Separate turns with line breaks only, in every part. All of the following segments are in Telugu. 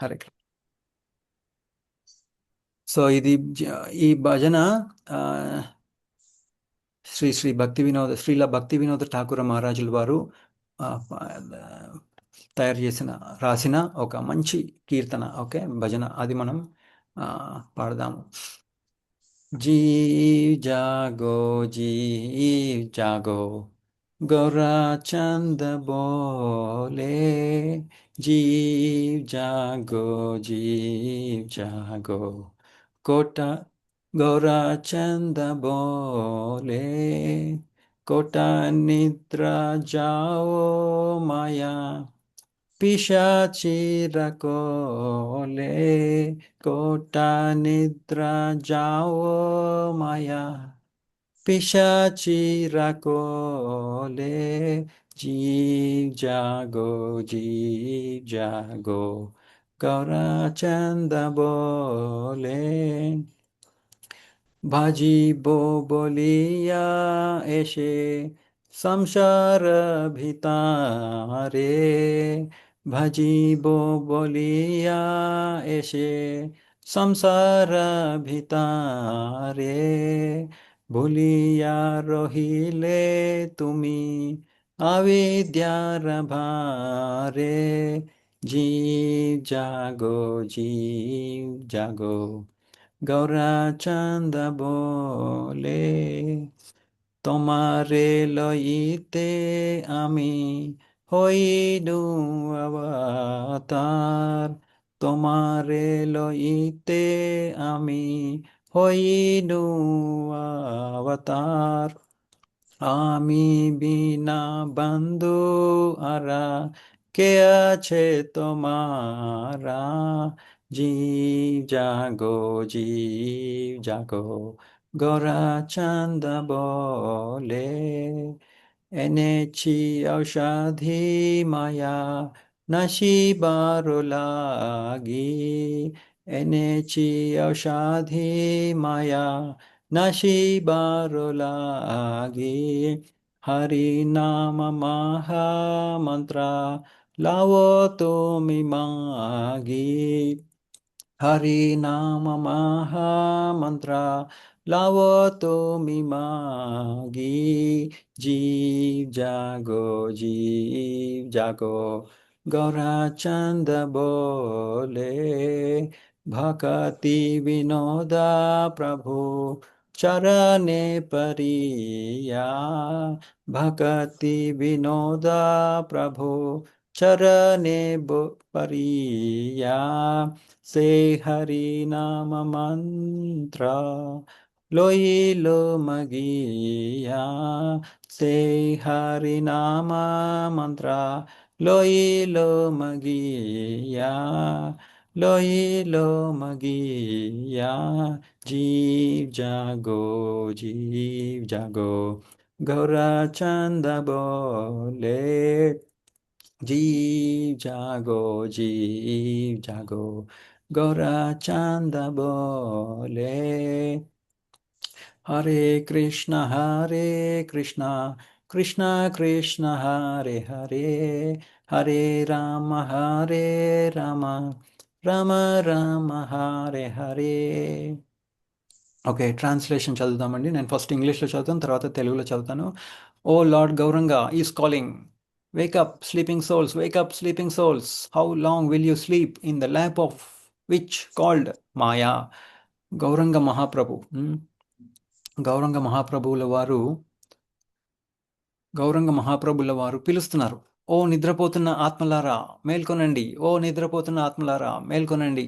హరే కృష్ణ. సో ఇది ఈ భజన ఆ, శ్రీ శ్రీ భక్తి వినోద శ్రీల భక్తి వినోద ఠాకూర మహారాజుల వారు ఆ, తయారు చేసిన రాసిన ఒక మంచి కీర్తన, ఓకే, భజన. అది మనం ఆ, పాడదాము. जीव जागो, जीव जागो, गौरा चंद बोले। जीव जागो, जीव जागो, कोटा गौरा चंद बोले। कोटा निद्रा जाओ माया, पिशाचिरकोले। कोटा निद्रा जाओ माया, पिशाचिरकोले। जीव जागो, जीव जागो, गौरा चंद बोले। भाजिबो बोलिया एशे संसार भितारे। भाजिबो बोलिया एशे संसार भितारे। भूलिया रहिले तुमी अविद्यार भारे। जीव जागो, जीव जागो, गौराचंद बोले। তোমারে লইতে আমি হইনু অবতার। তোমারে লইতে আমি হইনু অবতার। আমি বিনা বন্ধু আরা, কে আছে তোমারা। জীব জাগো, জীব জাগো, গোরা চাঁদ বলে। এনেছি ঔষধি মায়া নাশিবার লাগি। এনেছি ঔষধি মায়া নাশিবার লাগি। হরি নাম মহা মন্ত্র লাও তুমি মাগি। हरि नाम महा मंत्र लावो तुमी मागी। जीव जागो, जीव जागो, गौरा चंद बोले। भक्ति विनोदा प्रभु चरणे परिया। भक्ति विनोदा प्रभु चरणे परिया। से हरि नाम मंत्र लोई लो मगिया। से हरि नाम मंत्र लोई लो मगिया। लोई लो मगिया। जीव जागो, जीव जागो, गौरा चंद बोले। जीव जागो, जीव जागो, गौरा चांद बोले। हरे कृष्णा कृष्णा कृष्ण हरे हरे, हरे राम राम राम हरे हरे। ఓకే, ట్రాన్స్లేషన్ చదువుదామండి. నేను ఫస్ట్ ఇంగ్లీష్లో చదువుతాను, తర్వాత తెలుగులో చదువుతాను. O lord Gauranga is calling. Wake up sleeping souls, wake up sleeping souls. How long will you sleep in the lap of which called Maya. Gauranga Mahaprabhu, Gauranga మహాప్రభువుల వారు గౌరంగ మహాప్రభుల వారు పిలుస్తున్నారు. ఓ నిద్రపోతున్న ఆత్మలారా మేల్కొనండి, ఓ నిద్రపోతున్న ఆత్మలారా మేల్కొనండి.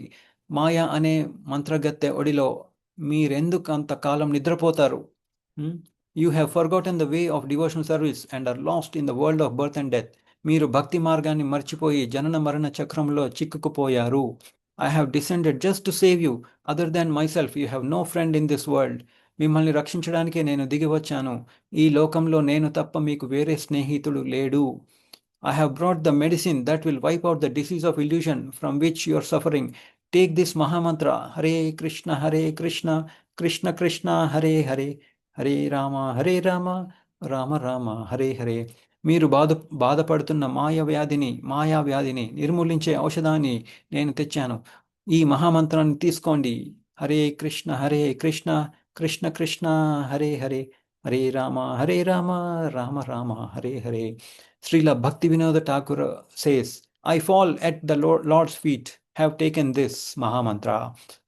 మాయ అనే మంత్రగత్తె ఒడిలో మీరెందుకు అంతకాలం నిద్రపోతారు? You have forgotten the way of devotional service and are lost in the world of birth and death. మీరు భక్తి మార్గాన్ని మర్చిపోయి జనన మరణ చక్రంలో చిక్కుకుపోయారు. I have descended just to save you. Other than myself you have no friend in this world. మిమ్మల్ని రక్షించడానికే నేను దిగి వచ్చాను. ఈ లోకంలో నేను తప్ప మీకు వేరే స్నేహితుడు లేడు. I have brought the medicine that will wipe out the disease of illusion from which you are suffering. Take this Mahamantra, Hare Krishna, Krishna Krishna, Hare Hare, Hare Rama, Rama Rama, Hare Hare. మీరు బాధపడుతున్న మాయా వ్యాధిని నిర్మూలించే ఔషధాన్ని నేను తెచ్చాను. ఈ మహామంత్రాన్ని తీసుకోండి. Hare Krishna Hare Krishna Krishna Krishna Hare Hare, Hare Rama Rama Rama Hare Hare. Srila Bhakti Vinoda Thakur says, I fall at the lord's feet, have taken this mahamantra.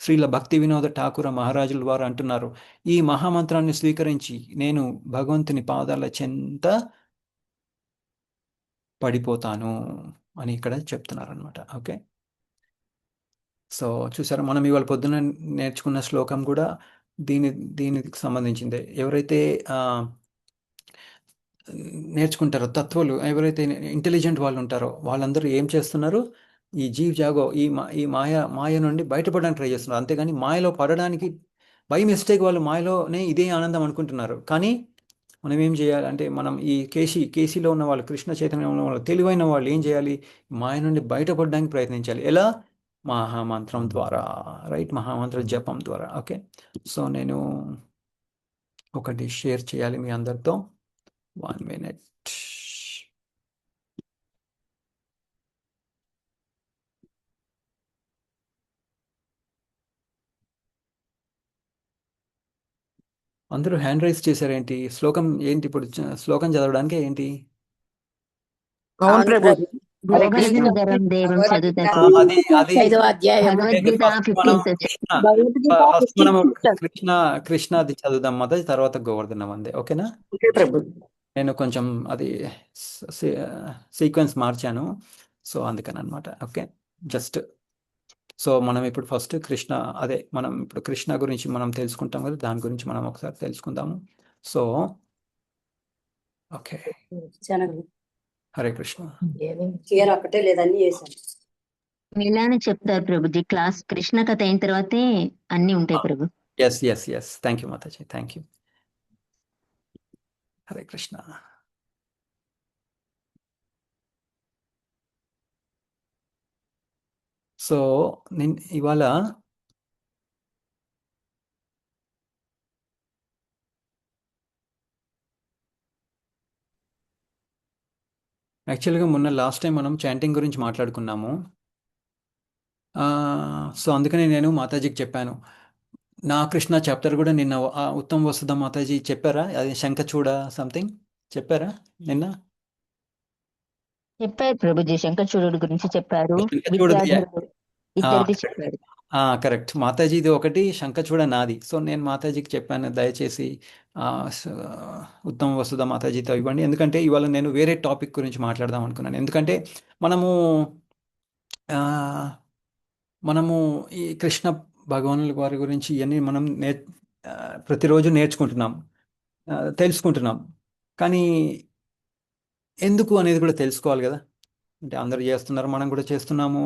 Srila Bhakti Vinoda ఠాకూర మహారాజుల వారు అంటున్నారు, ఈ మహామంత్రాన్ని స్వీకరించి నేను భగవంతుని పాదాల చెంత పడిపోతాను అని ఇక్కడ చెప్తున్నారు అనమాట. ఓకే, సో చూసారా, మనం ఇవాళ పొద్దున నేర్చుకున్న శ్లోకం కూడా దీనికి సంబంధించిందే. ఎవరైతే నేర్చుకుంటారో తత్వులు, ఎవరైతే ఇంటెలిజెంట్ వాళ్ళు ఉంటారో వాళ్ళందరూ ఏం చేస్తున్నారు, ఈ జీవ్ జాగో ఈ మాయ నుండి బయటపడడానికి ట్రై చేస్తున్నారు. అంతేగాని మాయలో పడడానికి బై మిస్టేక్ వాళ్ళు మాయలోనే ఇదే ఆనందం అనుకుంటున్నారు. కానీ మనం ఏం చేయాలి అంటే, మనం ఈ కేసీలో ఉన్న వాళ్ళు, కృష్ణ చైతన్యంలో ఉన్న వాళ్ళు, తెలివైన వాళ్ళు ఏం చేయాలి, మాయ నుండి బయటపడడానికి ప్రయత్నించాలి. ఎలా? మహామంత్రం ద్వారా, రైట్, మహామంత్ర జపం ద్వారా. ఓకే, సో నేను ఒకటి షేర్ చేయాలి మీ అందరితో. 1 minute. అందరూ హ్యాండ్ రైజ్ చేశారేంటి? శ్లోకం ఏంటి ఇప్పుడు? శ్లోకం చదవడానికి ఏంటి?
అవును ప్రభు. హరే కృష్ణ.
భగవద్గీతం దేవుని చదువుతారు.
అది
5వ అధ్యాయం
భగవద్గీత
ఫస్ట్
15th
మనం కృష్ణది చదువుదాం మొదటి, తర్వాత గోవర్ధన వందే. ఓకేనా?
ఓకే ప్రభు.
నేను కొంచెం అది సీక్వెన్స్ మార్చాను, సో అందుకని అనమాట. ఓకే, జస్ట్ సో మనం ఇప్పుడు ఫస్ట్ మనం ఇప్పుడు కృష్ణ గురించి మనం తెలుసుకుంటాం కదా, దాని గురించి మనం ఒకసారి తెలుసుకుందాము. So okay, Hare Krishna.
చీర ఒకటే లేదని చేశాను.
ఇలానే చెప్తారు ప్రభుజీ. క్లాస్ కృష్ణ కథ అయిన తర్వాతే అన్ని ఉంటాయి ప్రభు.
ఎస్, థ్యాంక్ యూ మాతాజీ, thank you. Hare Krishna. So ఇవాళ యాక్చువల్గా మొన్న లాస్ట్ టైం మనం చాంటింగ్ గురించి మాట్లాడుకున్నాము. సో అందుకని నేను మాతాజీకి చెప్పాను, నా కృష్ణ చాప్టర్ కూడా నిన్న ఉత్తమ్ వసుధ మాతాజీ చెప్పారా? అది శంఖచూడ సంథింగ్ చెప్పారా నిన్న?
చెప్పారు ప్రభుజీ, శంఖచూడు గురించి చెప్పారు. ఇద్దరిది చెప్పారు.
కరెక్ట్, మాతాజీది ఒకటి, శంఖచూడ నాది. సో నేను మాతాజీకి చెప్పాను, దయచేసి ఉత్తమ్ వసుధ మాతాజీతో ఇవ్వండి, ఎందుకంటే ఇవాళ నేను వేరే టాపిక్ గురించి మాట్లాడదాం అనుకున్నాను. ఎందుకంటే మనము ఈ కృష్ణ భగవానుల వారి గురించి ఇవన్నీ మనం ప్రతిరోజు నేర్చుకుంటున్నాం, తెలుసుకుంటున్నాం. కానీ ఎందుకు అనేది కూడా తెలుసుకోవాలి కదా. అంటే అందరూ చేస్తున్నారు, మనం కూడా చేస్తున్నాము,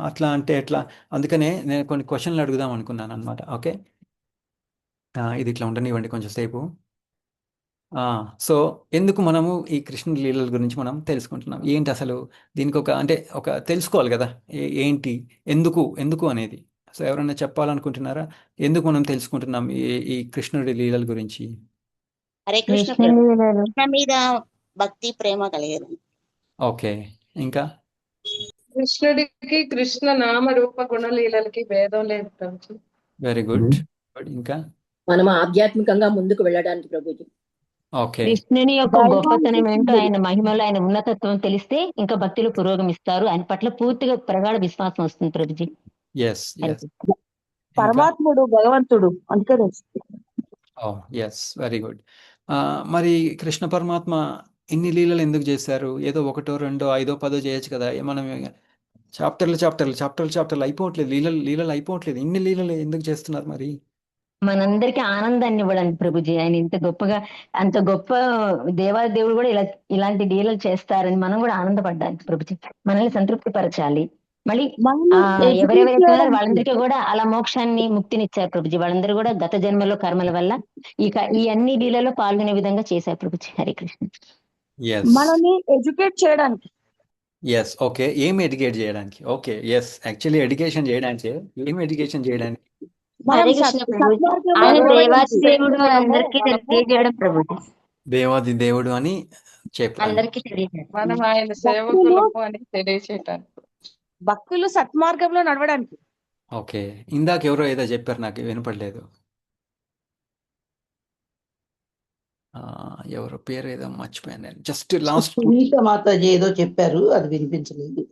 అట్లా అంటే ఎట్లా? అందుకనే నేను కొన్ని క్వశ్చన్లు అడుగుదాం అనుకున్నాను అనమాట. ఓకే, ఇది ఇట్లా ఉండనివ్వండి కొంచెం సేపు. సో ఎందుకు మనము ఈ కృష్ణ లీలల గురించి మనం తెలుసుకుంటున్నాం? ఏంటి అసలు దీనికి ఒక తెలుసుకోవాలి కదా, ఏంటి, ఎందుకు అనేది. సో ఎవరైనా చెప్పాలనుకుంటున్నారా? ఎందుకు మనం తెలుసుకుంటున్నాం ఈ కృష్ణుడి లీలల గురించి?
హరే కృష్ణ మీద భక్తి ప్రేమ కలిగేది.
ఓకే, ఇంకా
కృష్ణుడికి కృష్ణ నామ రూప గుణలీలకి భేదం లేదు.
Very good. ఇంకా
మనం ఆధ్యాత్మికంగా ముందుకు వెళ్ళడానికి ప్రభుజీ.
ఓకే,
కృష్ణుని యొక్క గొప్పతనం ఏంటో, ఆయన మహిమలో ఆయన ఉన్నతత్వం తెలిస్తే ఇంకా భక్తులు పురోగమిస్తారు, ఆయన పట్ల పూర్తిగా ప్రగాఢ విశ్వాసం వస్తుంది ప్రభుజీ.
ఎస్
పరమాత్ముడు భగవంతుడు అంతే.
Yes, very good. మరి కృష్ణ పరమాత్మ ఇన్ని లీలలు ఎందుకు చేశారు? ఏదో 1, 2, 5, 10 చేయొచ్చు కదా. మనం చాప్టర్లు అయిపోవట్లేదు, లీలలు అయిపోవట్లేదు. ఇన్ని లీలలు ఎందుకు చేస్తున్నారు మరి?
మనందరికీ ఆనందాన్ని ఇవ్వడానికి ప్రభుజీ. ఆయన ఇంత గొప్పగా, అంత గొప్ప దేవాదేవుడు కూడా ఇలాంటి లీలలు చేస్తారని మనం కూడా ఆనందపడ్డానికి ప్రభుజీ. మనల్ని సంతృప్తి పరచాలి. మళ్ళీ ఎవరెవరైతే ఉన్నారో వాళ్ళందరికీ కూడా అలా మోక్షాన్ని, ముక్తినిచ్చారు ప్రభుజీ. వాళ్ళందరూ కూడా గత జన్మలో కర్మల వల్ల ఈ అన్ని లీలలో పాల్గొనే విధంగా చేశారు ప్రభుజీ. హరే కృష్ణ.
మనల్ని ఎడ్యుకేట్ చేయడానికి.
ఎస్, ఓకే, ఏం ఎడ్యుకేట్ చేయడానికి? ఓకే, ఎస్, యాక్చువల్లీ ఎడ్యుకేషన్ చేయడానికి. ఏం ఎడ్యుకేషన్ చేయడానికి?
ఆయన దేవాది దేవుడు అందరికీ తెలియజేయడం ప్రభుజీ.
దేవాది దేవుడు అని చెప్పండి.
అందరికీ తెలియజేస్తాం.
మనం ఆయన
భక్తులు
సేవకులము అని తెలియచేయటానికి.
భక్తులు సత్మార్గంలో నడవడానికి.
ఓకే. ఇందాక ఎవరో ఏదో చెప్పారు, నాకు వినపడలేదు. ఎవరో పేరు ఏదో మర్చిపోయాను నేను. జస్ట్ లాస్ట్
సునీత మాతాజీ ఏదో చెప్పారు, అది వినిపించలేదు.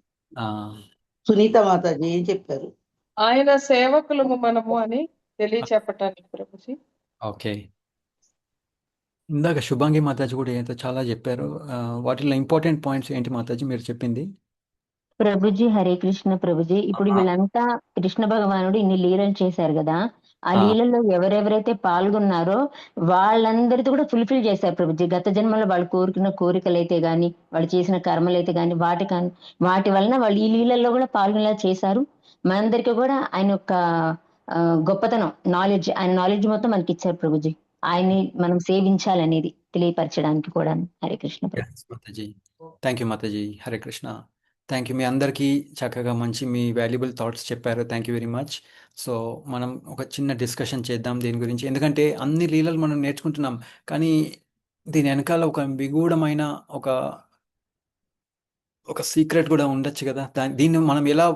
సునీత మాతాజీ ఏం చెప్పారు?
ఆయన సేవకులము మనము అని తెలియచెప్పటానికి ప్రభుజీ.
ఓకే. ఇందాక శుభాంగి మాతాజీ కూడా ఏదో చాలా చెప్పారు. వాటిలో ఇంపార్టెంట్ పాయింట్స్ ఏంటి మాతాజీ మీరు చెప్పింది?
ప్రభుజీ హరే కృష్ణ ప్రభుజీ. ఇప్పుడు వీళ్ళంతా కృష్ణ భగవానుడు ఇన్ని లీలలు చేశారు కదా, ఆ లీలల్లో ఎవరెవరైతే పాల్గొన్నారో వాళ్ళందరితో కూడా ఫుల్ఫిల్ చేశారు ప్రభుజీ. గత జన్మలో వాళ్ళు కోరుకున్న కోరికలైతే గాని, వాళ్ళు చేసిన కర్మలైతే గాని, వాటి వలన వాళ్ళు ఈ లీలల్లో కూడా పాల్గొనేలా చేశారు. మనందరికీ కూడా ఆయన యొక్క గొప్పతనం, నాలెడ్జ్, ఆయన నాలెడ్జ్ మొత్తం మనకి ఇచ్చారు ప్రభుజీ. ఆయన్ని మనం సేవించాలనేది తెలియపరచడానికి కూడా. హరే కృష్ణ
మాతాజీ. థ్యాంక్ యూ మాతాజీ. హరే కృష్ణ. Thank you. మీ అందరికీ చక్కగా మంచి మీ వాల్యుబుల్ థాట్స్ చెప్పారు. Thank you very much. So మనం ఒక చిన్న డిస్కషన్ చేద్దాం దీని గురించి. ఎందుకంటే అన్ని లీలలు మనం నేర్చుకుంటున్నాం, కానీ దీని వెనకాల ఒక బిగూఢమైన ఒక సీక్రెట్ కూడా ఉండొచ్చు కదా. దీన్ని మనం ఎలా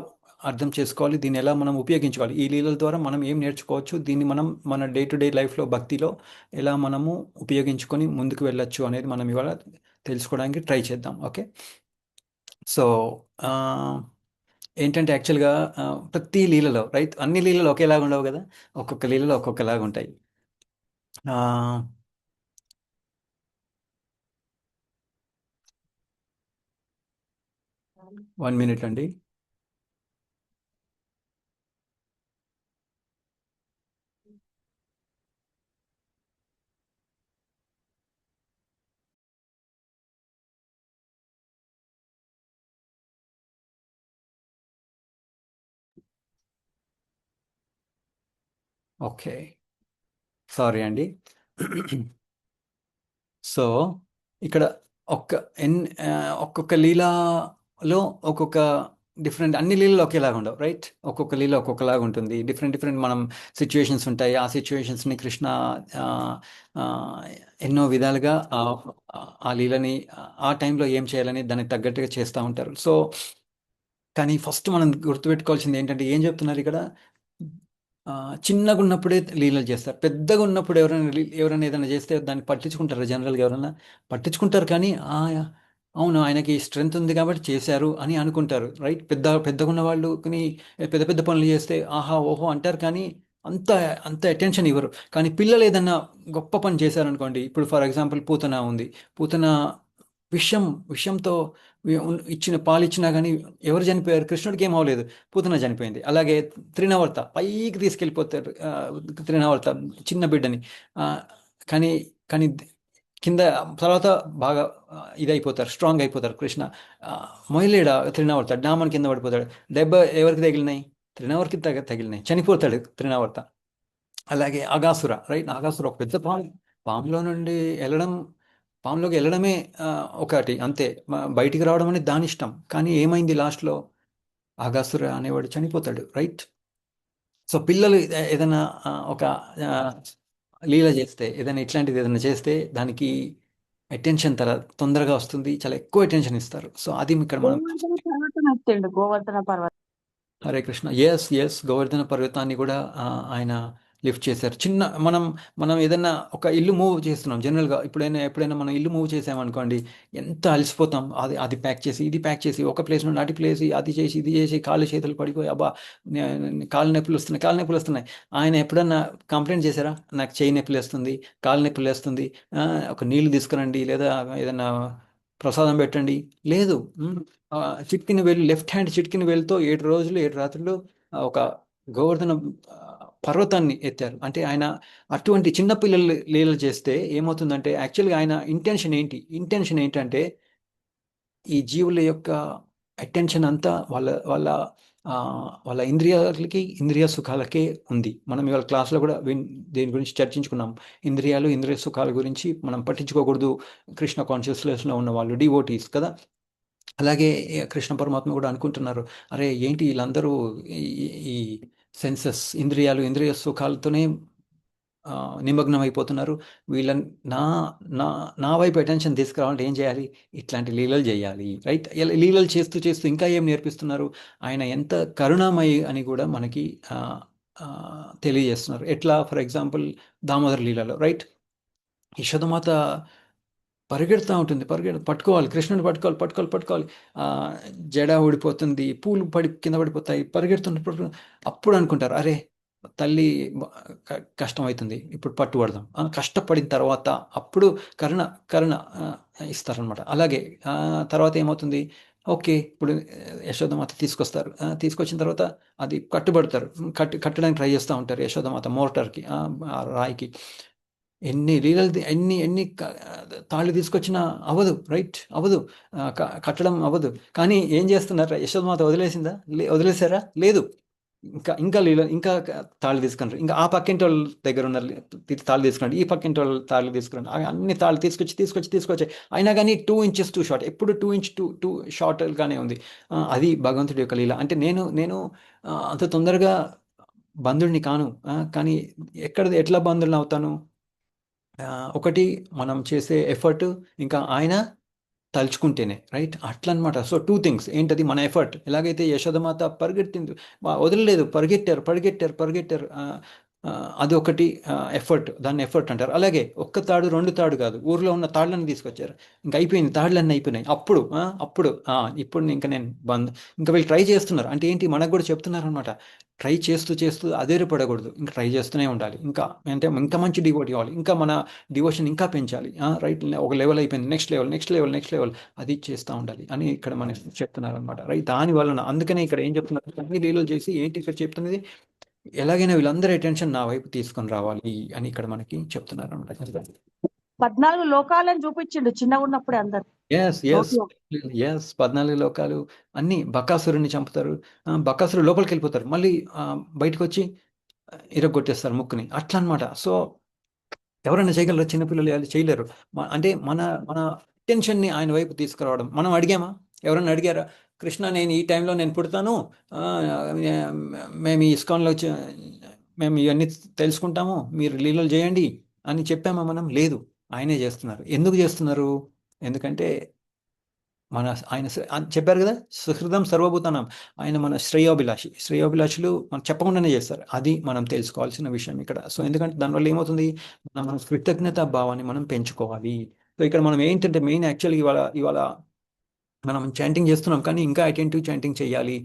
అర్థం చేసుకోవాలి, దీన్ని ఎలా మనం ఉపయోగించుకోవాలి, ఈ లీలల ద్వారా మనం ఏం నేర్చుకోవచ్చు, దీన్ని మనం మన డే టు డే లైఫ్లో భక్తిలో ఎలా మనము ఉపయోగించుకొని ముందుకు వెళ్ళొచ్చు అనేది మనం ఇవాళ తెలుసుకోవడానికి ట్రై చేద్దాం. ఓకే. సో ఏంటంటే యాక్చువల్గా ప్రతి లీలలో రైట్, అన్ని లీలలు ఒకేలాగా ఉండవు కదా, ఒక్కొక్క లీలలో ఒక్కొక్కలాగా ఉంటాయి. 1 minute అండి. ఓకే, సారీ అండి. సో ఇక్కడ ఒక్కొక్క లీలలో ఒక్కొక్క డిఫరెంట్, అన్ని లీలలు ఒకేలాగా ఉండవు రైట్. ఒక్కొక్క లీల ఒక్కొక్కలాగా ఉంటుంది. డిఫరెంట్ మనం సిచ్యువేషన్స్ ఉంటాయి. ఆ సిచ్యువేషన్స్ని కృష్ణ ఎన్నో విధాలుగా ఆ లీలని ఆ టైంలో ఏం చేయాలని దానికి తగ్గట్టుగా చేస్తూ ఉంటారు. సో కానీ ఫస్ట్ మనం గుర్తుపెట్టుకోవాల్సింది ఏంటంటే, ఏం చెప్తున్నారు ఇక్కడ, చిన్నగా ఉన్నప్పుడే లీలలు చేస్తారు. పెద్దగా ఉన్నప్పుడు ఎవరైనా ఏదైనా చేస్తే దాన్ని పట్టించుకుంటారు. జనరల్గా ఎవరైనా పట్టించుకుంటారు, కానీ అవును ఆయనకి స్ట్రెంగ్త్ ఉంది కాబట్టి చేశారు అని అనుకుంటారు రైట్. పెద్దగా ఉన్న వాళ్ళు పెద్ద పెద్ద పనులు చేస్తే ఆహా ఓహో అంటారు, కానీ అంత అంత అటెన్షన్ ఇవ్వరు. కానీ పిల్లలు ఏదన్నా గొప్ప పని చేశారనుకోండి, ఇప్పుడు ఫర్ ఎగ్జాంపుల్ పూతన ఉంది. పూతన విషంతో ఇచ్చిన పాలు ఇచ్చినా కానీ ఎవరు చనిపోయారు? కృష్ణుడికి ఏం అవ్వలేదు, పూతన చనిపోయింది. అలాగే త్రినవర్త పైకి తీసుకెళ్ళిపోతారు, త్రినవర్త చిన్న బిడ్డని, కానీ కానీ కింద తర్వాత బాగా ఇదైపోతారు, స్ట్రాంగ్ అయిపోతారు. కృష్ణ మొయలేడ త్రినవర్త డామన్ కింద పడిపోతాడు. దెబ్బ ఎవరికి తగిలినాయి? త్రినవర్కి తగిలినాయి, చనిపోతాడు త్రినవర్త. అలాగే అగాసుర రైట్. అగాసుర ఒక పెద్ద పాములోకి వెళ్ళడమే ఒకటి అంతే, బయటికి రావడం అనేది దాని ఇష్టం. కానీ ఏమైంది లాస్ట్లో? అగాసుర అనేవాడు చనిపోతాడు రైట్. సో పిల్లలు ఏదైనా ఒక లీల చేస్తే, ఏదైనా ఇట్లాంటిది ఏదైనా చేస్తే దానికి అటెన్షన్ తొందరగా వస్తుంది, చాలా ఎక్కువ అటెన్షన్ ఇస్తారు. సో అది ఇక్కడ మనం
గోవర్ధన పర్వతం.
హరే కృష్ణ. ఎస్ గోవర్ధన పర్వతాన్ని కూడా ఆయన లిఫ్ట్ చేశారు. మనం ఏదైనా ఒక ఇల్లు మూవ్ చేస్తున్నాం జనరల్గా, ఎప్పుడైనా మనం ఇల్లు మూవ్ చేసామనుకోండి, ఎంత అలసిపోతాం. అది ప్యాక్ చేసి ఇది ప్యాక్ చేసి ఒక ప్లేస్ నుండి అటు ప్లేస్, అది చేసి ఇది చేసి కాళ్ళు చేతులు పడిపోయి అబ్బా కాళ్ళు నొప్పులు వస్తున్నాయి. ఆయన ఎప్పుడన్నా కంప్లైంట్ చేశారా? నాకు చేయి నొప్పులు వేస్తుంది, కాళ్ళు నొప్పులు వేస్తుంది, ఒక నీళ్లు తీసుకురండి, లేదా ఏదైనా ప్రసాదం పెట్టండి, లేదు. చిట్కిని వెళ్ళి లెఫ్ట్ హ్యాండ్ చిట్కిని వెళ్తూ 7 రోజులు 7 రాత్రులు ఒక గోవర్ధన పర్వతాన్ని ఎత్తారు. అంటే ఆయన అటువంటి చిన్నపిల్లలు లీలలు చేస్తే ఏమవుతుందంటే, యాక్చువల్గా ఆయన ఇంటెన్షన్ ఏంటంటే ఈ జీవుల యొక్క అటెన్షన్ అంతా వాళ్ళ ఇంద్రియ సుఖాలకే ఉంది. మనం ఇవాళ క్లాస్లో కూడా దీని గురించి చర్చించుకున్నాం. ఇంద్రియ సుఖాల గురించి మనం పట్టించుకోకూడదు. కృష్ణ కాన్షియస్నెస్లో ఉన్న వాళ్ళు డివోటీస్ కదా. అలాగే కృష్ణ పరమాత్మ కూడా అనుకుంటున్నారు, అరే ఏంటి వీళ్ళందరూ ఈ సెన్సెస్ ఇంద్రియ సుఖాలతోనే నిమగ్నం అయిపోతున్నారు. వీళ్ళని నా నా నా వైపు అటెన్షన్ తీసుకురావాలంటే ఏం చేయాలి? ఇట్లాంటి లీలలు చేయాలి, రైట్? ఇలా లీలలు చేస్తూ చేస్తూ ఇంకా ఏం నేర్పిస్తున్నారు? ఆయన ఎంత కరుణామయి అని కూడా మనకి తెలియజేస్తున్నారు. ఎట్లా? ఫర్ ఎగ్జాంపుల్ దామోదర లీలలో, రైట్? యశోదమాత పరిగెడుతూ ఉంటుంది, పట్టుకోవాలి, కృష్ణుని పట్టుకోవాలి. జడ ఊడిపోతుంది, పూలు కింద పడిపోతాయి, పరిగెడుతున్నప్పుడు అప్పుడు అనుకుంటారు, అరే తల్లి కష్టమవుతుంది, ఇప్పుడు పట్టుబడదాం. కష్టపడిన తర్వాత అప్పుడు కరుణ ఇస్తారనమాట. అలాగే తర్వాత ఏమవుతుంది? ఓకే, ఇప్పుడు యశోదమాత తీసుకొస్తారు. తీసుకొచ్చిన తర్వాత అది కట్టడానికి ట్రై చేస్తూ ఉంటారు యశోదమాత మోటార్కి, రాయికి. ఎన్ని లీలలు, ఎన్ని తాళ్ళు తీసుకొచ్చినా అవ్వదు, రైట్? అవ్వదు, కట్టడం అవ్వదు. కానీ ఏం చేస్తున్నారు? యశోదమాత వదిలేసారా? లేదు. ఇంకా లీల, ఇంకా తాళ్ళు తీసుకున్నారు. ఇంకా ఆ పక్కింటి వాళ్ళ దగ్గర ఉన్న తాళ్ళు తీసుకురండి, ఈ పక్కింటి వాళ్ళ తాళ్ళు తీసుకురండి, అన్ని తాళ్ళు తీసుకొచ్చి అయినా కానీ 2 inches టూ షార్ట్, ఎప్పుడు 2 inch టూ షార్ట్గానే ఉంది. అది భగవంతుడి యొక్క లీల. అంటే నేను అంత తొందరగా బంధుడిని కాను, కానీ ఎట్లా బంధువుని అవుతాను? ఒకటి మనం చేసే ఎఫర్ట్, ఇంకా ఆయన తలుచుకుంటేనే, రైట్? అట్లా అనమాట. So 2 things. ఏంటది? మన ఎఫర్ట్. ఎలాగైతే యశోదమాత పరిగెట్టింది, వదలలేదు, పరిగెట్టారు. అది ఒకటి ఎఫర్ట్, దాన్ని ఎఫర్ట్ అంటారు. అలాగే ఒక్క తాడు 2 తాడు కాదు, ఊర్లో ఉన్న తాళ్ళని తీసుకొచ్చారు. ఇంకా అయిపోయింది, తాళ్ళన్నీ అయిపోయినాయి. ఇప్పుడు ఇంకా నేను ఇంకా వీళ్ళు ట్రై చేస్తున్నారు. అంటే ఏంటి? మనకు కూడా చెప్తున్నారు అనమాట, ట్రై చేస్తూ అదేరిపడకూడదు, ఇంకా ట్రై చేస్తూనే ఉండాలి. ఇంకా మంచి డివోట్ ఇవ్వాలి, ఇంకా మన డివోషన్ ఇంకా పెంచాలి, రైట్? ఒక లెవెల్ అయిపోయింది, నెక్స్ట్ లెవెల్ అది చేస్తూ ఉండాలి అని ఇక్కడ మనకి చెప్తున్నారు అనమాట, రైట్? దాని వలన అందుకనే ఇక్కడ ఏం చెప్తున్నారు? అన్ని లీలలు చేసి ఏంటి ఇక్కడ చెప్తున్నది? ఎలాగైనా వీళ్ళందరి అటెన్షన్ నా వైపు తీసుకొని రావాలి అని ఇక్కడ మనకి చెప్తున్నారు అనమాట.
14 లోకాలను చూపించిండు చిన్నగా ఉన్నప్పుడే అందరు.
ఎస్ 14 లోకాలు అన్ని. బకాసురుని చంపుతారు, బకాసురు లోపలికి వెళ్ళిపోతారు, మళ్ళీ బయటకు వచ్చి ఇరగొట్టేస్తారు ముక్కుని, అట్లా అనమాట. సో ఎవరైనా చేయగలరు? చిన్నపిల్లలు చేయలేరు. అంటే మన అటెన్షన్ని ఆయన వైపు తీసుకురావడం. మనం అడిగామా? ఎవరైనా అడిగారా? కృష్ణ, నేను ఈ టైంలో నేను పుడతాను, మేము ఈ ఇస్కాన్లో మేము ఇవన్నీ తెలుసుకుంటాము, మీరు లీలలు చేయండి అని చెప్పామా మనం? లేదు, ఆయనే చేస్తున్నారు. ఎందుకు చేస్తున్నారు? ఎందుకంటే ఆయన చెప్పారు కదా, సుహృదం సర్వభూతానం. ఆయన మన శ్రేయోభిలాషులు మనం చెప్పకుండానే చేస్తారు. అది మనం తెలుసుకోవాల్సిన విషయం ఇక్కడ. సో ఎందుకంటే దానివల్ల ఏమవుతుంది? మన కృతజ్ఞతా భావాన్ని మనం పెంచుకోవాలి. సో ఇక్కడ మనం ఏంటంటే మెయిన్ యాక్చువల్గా ఇవాళ మనం చాంటింగ్ చేస్తున్నాం, కానీ ఇంకా అటెంటివ్ చాంటింగ్ చేయాలి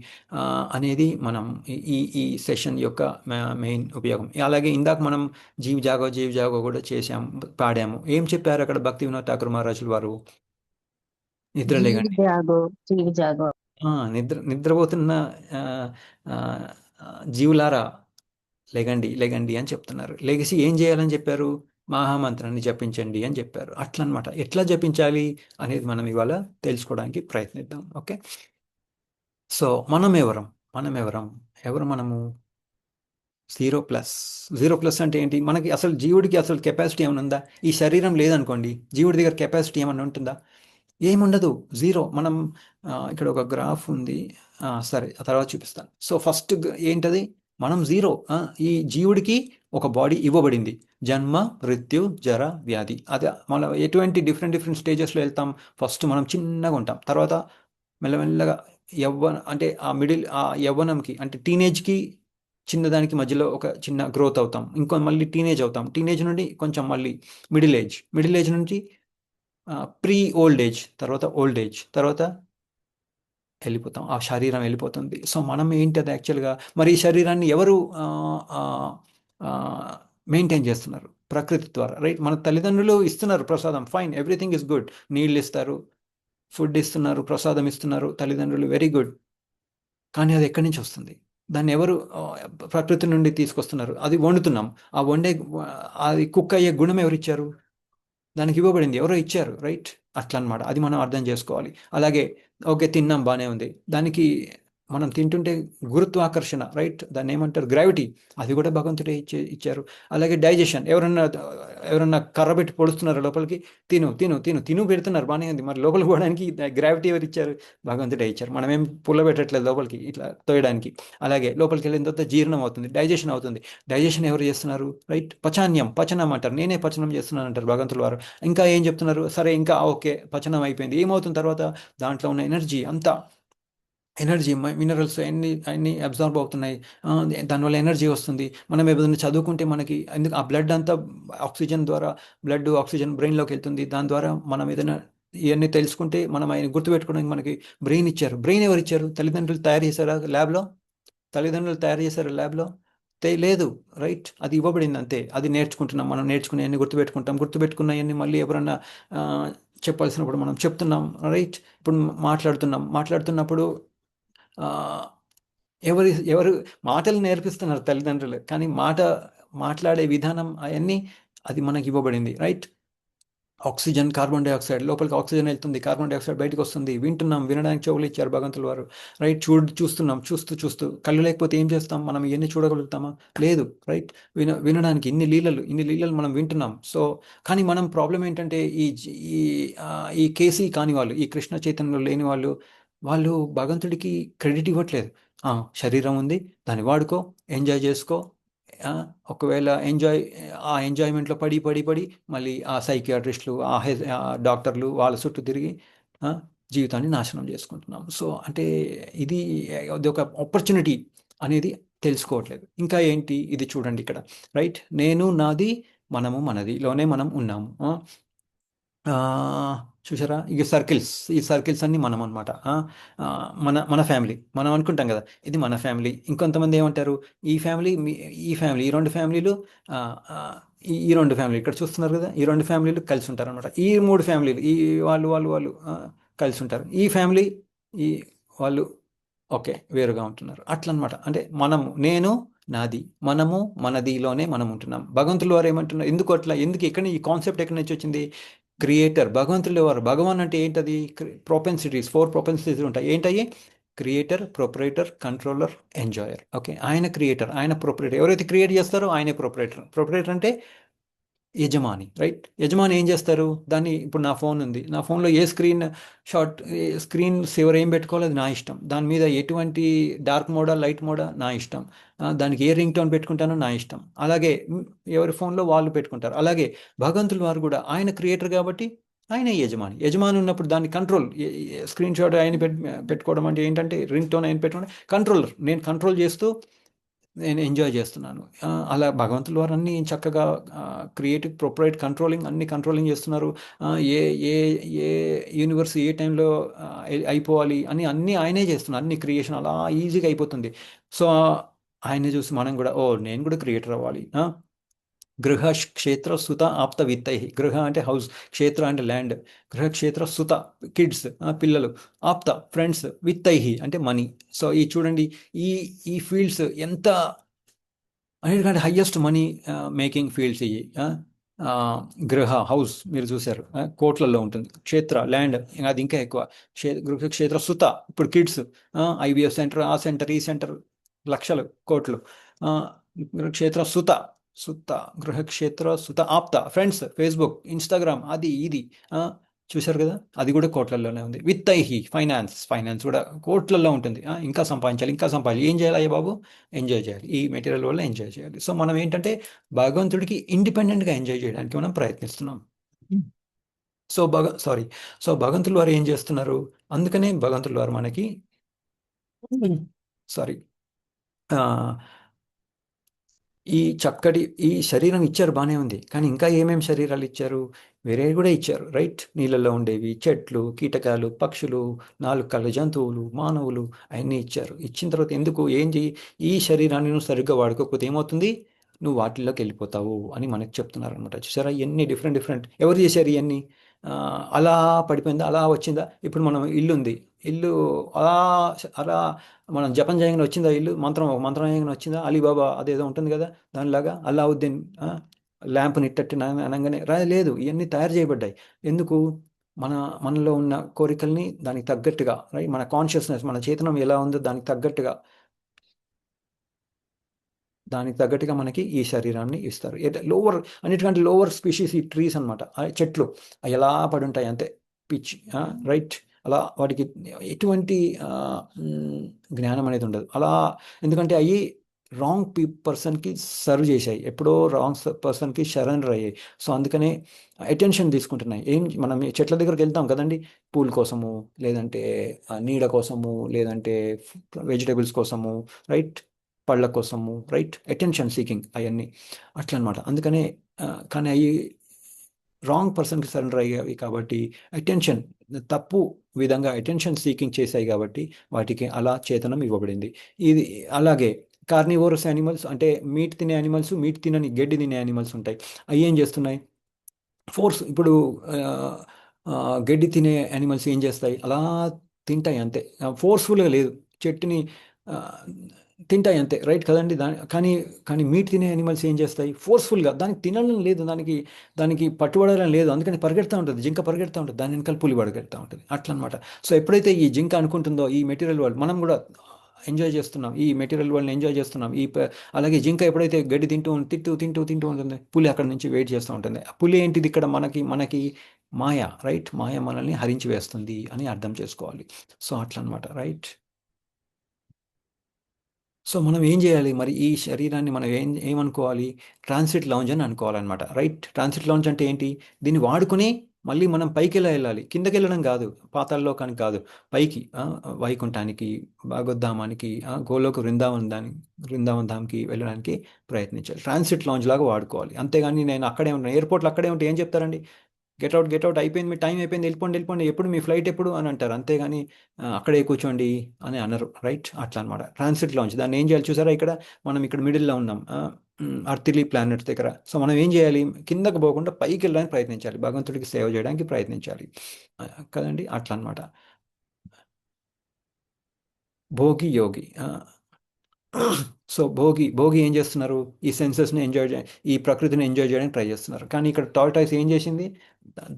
అనేది మనం ఈ సెషన్ యొక్క మెయిన్ ఉపయోగం. అలాగే ఇందాక మనం జీవ్ జాగో కూడా పాడాము. ఏం చెప్పారు అక్కడ భక్తి వినోద్ ఠాకూర్ మహారాజుల వారు? నిద్రలేగండి, నిద్రపోతున్న జీవులారా లేగండి అని చెప్తున్నారు. లెగసి ఏం చేయాలని చెప్పారు? మహామంత్రాన్ని జపించండి అని చెప్పారు. అట్లా అనమాట. ఎట్లా జపించాలి అనేది మనం ఇవాళ తెలుసుకోవడానికి ప్రయత్నిద్దాం. ఓకే, సో మనం ఎవరు? మనము 0+ అంటే ఏంటి? మనకి అసలు జీవుడికి అసలు కెపాసిటీ ఏమైనా ఉందా? ఈ శరీరం లేదనుకోండి, జీవుడి దగ్గర కెపాసిటీ ఏమైనా ఉంటుందా? ఏముండదు, 0. మనం ఇక్కడ ఒక గ్రాఫ్ ఉంది, సరే ఆ తర్వాత చూపిస్తాను. సో ఫస్ట్ ఏంటది? మనం 0. ఈ జీవుడికి ఒక బాడీ ఇవ్వబడింది, జన్మ మృత్యు జర వ్యాధి. అది మనం ఎటువంటి డిఫరెంట్ స్టేజెస్లో వెళ్తాం. ఫస్ట్ మనం చిన్నగా ఉంటాం, తర్వాత మెల్లమెల్లగా అంటే ఆ యవ్వనంకి అంటే టీనేజ్కి చిన్నదానికి మధ్యలో ఒక చిన్న గ్రోత్ అవుతాం, ఇంకో మళ్ళీ టీనేజ్ అవుతాం, టీనేజ్ నుండి కొంచెం మళ్ళీ మిడిల్ ఏజ్ నుంచి ప్రీ ఓల్డ్ ఏజ్, తర్వాత ఓల్డ్ ఏజ్, తర్వాత వెళ్ళిపోతాం, ఆ శరీరం వెళ్ళిపోతుంది. సో మనం ఏంటి అది యాక్చువల్గా? మరి ఈ శరీరాన్ని ఎవరు మెయింటైన్ చేస్తున్నారు? ప్రకృతి ద్వారా, రైట్? మన తల్లిదండ్రులు ఇస్తున్నారు ప్రసాదం, ఫైన్, ఎవ్రీథింగ్ ఇస్ గుడ్. నీళ్ళు ఇస్తారు, ఫుడ్ ఇస్తున్నారు, ప్రసాదం ఇస్తున్నారు తల్లిదండ్రులు, వెరీ గుడ్. కానీ అది ఎక్కడి నుంచి వస్తుంది? దాన్ని ఎవరు ప్రకృతి నుండి తీసుకొస్తున్నారు? అది వండుతున్నాం, అది కుక్ అయ్యే గుణం ఎవరు ఇచ్చారు? దానికి ఇవ్వబడింది, ఎవరో ఇచ్చారు, రైట్? అట్లా అనమాట. అది మనం అర్థం చేసుకోవాలి. అలాగే ఓకే, తిన్నాం, బాగానే ఉంది, దానికి మనం తింటుంటే గురుత్వాకర్షణ, రైట్, దాన్ని ఏమంటారు, గ్రావిటీ, అది కూడా భగవంతుడే ఇచ్చారు. అలాగే డైజెషన్, ఎవరన్నా కర్ర పెట్టి పొడుస్తున్నారు లోపలికి, తిను తిను తిను తిను పెడుతున్నారు, బాగానే ఉంది, మరి లోపలికి పోవడానికి గ్రావిటీ ఎవరు ఇచ్చారు? భగవంతుడే ఇచ్చారు. మనం ఏం పుల్ల పెట్టట్లేదు లోపలికి ఇట్లా తోయడానికి. అలాగే లోపలికి వెళ్ళిన తర్వాత జీర్ణం అవుతుంది, డైజెషన్ అవుతుంది. డైజెషన్ ఎవరు చేస్తున్నారు? రైట్, పచనం అంటారు, నేనే పచనం చేస్తున్నాను అంటారు భగవంతుల వారు. ఇంకా ఏం చెప్తున్నారు? సరే, ఇంకా ఓకే, పచనం అయిపోయింది, ఏమవుతుంది తర్వాత? దాంట్లో ఉన్న ఎనర్జీ అంతా, ఎనర్జీ, మినరల్స్ అన్ని అబ్జార్బ్ అవుతున్నాయి, దానివల్ల ఎనర్జీ వస్తుంది. మనం ఏదైనా చదువుకుంటే మనకి ఎందుకు ఆ బ్లడ్ అంతా ఆక్సిజన్ ద్వారా, బ్లడ్ ఆక్సిజన్ బ్రెయిన్లోకి వెళ్తుంది, దాని ద్వారా మనం ఏదైనా ఇవన్నీ తెలుసుకుంటే మనం ఆయన గుర్తుపెట్టుకోవడానికి మనకి బ్రెయిన్ ఇచ్చారు. బ్రెయిన్ ఎవరు ఇచ్చారు? తల్లిదండ్రులు తయారు చేశారా ల్యాబ్లో? తల్లిదండ్రులు తయారు చేశారు ల్యాబ్లో? లేదు, రైట్, అది ఇవ్వబడింది అంతే. అది నేర్చుకుంటున్నాం, మనం నేర్చుకునేవన్నీ గుర్తుపెట్టుకుంటాం, గుర్తుపెట్టుకున్నవన్నీ మళ్ళీ ఎవరన్నా చెప్పాల్సినప్పుడు మనం చెప్తున్నాం, రైట్. ఇప్పుడు మాట్లాడుతున్నప్పుడు ఎవరు మాటలు నేర్పిస్తున్నారు తల్లిదండ్రులు, కానీ మాట్లాడే విధానం అవన్నీ అది మనకి ఇవ్వబడింది, రైట్. ఆక్సిజన్, కార్బన్ డైఆక్సైడ్, లోపలికి ఆక్సిజన్ వెళ్తుంది, కార్బన్ డైఆక్సైడ్ బయటకు వస్తుంది, వినడానికి చెవులు ఇచ్చారు భగవంతుల వారు, రైట్. చూస్తున్నాం, చూస్తూ కళ్ళు లేకపోతే ఏం చేస్తాం మనం? ఇవన్నీ చూడగలుగుతామా? లేదు, రైట్. వినడానికి ఇన్ని లీలలు మనం వింటున్నాం. సో కానీ మనం ప్రాబ్లం ఏంటంటే ఈ కేసీ కాని వాళ్ళు, ఈ కృష్ణ చైతన్యంలో లేని వాళ్ళు భగవంతుడికి క్రెడిట్ ఇవ్వట్లేదు. శరీరం ఉంది, దాన్ని వాడుకో, ఎంజాయ్ చేసుకో. ఒకవేళ ఆ ఎంజాయ్మెంట్లో పడి మళ్ళీ ఆ సైకియాట్రిస్టులు, ఆ డాక్టర్లు వాళ్ళ చుట్టూ తిరిగి జీవితాన్ని నాశనం చేసుకుంటున్నాం. సో అంటే ఇది ఒక ఆపర్చునిటీ అనేది తెలుసుకోవట్లేదు. ఇంకా ఏంటి ఇది చూడండి ఇక్కడ, రైట్. నేను నాది, మనము మనదిలోనే మనం ఉన్నాము. చూసారా, ఈ సర్కిల్స్ అన్నీ మనం అనమాట. మన ఫ్యామిలీ మనం అనుకుంటాం కదా, ఇది మన ఫ్యామిలీ. ఇంకొంతమంది ఏమంటారు, ఈ ఫ్యామిలీ, ఈ రెండు ఫ్యామిలీలు, ఈ రెండు ఫ్యామిలీ ఇక్కడ చూస్తున్నారు కదా, ఈ రెండు ఫ్యామిలీలు కలిసి ఉంటారు అనమాట. ఈ మూడు ఫ్యామిలీలు, ఈ వాళ్ళు కలిసి ఉంటారు. ఈ ఫ్యామిలీ, ఈ వాళ్ళు ఓకే వేరుగా ఉంటున్నారు, అట్లా అనమాట. అంటే నేను నాది, మనము మనదిలోనే మనం ఉంటున్నాం. భగవంతులు వారు ఏమంటున్నారు? ఎందుకు ఈ కాన్సెప్ట్ ఎక్కడి నుంచి వచ్చింది? క్రియేటర్ భగవంతులు వారు. భగవాన్ అంటే ఏంటది? 4 ప్రొపెన్సిటీస్ ఉంటాయి. ఏంటయ్యి? Creator, proprietor, controller, enjoyer. Okay, ఆయన క్రియేటర్, ఆయన ప్రొపరేటర్. ఎవరైతే క్రియేట్ చేస్తారో ఆయనే ప్రొపరేటర్ అంటే యజమాని, రైట్. యజమాని ఏం చేస్తారు? దాన్ని ఇప్పుడు నా ఫోన్ ఉంది, నా ఫోన్లో ఏ స్క్రీన్ సేవర్ ఏం పెట్టుకోవాలి, అది నా ఇష్టం. దాని మీద ఎటువంటి డార్క్ మోడా, లైట్ మోడా నా ఇష్టం. దానికి ఏ రింగ్ టోన్ పెట్టుకుంటానో నా ఇష్టం. అలాగే ఎవరి ఫోన్లో వాళ్ళు పెట్టుకుంటారు. అలాగే భగవంతుల వారు కూడా ఆయన క్రియేటర్ కాబట్టి ఆయన యజమాని ఉన్నప్పుడు దాన్ని కంట్రోల్, స్క్రీన్ షాట్ ఆయన పెట్టుకోవడం అంటే ఏంటంటే రింగ్ టోన్ ఆయన పెట్టుకోవడం, కంట్రోలర్, నేను కంట్రోల్ చేస్తూ నేను ఎంజాయ్ చేస్తున్నాను. అలా భగవంతుల వారు అన్నీ చక్కగా క్రియేటివ్, ప్రొపరేట్, అన్ని కంట్రోలింగ్ చేస్తున్నారు. ఏ ఏ ఏ యూనివర్స్ ఏ టైంలో అయిపోవాలి అని అన్నీ ఆయనే చేస్తున్నారు. అన్ని క్రియేషన్ అలా ఈజీగా అయిపోతుంది. సో ఆయన్ని చూసి మనం కూడా నేను కూడా క్రియేటర్ అవ్వాలి. గృహ క్షేత్ర సుత ఆప్త విత్తై. గృహ అంటే హౌస్, క్షేత్ర అంటే ల్యాండ్, గృహ క్షేత్ర సుత కిడ్స్, పిల్లలు, ఆప్త ఫ్రెండ్స్, విత్తై అంటే మనీ. సో ఈ చూడండి, ఈ ఫీల్డ్స్ ఎంత అన్నిటికంటే హయ్యెస్ట్ మనీ మేకింగ్ ఫీల్డ్స్ ఇవి. గృహ, హౌస్ మీరు చూశారు, కోట్లలో ఉంటుంది. క్షేత్ర, ల్యాండ్, అది ఇంకా ఎక్కువ. గృహ క్షేత్ర సుత, ఇప్పుడు కిడ్స్, IVF సెంటర్, ఆ సెంటర్, ఈ సెంటర్, లక్షలు, కోట్లు. గృహక్షేత్ర సుత, గృహక్షేత్ర సుత ఆప్త, ఫ్రెండ్స్, ఫేస్బుక్, ఇన్స్టాగ్రామ్, అది ఇది చూశారు కదా, అది కూడా కోట్లలోనే ఉంది. విత్తైహి ఫైనాన్స్ కూడా కోట్లలో ఉంటుంది. ఇంకా సంపాదించాలి. ఏం చేయాలి అయ్యా బాబు? ఎంజాయ్ చేయాలి. ఈ మెటీరియల్ వల్ల ఎంజాయ్ చేయాలి. సో మనం ఏంటంటే భగవంతుడికి ఇండిపెండెంట్గా ఎంజాయ్ చేయడానికి మనం ప్రయత్నిస్తున్నాం. సో భగవంతుల వారు ఏం చేస్తున్నారు? అందుకనే భగవంతుల వారు మనకి ఈ శరీరం ఇచ్చారు, బాగానే ఉంది. కానీ ఇంకా ఏమేమి శరీరాలు ఇచ్చారు? వేరే కూడా ఇచ్చారు, రైట్. నీళ్ళల్లో ఉండేవి, చెట్లు, కీటకాలు, పక్షులు, 4 కాళ్ళ జంతువులు, మానవులు, అవన్నీ ఇచ్చారు. ఇచ్చిన తర్వాత ఎందుకు, ఈ శరీరాన్ని నువ్వు సరిగ్గా వాడుకోకపోతే ఏమవుతుంది? నువ్వు వాటిల్లోకి వెళ్ళిపోతావు అని మనకు చెప్తున్నారు అనమాట. చూసారా, ఇవన్నీ డిఫరెంట్ ఎవరు చేశారు ఇవన్నీ? అలా పడిపోయిందా, అలా వచ్చిందా? ఇప్పుడు మనం ఇల్లు ఉంది, ఇల్లు అలా మనం జపం చేయగానే వచ్చిందా? ఇల్లు మంత్రం చేయగానే వచ్చిందా? అలీబాబా అదేదో ఉంటుంది కదా, దానిలాగా అల్లావుద్దీన్ ల్యాంప్ని ఇట్టట్టు అనగానే లేదు. ఇవన్నీ తయారు చేయబడ్డాయి. ఎందుకు? మనలో ఉన్న కోరికల్ని దానికి తగ్గట్టుగా, రైట్, మన కాన్షియస్నెస్, మన చేతనం ఎలా ఉందో దానికి తగ్గట్టుగా మనకి ఈ శరీరాన్ని ఇస్తారు. అన్నిటికంటే లోవర్ స్పీషీస్ ఈ ట్రీస్ అనమాట, చెట్లు అవి ఎలా పడి ఉంటాయి అంతే, పిచ్, రైట్, అలా వాటికి ఎటువంటి జ్ఞానం అనేది ఉండదు అలా, ఎందుకంటే అవి రాంగ్ పర్సన్కి సర్వ్ చేశాయి, ఎప్పుడో రాంగ్ పర్సన్కి సరెండర్ అయ్యాయి. సో అందుకనే అటెన్షన్ తీసుకుంటున్నాయి. మనం చెట్ల దగ్గరికి వెళ్తాం కదండి, పూల కోసము, లేదంటే నీడ కోసము, లేదంటే వెజిటేబుల్స్ కోసము, రైట్, పళ్ళ కోసము, రైట్, అటెన్షన్ సీకింగ్ అవన్నీ అట్లా అనమాట. అందుకనే కానీ అవి రాంగ్ పర్సన్కి సరెండర్ అయ్యాయి కాబట్టి, అటెన్షన్ తప్పు విధంగా అటెన్షన్ సీకింగ్ చేశాయి కాబట్టి వాటికి అలా చేతనం ఇవ్వబడింది. ఇది అలాగే కార్నివోరస్ యానిమల్స్ అంటే మీట్ తినే యానిమల్స్, మీట్ తినని గడ్డి తినే యానిమల్స్ ఉంటాయి. అవి ఏం చేస్తున్నాయి, ఇప్పుడు గడ్డి తినే యానిమల్స్ ఏం చేస్తాయి, అలా తింటాయి అంతే, ఫోర్స్ఫుల్గా లేదు, చెట్టుని తింటాయి అంతే, రైట్ కదండి. కానీ మీట్ తినే యానిమల్స్ ఏం చేస్తాయి, ఫోర్స్ఫుల్గా, దానికి తినడం లేదు, దానికి పట్టుబడడం లేదు, అందుకని పరిగెడతా ఉంటుంది, జింక పరిగెడతా ఉంటుంది, దాని వెనకాల పులి పరిగెడతా ఉంటుంది, అట్లా అనమాట. సో ఎప్పుడైతే ఈ జింక అనుకుంటుందో ఈ మెటీరియల్ వరల్డ్, మనం కూడా ఎంజాయ్ చేస్తున్నాం, ఈ మెటీరియల్ వరల్డ్ని ఎంజాయ్ చేస్తున్నాం, అలాగే జింక ఎప్పుడైతే గడ్డి తింటూ ఉంటుంది, పులి అక్కడ నుంచి వెయిట్ చేస్తూ ఉంటుంది. పులి ఏంటిది ఇక్కడ మనకి మాయ, రైట్, మాయ మనల్ని హరించి వేస్తుంది అని అర్థం చేసుకోవాలి. సో అట్లా అనమాట, రైట్. సో మనం ఏం చేయాలి మరి, ఈ శరీరాన్ని మనం ఏమనుకోవాలి, ట్రాన్సిట్ లౌంజ్ అని అనుకోవాలన్నమాట, రైట్. ట్రాన్సిట్ లౌంజ్ అంటే ఏంటి, దీన్ని వాడుకుని మళ్ళీ మనం పైకి వెళ్ళాలి, కిందకి వెళ్ళడం కాదు, పాతాళలోకానికి కాదు, పైకి, వైకుంఠానికి, భాగవద్ధామానికి, గోలోక వృందావన్ ధామ్కి వెళ్ళడానికి ప్రయత్నించాలి. ట్రాన్సిట్ లాంజ్ లాగా వాడుకోవాలి, అంతేగాని నేను అక్కడే ఉన్నాను, ఎయిర్పోర్ట్లో అక్కడే ఉంటే ఏం చెప్తారండి, గెట్ అవుట్ అయిపోయింది, మీ టైం అయిపోయింది, వెళ్ళిపోండి, ఎప్పుడు మీ ఫ్లైట్ ఎప్పుడు అని అంటారు, అంతేగాని అక్కడే కూర్చోండి అని అనరు, రైట్. అట్లా అనమాట ట్రాన్సిట్ లాంచ్. దాన్ని ఏం చేయాలి చూసారా, మనం ఇక్కడ మిడిల్లో ఉన్నాం, అర్తిలీ ప్లానెట్ దగ్గర. సో మనం ఏం చేయాలి, కిందకు పోకుండా పైకి వెళ్ళడానికి ప్రయత్నించాలి, భగవంతుడికి సేవ చేయడానికి ప్రయత్నించాలి, కదండి, అట్లా అనమాట. భోగి యోగి. సో భోగి ఏం చేస్తున్నారు, ఈ సెన్సెస్ని ఈ ప్రకృతిని ఎంజాయ్ చేయడానికి ట్రై చేస్తున్నారు. కానీ ఇక్కడ టార్టాయిస్ ఏం చేసింది,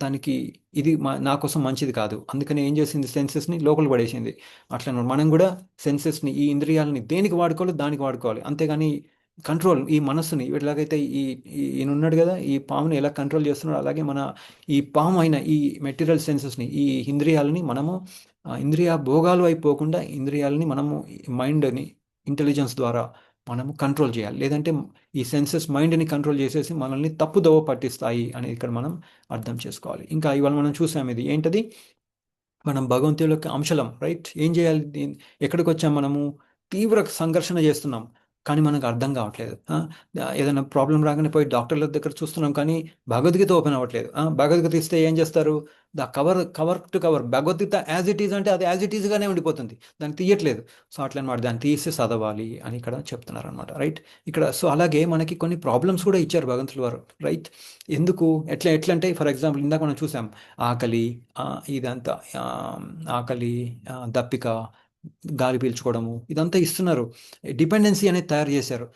దానికి ఇది నా కోసం మంచిది కాదు, అందుకని ఏం చేసింది, సెన్సెస్ని లోపల పడేసింది. అట్లా మనం కూడా సెన్సెస్ని, ఈ ఇంద్రియాలని దేనికి వాడుకోవాలో దానికి వాడుకోవాలి, అంతేగాని కంట్రోల్, ఈ మనస్సుని ఎలాగైతే ఈయన ఉన్నాడు కదా, ఈ పాముని ఎలా కంట్రోల్ చేస్తున్నాడు, అలాగే మన ఈ పాము అయిన ఈ మెటీరియల్ సెన్సెస్ని, ఈ ఇంద్రియాలని మనము ఇంద్రియ భోగాలు అయిపోకుండా ఇంద్రియాలని మనము మైండ్ని ఇంటెలిజెన్స్ ద్వారా మనము కంట్రోల్ చేయాలి, లేదంటే ఈ సెన్సెస్ మైండ్ని కంట్రోల్ చేసేసి మనల్ని తప్పుదోవ పట్టిస్తాయి అనేది ఇక్కడ మనం అర్థం చేసుకోవాలి. ఇంకా ఇవాళ మనం చూసాం, ఇది ఏంటది, మనం భగవంతుడి యొక్క అంశలం, రైట్. ఏం చేయాలి, ఎక్కడికి వచ్చాం, మనము తీవ్ర సంఘర్షణ చేస్తున్నాం కానీ మనకు అర్థం కావట్లేదు, ఏదైనా ప్రాబ్లం రాగానే పోయి డాక్టర్ల దగ్గర చూస్తున్నాం కానీ భగవద్గీత ఓపెన్ అవ్వట్లేదు. భగవద్గీత ఇస్తే ఏం చేస్తారు, cover to cover Bhagavad Gita as it is అంటే అది యాజ్ ఇట్ ఈజ్గానే ఉండిపోతుంది, దాన్ని తీయట్లేదు. సో అట్లా అనమాట, దాన్ని తీసి చదవాలి అని ఇక్కడ చెప్తున్నారు అనమాట, రైట్. ఇక్కడ సో అలాగే మనకి కొన్ని ప్రాబ్లమ్స్ కూడా ఇచ్చారు భగవంతుల వారు, రైట్. ఎందుకు, ఎట్లా అంటే ఫర్ ఎగ్జాంపుల్ ఇందాక మనం చూసాం, ఆకలి, ఇదంతా ఆకలి, దప్పిక, గాలి పీల్చుకోవడము, ఇదంతా ఇస్తున్నారు, డిపెండెన్సీ అనేది తయారు చేశారు.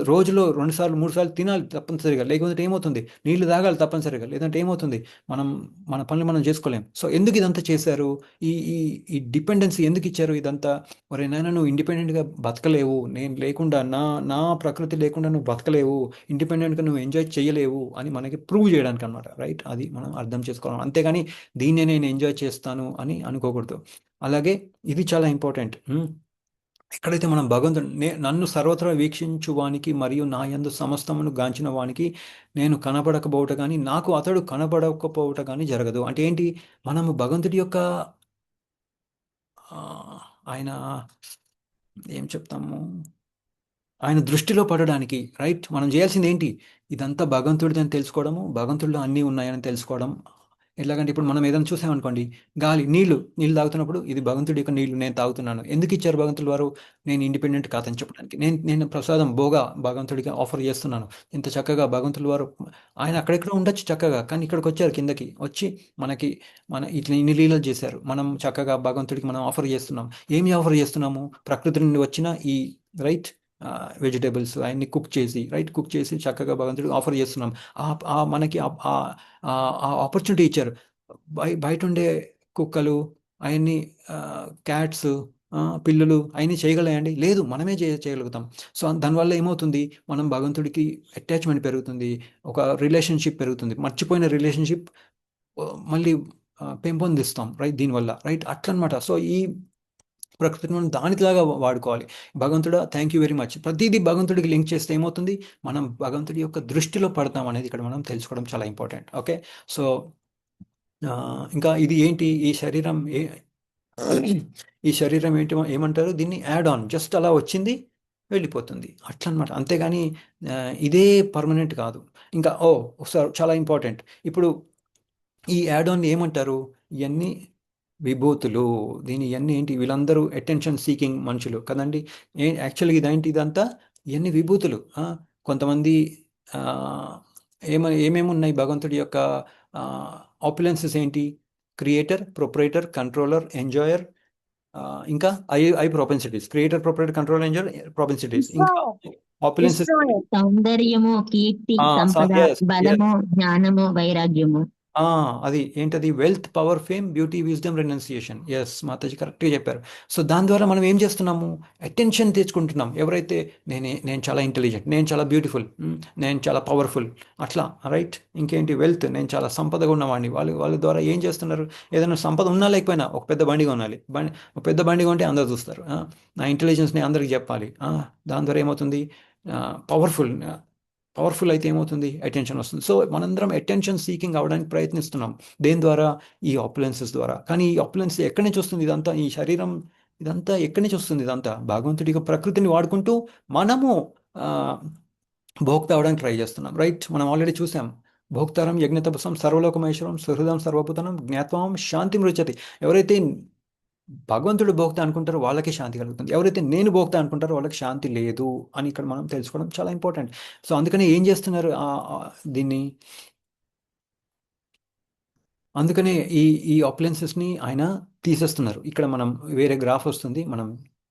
రోజులో 2 సార్లు 3 సార్లు తినాలి తప్పనిసరిగా, లేకపోతే ఏమవుతుంది, నీళ్లు తాగాలి తప్పనిసరిగా, లేదంటే ఏమవుతుంది, మన పనులు మనం చేసుకోలేం. సో ఎందుకు ఇదంతా చేశారు, ఈ డిపెండెన్సీ ఎందుకు ఇచ్చారు, ఇదంతా ఒరే నాయన నువ్వు ఇండిపెండెంట్గా బతకలేవు, నేను లేకుండా నా ప్రకృతి లేకుండా నువ్వు బతకలేవు, ఇండిపెండెంట్గా నువ్వు ఎంజాయ్ చేయలేవు అని మనకి ప్రూవ్ చేయడానికి అనమాట, రైట్. అది మనం అర్థం చేసుకోవాలి, అంతేగాని దీన్నే నేను ఎంజాయ్ చేస్తాను అని అనుకోకూడదు. అలాగే ఇది చాలా ఇంపార్టెంట్, ఎక్కడైతే మనం భగవంతుడు నన్ను సర్వత్రా వీక్షించువానికి మరియు నా యందు సమస్తమును గాంచిన వానికి నేను కనపడకపోవట కానీ నాకు అతడు కనపడకపోవట కానీ జరగదు. అంటే ఏంటి, మనము భగవంతుడి యొక్క ఆయన ఏం చెప్తాము, ఆయన దృష్టిలో పడడానికి, రైట్, మనం చేయాల్సింది ఏంటి, ఇదంతా భగవంతుడిదని తెలుసుకోవడము, భగవంతుడిలో అన్నీ ఉన్నాయని తెలుసుకోవడం. ఎట్లాగంటే ఇప్పుడు మనం ఏదైనా చూసామనుకోండి, నీళ్ళు తాగుతున్నప్పుడు ఇది భగవంతుడి యొక్క నీళ్లు నేను తాగుతున్నాను, ఎందుకు ఇచ్చారు భగవంతుల వారు, నేను ఇండిపెండెంట్ కాదని చెప్పడానికి, నేను ప్రసాదం భగవంతుడికి ఆఫర్ చేస్తున్నాను. ఇంత చక్కగా భగవంతుల వారు ఆయన అక్కడెక్కడ ఉండొచ్చు చక్కగా, కానీ ఇక్కడికి వచ్చారు, కిందకి వచ్చి మన ఇట్లా ఇన్ని లీలలు చేశారు. మనం చక్కగా భగవంతుడికి మనం ఆఫర్ చేస్తున్నాం, ఏమి ఆఫర్ చేస్తున్నాము, ప్రకృతి నుండి వచ్చిన ఈ రైట్ వెజిటేబుల్స్ ఆయన్ని కుక్ చేసి చక్కగా భగవంతుడికి ఆఫర్ చేస్తున్నాం. మనకి ఆ ఆపర్చునిటీ ఇచ్చారు. బయట ఉండే కుక్కలు అవన్నీ, క్యాట్స్, పిల్లులు అవన్నీ చేయగలయండి? లేదు, మనమే చేయగలుగుతాం. సో దానివల్ల ఏమవుతుంది, మనం భగవంతుడికి అటాచ్మెంట్ పెరుగుతుంది, ఒక రిలేషన్షిప్ పెరుగుతుంది, మర్చిపోయిన రిలేషన్షిప్ మళ్ళీ పెంపొందిస్తాం, రైట్, దీనివల్ల, రైట్, అట్లనమాట. సో ఈ ప్రకృతిని మనం దానిలాగా వాడుకోవాలి. భగవంతుడా థ్యాంక్ యూ వెరీ మచ్, ప్రతిదీ భగవంతుడికి లింక్ చేస్తే ఏమవుతుంది, మనం భగవంతుడి యొక్క దృష్టిలో పడతాం అనేది ఇక్కడ మనం తెలుసుకోవడం చాలా ఇంపార్టెంట్. ఓకే, సో ఇంకా ఇది ఏంటి, ఈ శరీరం ఏంటి, ఏమంటారు దీన్ని, యాడ్ ఆన్, జస్ట్ అలా వచ్చింది వెళ్ళిపోతుంది అట్లనమాట, అంతేగాని ఇదే పర్మనెంట్ కాదు. ఇంకా చాలా ఇంపార్టెంట్, ఇప్పుడు ఈ యాడ్ ఆన్ ఏమంటారు, ఇవన్నీ విభూతులు. ఇవన్నీ ఏంటి, వీళ్ళందరూ అటెన్షన్ సీకింగ్ మనుషులు కదండి. యాక్చువల్గా ఇదంతా ఇవన్నీ విభూతులు. కొంతమంది ఏమేమి ఉన్నాయి భగవంతుడి యొక్క ఆపులెన్సెస్ ఏంటి, క్రియేటర్, ప్రొపరేటర్, కంట్రోలర్, ఎంజాయర్, ఇంకా ఐ propensities, creator, proprietor, controller, enjoyer, propensities, ఇంకా ఆపులెన్సెస్,
సౌందర్యము, కీర్తి, సంపద, బలము, జ్ఞానము, వైరాగ్యము.
అది ఏంటది, wealth, power, fame, beauty, wisdom, renunciation. Yes, Mataji కరెక్ట్గా చెప్పారు. సో దాని ద్వారా మనం ఏం చేస్తున్నాము, అటెన్షన్ తెచ్చుకుంటున్నాం. ఎవరైతే నేను చాలా ఇంటెలిజెంట్, నేను చాలా బ్యూటిఫుల్, నేను చాలా పవర్ఫుల్, అట్లా, రైట్. ఇంకేంటి, వెల్త్, నేను చాలా సంపదగా ఉన్నవాడిని. వాళ్ళ ద్వారా ఏం చేస్తున్నారు, ఏదైనా సంపద ఉన్నా లేకపోయినా ఒక పెద్ద బండిగా ఉండాలి, ఒక పెద్ద బండిగా ఉంటే అందరు చూస్తారు, నా ఇంటెలిజెన్స్ని అందరికి చెప్పాలి. దాని ద్వారా ఏమవుతుంది, పవర్ఫుల్ అయితే ఏమవుతుంది, అటెన్షన్ వస్తుంది. సో మనందరం అటెన్షన్ సీకింగ్ అవ్వడానికి ప్రయత్నిస్తున్నాం, దేని ద్వారా, ఈ ఆపులెన్సెస్ ద్వారా. కానీ ఈ ఆపులెన్స్ ఎక్కడి నుంచి వస్తుంది, ఇదంతా ఈ శరీరం, ఇదంతా ఎక్కడి నుంచి వస్తుంది, ఇదంతా భగవంతుడి ప్రకృతిని వాడుకుంటూ మనము భోక్త అవడానికి ట్రై చేస్తున్నాం, రైట్. మనం ఆల్రెడీ చూసాం, భోక్తారం యజ్ఞతపసం సర్వలోకమేశ్వరం సుహృదం సర్వభూతనం జ్ఞాత్వం శాంతి మృచ్చతి. ఎవరైతే భగవంతుడు భోక్త అనుకుంటారో వాళ్ళకి శాంతి కలుగుతుంది, ఎవరైతే నేను భోక్త అనుకుంటారో వాళ్ళకి శాంతి లేదు అని ఇక్కడ మనం తెలుసుకోవడం చాలా ఇంపార్టెంట్. సో అందుకనే ఏం చేస్తున్నారు దీన్ని, అందుకనే ఈ ఆపులెన్సెస్ని ఆయన తీసేస్తున్నారు. ఇక్కడ మనం వేరే గ్రాఫ్ వస్తుంది, మనం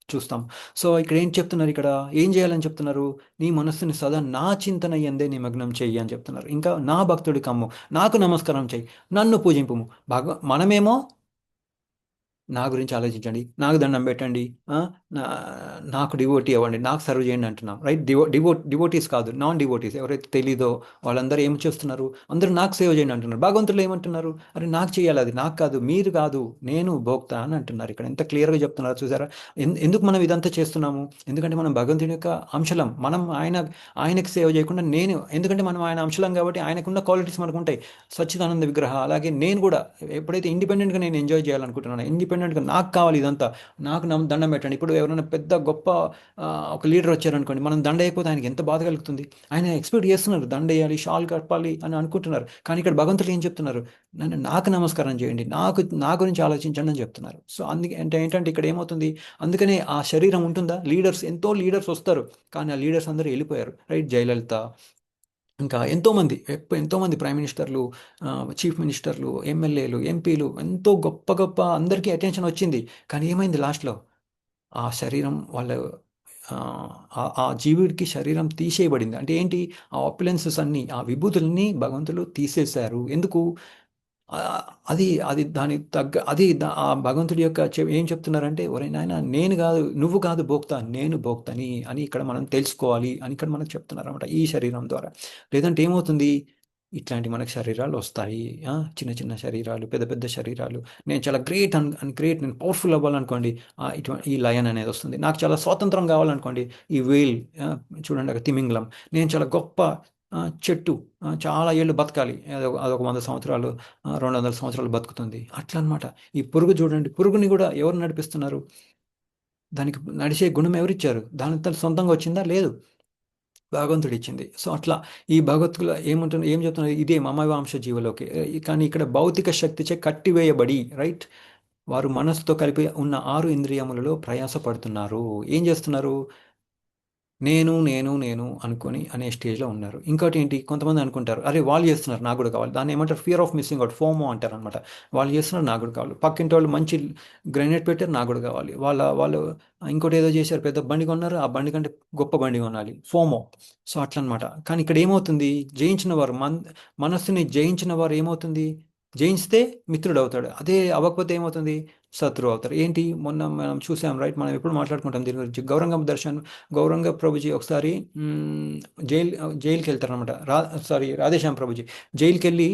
చూస్తాం. సో ఇక్కడ ఏం చెప్తున్నారు, ఇక్కడ ఏం చేయాలని చెప్తున్నారు, నీ మనస్సుని సదా నా చింతన ఎందే నిమగ్నం చెయ్యి అని చెప్తున్నారు. ఇంకా నా భక్తుడి కమ్ము, నాకు నమస్కారం చెయ్యి, నన్ను పూజింపుము. మనమేమో నా గురించి ఆలోచించండి, నాకు దండం పెట్టండి, నాకు డివోటీ అవ్వండి, నాకు సర్వ్ చేయండి అంటున్నాం, రైట్. డివోటీస్ కాదు, నాన్ డివోటీస్ ఎవరైతే తెలీదో వాళ్ళందరూ ఏం చేస్తున్నారు, అందరూ నాకు సేవ చేయండి అంటున్నారు. భగవంతులు ఏమంటున్నారు, అరే నాకు చేయాలి, అది నాకు కాదు, మీరు కాదు, నేను భోక్త అని అంటున్నారు. ఇక్కడ ఎంత క్లియర్గా చెప్తున్నారు చూసారా. ఎందుకు మనం ఇదంతా చేస్తున్నాము, ఎందుకంటే మనం భగవంతుని యొక్క అంశలం, మనం ఆయనకి సేవ చేయకుండా ఎందుకంటే మనం ఆయన అంశలం కాబట్టి ఆయనకున్న క్వాలిటీస్ మనకు ఉంటాయి, సచ్చిదానంద విగ్రహ. అలాగే నేను కూడా ఎప్పుడైతే ఇండిపెండెంట్గా నేను ఎంజాయ్ చేయాలనుకుంటున్నాను, ఇండిపెండెంట్గా నాకు కావాలి ఇదంతా, నాకు దండం పెట్టండి. ఇప్పుడు ఎవరైనా పెద్ద గొప్ప ఒక లీడర్ వచ్చారనుకోండి, మనం దండ అయిపోతే ఆయనకి ఎంత బాధ కలుగుతుంది. ఆయన ఎక్స్పెక్ట్ చేస్తున్నారు దండ వేయాలి, షాల్ కప్పాలి అని అనుకుంటున్నారు. కానీ ఇక్కడ భగవంతుడు ఏం చెప్తున్నారు, నాకు నమస్కారం చేయండి, నా గురించి ఆలోచించండి అని చెప్తున్నారు. సో అందుకే ఏంటంటే ఇక్కడ ఏమవుతుంది, అందుకనే ఆ శరీరం ఉంటుందా, ఎంతో లీడర్స్ వస్తారు, కానీ ఆ లీడర్స్ అందరూ వెళ్ళిపోయారు, రైట్. జయలలిత, ఇంకా ఎంతోమంది ప్రైమ్ మినిస్టర్లు, చీఫ్ మినిస్టర్లు, ఎమ్మెల్యేలు, ఎంపీలు, ఎంతో గొప్ప అందరికీ అటెన్షన్ వచ్చింది. కానీ ఏమైంది లాస్ట్లో, ఆ శరీరం ఆ జీవుడికి శరీరం తీసేయబడింది. అంటే ఏంటి, ఆ ఆపులెన్సెస్ అన్నీ, ఆ విభూతులన్నీ భగవంతులు తీసేశారు. ఎందుకు, అది దానికి ఆ భగవంతుడి యొక్క ఏం చెప్తున్నారంటే, ఒరే నాయన, నేను కాదు, నువ్వు కాదు భోక్త, నేను భోక్తని అని ఇక్కడ మనం తెలుసుకోవాలి అని ఇక్కడ మనకు చెప్తున్నారు అనమాట, ఈ శరీరం ద్వారా. లేదంటే ఏమవుతుంది, ఇట్లాంటి మనకు శరీరాలు వస్తాయి, చిన్న చిన్న శరీరాలు, పెద్ద శరీరాలు. నేను చాలా గ్రేట్ నేను పవర్ఫుల్ అవ్వాలనుకోండి, ఈ లయన్ అనేది వస్తుంది. నాకు చాలా స్వాతంత్రం కావాలనుకోండి, ఈ వేల్, చూడండి అక్కడ తిమింగలం. నేను చాలా గొప్ప చెట్టు, చాలా ఏళ్ళు బతకాలి, అదొక 100 సంవత్సరాలు, 200 సంవత్సరాలు బతుకుతుంది, అట్లా అనమాట. ఈ పురుగు చూడండి, పురుగుని కూడా ఎవరు నడిపిస్తున్నారు, దానికి నడిచే గుణం ఎవరిచ్చారు, దాని సొంతంగా వచ్చిందా, లేదు, భగవంతుడు ఇచ్చింది. సో అట్లా ఈ భగవద్గీత ఏం చెప్తున్నారు, ఇదే మమవాంశ జీవలోకి. కానీ ఇక్కడ భౌతిక శక్తిచే కట్టివేయబడి, రైట్, వారు మనస్సుతో కలిపి ఉన్న 6 ఇంద్రియములలో ప్రయాసపడుతున్నారు. ఏం చేస్తున్నారు, నేను అనుకొని అనే స్టేజ్లో ఉన్నారు. ఇంకోటి ఏంటి, కొంతమంది అనుకుంటారు, అరే వాళ్ళు చేస్తున్నారు నాకు కూడా కావాలి, దాన్ని ఏమంటారు, fear of missing out, FOMO అంటారు అనమాట. వాళ్ళు చేస్తున్నారు నాకు కూడా కావాలి, పక్కింటి వాళ్ళు మంచి గ్రైనేట్ పెట్టారు నాకు కూడా కావాలి, వాళ్ళు ఇంకోటి ఏదో చేశారు, పెద్ద బండి కొన్నారు, ఆ బండి కంటే గొప్ప బండి కొనాలి, ఫోమో. సో అట్లా అనమాట. కానీ ఇక్కడ ఏమవుతుంది, జయించిన వారు, మనస్సుని జయించిన వారు ఏమవుతుంది, జయించితే మిత్రుడు అవుతాడు. అదే అవ్వకపోతే ఏమవుతుంది? శత్రువు అవుతారు. ఏంటి మొన్న మనం చూసాం, రైట్? మనం ఎప్పుడు మాట్లాడుకుంటాం దీని గురించి. గౌరంగ ప్రభుజీ ఒకసారి జైలుకి వెళ్తారనమాట. రాధేశ్యామ్ ప్రభుజీ జైలుకి వెళ్ళి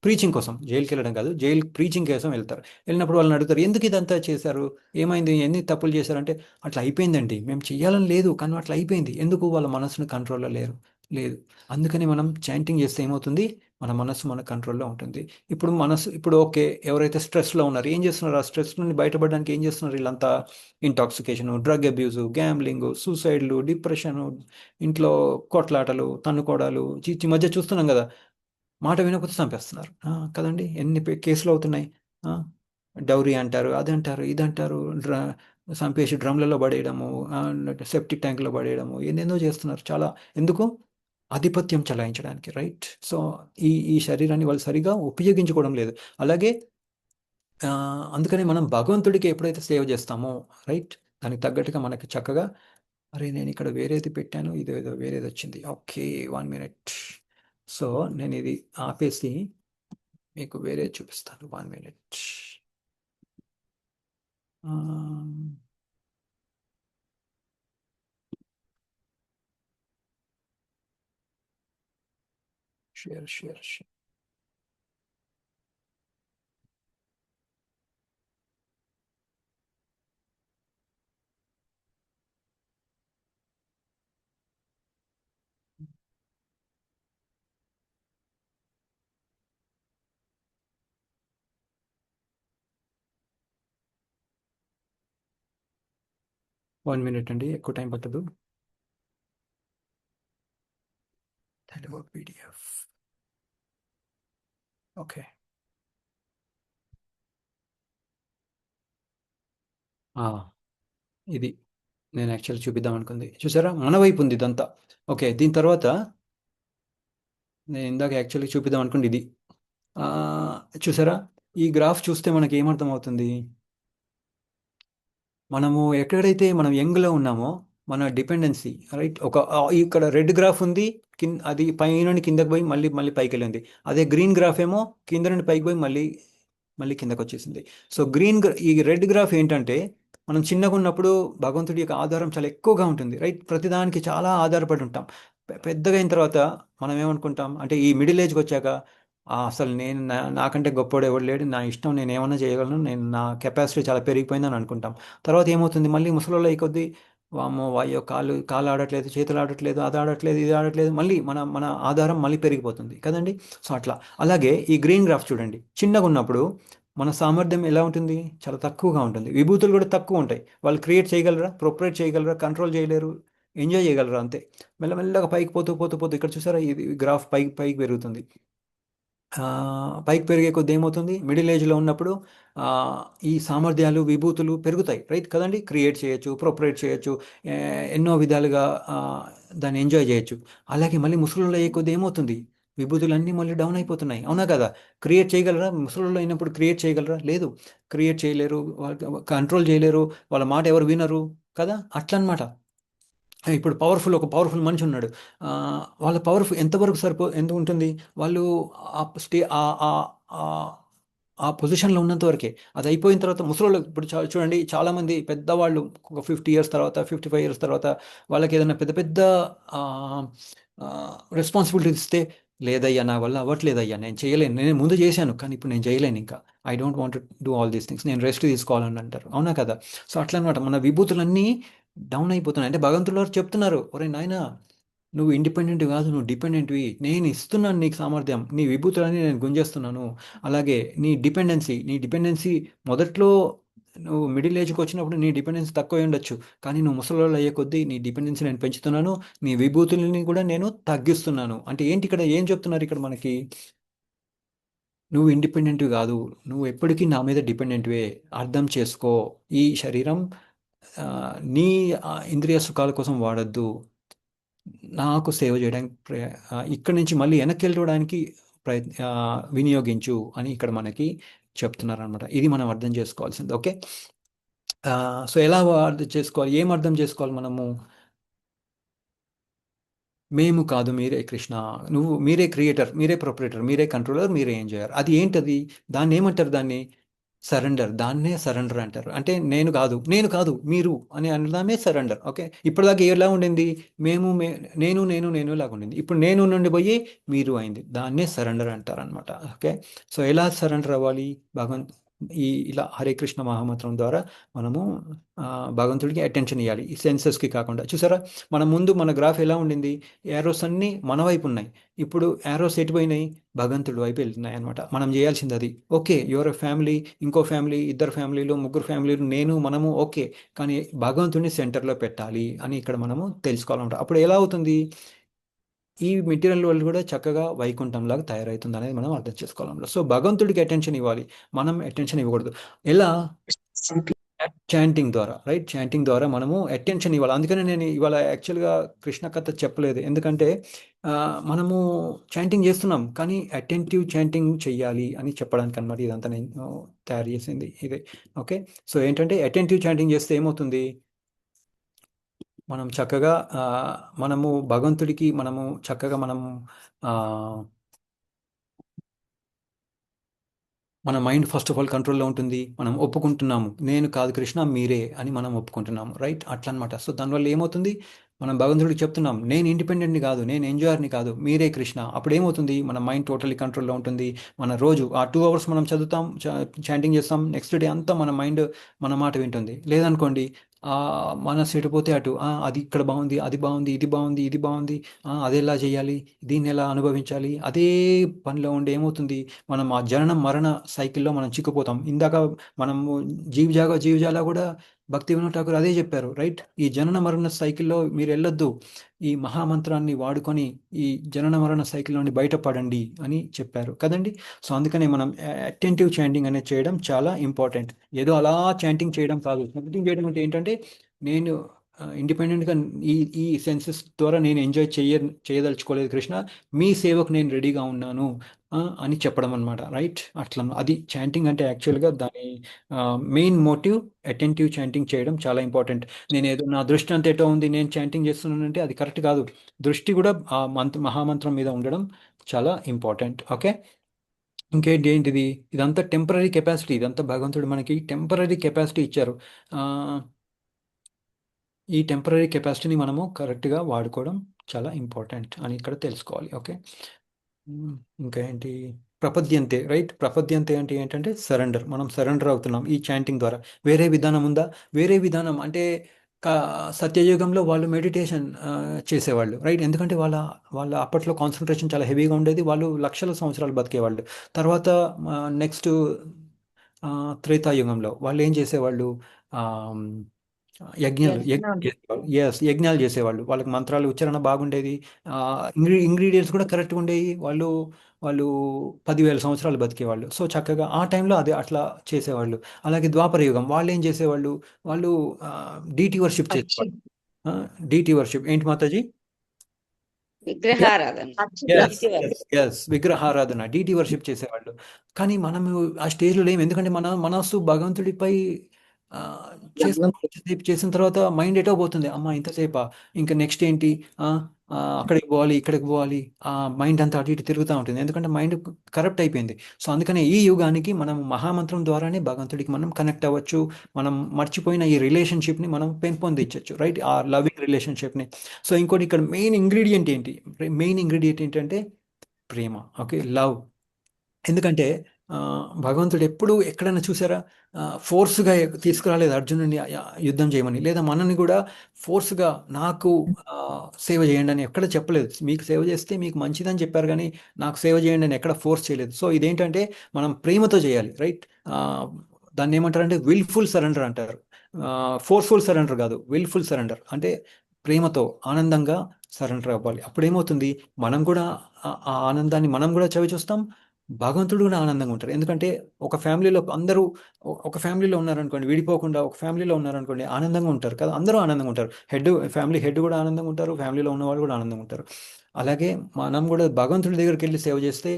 ప్రీచింగ్ కోసం, జైలుకి వెళ్ళడం కాదు, ప్రీచింగ్ కోసం వెళ్తారు. వెళ్ళినప్పుడు వాళ్ళని అడుగుతారు, ఎందుకు ఇదంతా చేశారు, ఏమైంది, ఎన్ని తప్పులు చేశారంటే, అట్లా అయిపోయిందండి, మేము చెయ్యాలని లేదు కానీ అట్లా అయిపోయింది. ఎందుకు? వాళ్ళ మనసును కంట్రోల్లో లేదు. అందుకని మనం చాంటింగ్ చేస్తే ఏమవుతుంది? మన మనసు మన కంట్రోల్లో ఉంటుంది. ఇప్పుడు ఓకే, ఎవరైతే స్ట్రెస్లో ఉన్నారు, ఏం చేస్తున్నారు? ఆ స్ట్రెస్ నుండి బయటపడడానికి ఏం చేస్తున్నారు వీళ్ళంతా? ఇంటాక్సికేషన్, డ్రగ్ అబ్యూస్, గ్యాంబ్లింగ్, సూసైడ్లు, డిప్రెషను, ఇంట్లో కొట్లాటలు, తన్నుకోవడాలు, ఈ మధ్య చూస్తున్నాం కదా, మాట వినకపోతే చంపేస్తున్నారు. కదండి, ఎన్ని కేసులు అవుతున్నాయి. డౌరీ అంటారు, అది అంటారు, ఇది అంటారు, చంపేసి డ్రమ్లలో పడేయడము, సెప్టిక్ ట్యాంకులో పడేయడము, ఎన్నెన్నో చేస్తున్నారు. చాలా ఎందుకు? ఆధిపత్యం చలాయించడానికి, రైట్? సో ఈ శరీరాన్ని వాళ్ళు సరిగా ఉపయోగించుకోవడం లేదు. అలాగే అందుకని మనం భగవంతుడికి ఎప్పుడైతే సేవ చేస్తామో, రైట్, దానికి తగ్గట్టుగా మనకి చక్కగా, అరే నేను ఇక్కడ వేరేది పెట్టాను, ఇదేదో వేరేది వచ్చింది, ఓకే 1 మినిట్. సో నేను ఇది ఆపేసి మీకు వేరే చూపిస్తాను. 1 మినిట్. షేర్. 1 మినిట్ అండి, ఎక్కువ టైం పట్టదు. Telugu PDF, okay. ఇది నేను యాక్చువల్ చూపిద్దాం అనుకుంది. చూసారా, మన వైపు ఉంది ఇదంతా. ఓకే, దీని తర్వాత నేను ఇందాక యాక్చువల్లీ చూపిద్దాం అనుకుంది ఇది. చూసారా, ఈ గ్రాఫ్ చూస్తే మనకి ఏమర్థం అవుతుంది? మనము ఎక్కడైతే మనం యంగ్లో ఉన్నామో మన డిపెండెన్సీ, రైట్, ఇక్కడ రెడ్ గ్రాఫ్ ఉంది, అది పై నుండి కిందకి పోయి మళ్ళీ పైకి వెళ్ళింది. అదే గ్రీన్ గ్రాఫ్ ఏమో కింద నుండి పైకి పోయి మళ్ళీ కిందకు వచ్చేసింది. సో ఈ రెడ్ గ్రాఫ్ ఏంటంటే, మనం చిన్నగా ఉన్నప్పుడు భగవంతుడి యొక్క ఆధారం చాలా ఎక్కువగా ఉంటుంది, రైట్? ప్రతిదానికి చాలా ఆధారపడి ఉంటాం. పెద్దగా అయిన తర్వాత మనం ఏమనుకుంటాం అంటే, ఈ మిడిల్ ఏజ్కి వచ్చాక అసలు నేను నాకంటే గొప్పవాడు ఎవడు లేడు, నా ఇష్టం, నేను ఏమన్నా చేయగలను, నా కెపాసిటీ చాలా పెరిగిపోయిందని అనుకుంటాం. తర్వాత ఏమవుతుంది? మళ్ళీ ముసలోళ్ళు అయ్యి కొద్దీ, వామ్మో వాయో, కాళ్ళు ఆడట్లేదు, చేతులు ఆడట్లేదు, అది ఆడట్లేదు, ఇది ఆడట్లేదు, మళ్ళీ మన ఆధారం మళ్ళీ పెరిగిపోతుంది కదండి. సో అట్లా. అలాగే ఈ గ్రీన్ గ్రాఫ్ చూడండి, చిన్నగా ఉన్నప్పుడు మన సామర్థ్యం ఎలా ఉంటుంది? చాలా తక్కువగా ఉంటుంది. విభూతులు కూడా తక్కువ ఉంటాయి. వాళ్ళు క్రియేట్ చేయగలరా, ప్రొపరేట్ చేయగలరా, కంట్రోల్ చేయలేరు, ఎంజాయ్ చేయగలరా? అంతే. మెల్లమెల్లగా పైకి పోతూ ఇక్కడ చూసారా, ఇది గ్రాఫ్ పైకి పెరుగుతుంది. పైకి పెరిగే కొద్ది ఏమవుతుంది? మిడిల్ ఏజ్లో ఉన్నప్పుడు ఈ సామర్థ్యాలు, విభూతులు పెరుగుతాయి, రైట్ కదండి. క్రియేట్ చేయొచ్చు, ప్రొపరేట్ చేయొచ్చు, ఎన్నో విధాలుగా దాన్ని ఎంజాయ్ చేయొచ్చు. అలాగే మళ్ళీ ముసలిలో అయ్యే కొద్ది ఏమవుతుంది? విభూతులన్నీ మళ్ళీ డౌన్ అయిపోతున్నాయి, అవునా కదా? క్రియేట్ చేయగలరా? ముసలిలో అయినప్పుడు క్రియేట్ చేయగలరా? లేదు, క్రియేట్ చేయలేరు, కంట్రోల్ చేయలేరు, వాళ్ళ మాట ఎవరు వినరు కదా. అట్లా అనమాట. ఇప్పుడు ఒక పవర్ఫుల్ మనిషి ఉన్నాడు. వాళ్ళ పవర్ఫుల్ ఎంతవరకు ఎంత ఉంటుంది? వాళ్ళు ఆ పొజిషన్లో ఉన్నంత వరకే. అది అయిపోయిన తర్వాత ముసలోళ్ళు, ఇప్పుడు చూడండి, చాలామంది పెద్దవాళ్ళు ఒక 50 ఇయర్స్ తర్వాత, 55 ఇయర్స్ తర్వాత వాళ్ళకి ఏదైనా పెద్ద రెస్పాన్సిబిలిటీస్ ఇస్తే, లేదయ్యా నా వల్ల అవ్వట్లేదయ్యా, నేను చేయలేను, నేను ముందు చేశాను కానీ ఇప్పుడు నేను చేయలేను, ఇంకా I don't want do all these things, నేను రెస్ట్ తీసుకోవాలని అంటారు, అవునా కదా? సో అట్లా అనమాట, మన విభూతులన్నీ డౌన్ అయిపోతున్నాయి. అంటే భగవంతుడు వారు చెప్తున్నారు, ఒరే నాయనా, నువ్వు ఇండిపెండెంట్ కాదు, నువ్వు డిపెండెంట్వి, నేను ఇస్తున్నాను నీకు సామర్థ్యం, నీ విభూతులని నేను గుంజేస్తున్నాను. అలాగే నీ డిపెండెన్సీ మొదట్లో నువ్వు మిడిల్ ఏజ్కి వచ్చినప్పుడు నీ డిపెండెన్సీ తక్కువ ఉండొచ్చు, కానీ నువ్వు ముసలోళ్ళు అయ్యే కొద్దీ నీ డిపెండెన్సీ నేను పెంచుతున్నాను, నీ విభూతులని కూడా నేను తగ్గిస్తున్నాను. అంటే ఏంటి ఇక్కడ ఏం చెప్తున్నారు ఇక్కడ మనకి? నువ్వు ఇండిపెండెంట్ కాదు, నువ్వు ఎప్పటికీ నా మీద డిపెండెంట్వే, అర్థం చేసుకో. ఈ శరీరం నీ ఇంద్రియ సుఖాల కోసం వాడద్దు, నాకు సేవ చేయడానికి ఇక్కడి నుంచి మళ్ళీ వెనక్కి వెళ్ళడానికి వినియోగించు అని ఇక్కడ మనకి చెప్తున్నారు అనమాట. ఇది మనం అర్థం చేసుకోవాల్సింది. ఓకే, సో ఎలా అర్థం చేసుకోవాలి, ఏం అర్థం చేసుకోవాలి మనము? మేము కాదు, మీరే కృష్ణ. మీరే క్రియేటర్, మీరే ప్రొపరేటర్, మీరే కంట్రోలర్, మీరే ఎంజాయర్. అది ఏంటది? దాన్ని ఏమంటారు? దాన్ని సరెండర్. దాన్నే సరెండర్ అంటారు. అంటే నేను కాదు మీరు అని అనడమే సరెండర్. ఓకే, ఇప్పటిదాకా ఎలా ఉండింది? మేము నేను లాగా ఉండింది. ఇప్పుడు నేను నుండి పోయి మీరు అయింది. దాన్నే సరెండర్ అంటారు అనమాట. ఓకే, సో ఎలా సరెండర్ అవ్వాలి? ఇలా హరే కృష్ణ మహామంత్రం ద్వారా మనము భగవంతుడికి అటెన్షన్ ఇవ్వాలి, ఈ సెన్సెస్కి కాకుండా. చూసారా, మన గ్రాఫ్ ఎలా ఉండింది? యారోస్ అన్నీ మన వైపు ఉన్నాయి. ఇప్పుడు యారోస్ ఎటుపోయినాయి? భగవంతుడి వైపు వెళ్తున్నాయి అనమాట. మనం చేయాల్సింది అది. ఓకే, యువర్ ఫ్యామిలీ, ఇంకో ఫ్యామిలీ, ఇద్దరు ఫ్యామిలీలు, ముగ్గురు ఫ్యామిలీలు, మనము ఓకే, కానీ భగవంతుడిని సెంటర్లో పెట్టాలి అని ఇక్కడ మనము తెలుసుకోవాలన్నమాట. అప్పుడు ఎలా అవుతుంది? ఈ మెటీరియల్ వరల్డ్ కూడా చక్కగా వైకుంఠంలాగా తయారవుతుంది అనేది మనం అర్థం చేసుకోవాలన్నమాట. సో భగవంతుడికి అటెన్షన్ ఇవ్వాలి, మనం అటెన్షన్ ఇవ్వకూడదు. ఎలా? చాంటింగ్ ద్వారా, రైట్? చాంటింగ్ ద్వారా మనము అటెన్షన్ ఇవ్వాలి. అందుకనే నేను ఇవాళ యాక్చువల్గా కృష్ణ కథ చెప్పలేదు, ఎందుకంటే మనము చాంటింగ్ చేస్తున్నాం, కానీ అటెంటివ్ చాంటింగ్ చెయ్యాలి అని చెప్పడానికి అనమాట ఇదంతా నేను తయారు చేసింది ఇది. ఓకే, సో ఏంటంటే అటెంటివ్ చాంటింగ్ చేస్తే ఏమవుతుంది? మనం చక్కగా మనము భగవంతుడికి మనము చక్కగా మన మైండ్ ఫస్ట్ ఆఫ్ ఆల్ కంట్రోల్లో ఉంటుంది. మనం ఒప్పుకుంటున్నాము, నేను కాదు కృష్ణ, మీరే అని మనం ఒప్పుకుంటున్నాము, రైట్? అట్లా అనమాట. సో దానివల్ల ఏమవుతుంది? మనం భగవంతుడికి చెప్తున్నాం, నేను ఇండిపెండెంట్ని కాదు, నేను ఎంజాయర్ని కాదు, మీరే కృష్ణ. అప్పుడు ఏమవుతుంది? మన మైండ్ టోటలీ కంట్రోల్లో ఉంటుంది. మన రోజు ఆ 2 hours మనం చదువుతాం, చాంటింగ్ చేస్తాం, నెక్స్ట్ డే అంతా మన మైండ్ మన మాట వింటుంది. లేదనుకోండి, మనసు ఎటుపోతే అటు, అది ఇక్కడ బాగుంది, అది బాగుంది, ఇది బాగుంది, ఇది బాగుంది, అది ఎలా చేయాలి, దీన్ని ఎలా అనుభవించాలి, అదే పనిలో ఉండి ఏమవుతుంది? మనం ఆ జననం మరణ సైకిల్లో మనం చిక్కుపోతాం. ఇందాక మనము జీవజాల కూడా భక్తి వినోద్ ఠాకూర్ అదే చెప్పారు, రైట్? ఈ జనన మరణ సైకిల్లో మీరు వెళ్ళొద్దు, ఈ మహామంత్రాన్ని వాడుకొని ఈ జనన మరణ సైకిల్ నుండి బయటపడండి అని చెప్పారు కదండి. సో అందుకనే మనం అటెంటివ్ చాంటింగ్ అనేది చేయడం చాలా ఇంపార్టెంట్. ఏదో అలా చాంటింగ్ చేయడం కాదు. చాంటింగ్ చేయడం అంటే ఏంటంటే, నేను ఇండిపెండెంట్గా ఈ సెన్సెస్ ద్వారా నేను ఎంజాయ్ చేయదలుచుకోలేదు కృష్ణ, మీ సేవకు నేను రెడీగా ఉన్నాను అని చెప్పడం అనమాట, రైట్? అట్లా అది చాంటింగ్ అంటే. యాక్చువల్గా దాని మెయిన్ మోటివ్ అటెంటివ్ చాంటింగ్ చేయడం చాలా ఇంపార్టెంట్. నా దృష్టి అంత ఎటో ఉంది, నేను చాంటింగ్ చేస్తున్నానంటే అది కరెక్ట్ కాదు. దృష్టి కూడా ఆ మహామంత్రం మీద ఉండడం చాలా ఇంపార్టెంట్. ఓకే, ఏంటిది? ఇదంతా టెంపరీ కెపాసిటీ. ఇదంతా భగవంతుడు మనకి టెంపరీ కెపాసిటీ ఇచ్చారు. ఈ టెంపరీ కెపాసిటీని మనము కరెక్ట్గా వాడుకోవడం చాలా ఇంపార్టెంట్ అని ఇక్కడ తెలుసుకోవాలి. ఓకే, ఇంకా ఏంటి? ప్రపద్యంతే, రైట్? ప్రపద్యంతే అంటే ఏంటంటే సరెండర్. మనం సరెండర్ అవుతున్నాం ఈ చాంటింగ్ ద్వారా. వేరే విధానం ఉందా? వేరే విధానం అంటే సత్యయుగంలో వాళ్ళు మెడిటేషన్ చేసేవాళ్ళు, రైట్? ఎందుకంటే వాళ్ళ అప్పట్లో కాన్సన్ట్రేషన్ చాలా హెవీగా ఉండేది. వాళ్ళు లక్షల సంవత్సరాలు బతికేవాళ్ళు. తర్వాత నెక్స్ట్ త్రేతాయుగంలో వాళ్ళు ఏం చేసేవాళ్ళు? యజ్ఞాలు చేసేవాళ్ళు. వాళ్ళకి మంత్రాలు ఉచ్చారణ బాగుండేది, ఇంగ్రీడియంట్స్ కూడా కరెక్ట్గా ఉండేవి. వాళ్ళు 10,000 సంవత్సరాలు బతికేవాళ్ళు. సో చక్కగా ఆ టైంలో అది అట్లా చేసేవాళ్ళు. అలాగే ద్వాపర యుగం వాళ్ళు ఏం చేసేవాళ్ళు? వాళ్ళు డీటీ వర్షిప్ చేసేవాళ్ళు. డీటీ వర్షిప్ ఏంటి మాతాజీ? విగ్రహారాధన, డీటీ వర్షిప్ చేసేవాళ్ళు. కానీ మనము ఆ స్టేజ్లో లేము, ఎందుకంటే మన మనస్సు భగవంతుడిపై చేసిన తర్వాత మైండ్ ఎటో పోతుంది. అమ్మ ఇంతసేపా, ఇంకా నెక్స్ట్ ఏంటి? అక్కడికి పోవాలి, ఇక్కడికి పోవాలి, మైండ్ అంతా అటు ఇటు తిరుగుతూ ఉంటుంది, ఎందుకంటే మైండ్ కరప్ట్ అయిపోయింది. సో అందుకనే ఈ యుగానికి మనం మహామంత్రం ద్వారానే భగవంతుడికి మనం కనెక్ట్ అవ్వచ్చు. మనం మర్చిపోయిన ఈ రిలేషన్షిప్ని మనం పెంపొందించవచ్చు, రైట్? ఆ లవింగ్ రిలేషన్షిప్ని. సో ఇంకోటి ఇక్కడ మెయిన్ ఇంగ్రీడియంట్ ఏంటంటే ప్రేమ. Okay, love. ఎందుకంటే భగవంతుడు ఎప్పుడు ఎక్కడైనా చూసారా ఫోర్స్గా తీసుకురాలేదు అర్జునుడిని యుద్ధం చేయమని, లేదా మనని కూడా ఫోర్స్గా నాకు సేవ చేయండి అని ఎక్కడ చెప్పలేదు. మీకు సేవ చేస్తే మీకు మంచిదని చెప్పారు, కానీ నాకు సేవ చేయండి అని ఎక్కడ ఫోర్స్ చేయలేదు. సో ఇదేంటంటే మనం ప్రేమతో చేయాలి, రైట్? దాన్ని ఏమంటారంటే విల్ఫుల్ సరెండర్ అంటారు. ఫోర్స్ఫుల్ సరెండర్ కాదు, విల్ఫుల్ సరెండర్. అంటే ప్రేమతో ఆనందంగా సరెండర్ అవ్వాలి. అప్పుడు ఏమవుతుంది? మనం కూడా ఆ ఆనందాన్ని మనం కూడా చవి చూస్తాం, భగవంతుడు కూడా ఆనందంగా ఉంటారు. ఎందుకంటే ఒక ఫ్యామిలీలో అందరూ ఒక ఫ్యామిలీలో ఉన్నారనుకోండి, విడిపోకుండా ఒక ఫ్యామిలీలో ఉన్నారనుకోండి, ఆనందంగా ఉంటారు కదా, అందరూ ఆనందంగా ఉంటారు. ఫ్యామిలీ హెడ్ కూడా ఆనందంగా ఉంటారు, ఫ్యామిలీలో ఉన్న వాళ్ళు కూడా ఆనందంగా ఉంటారు. అలాగే మనం కూడా భగవంతుడి దగ్గరికి వెళ్ళి సేవ చేస్తే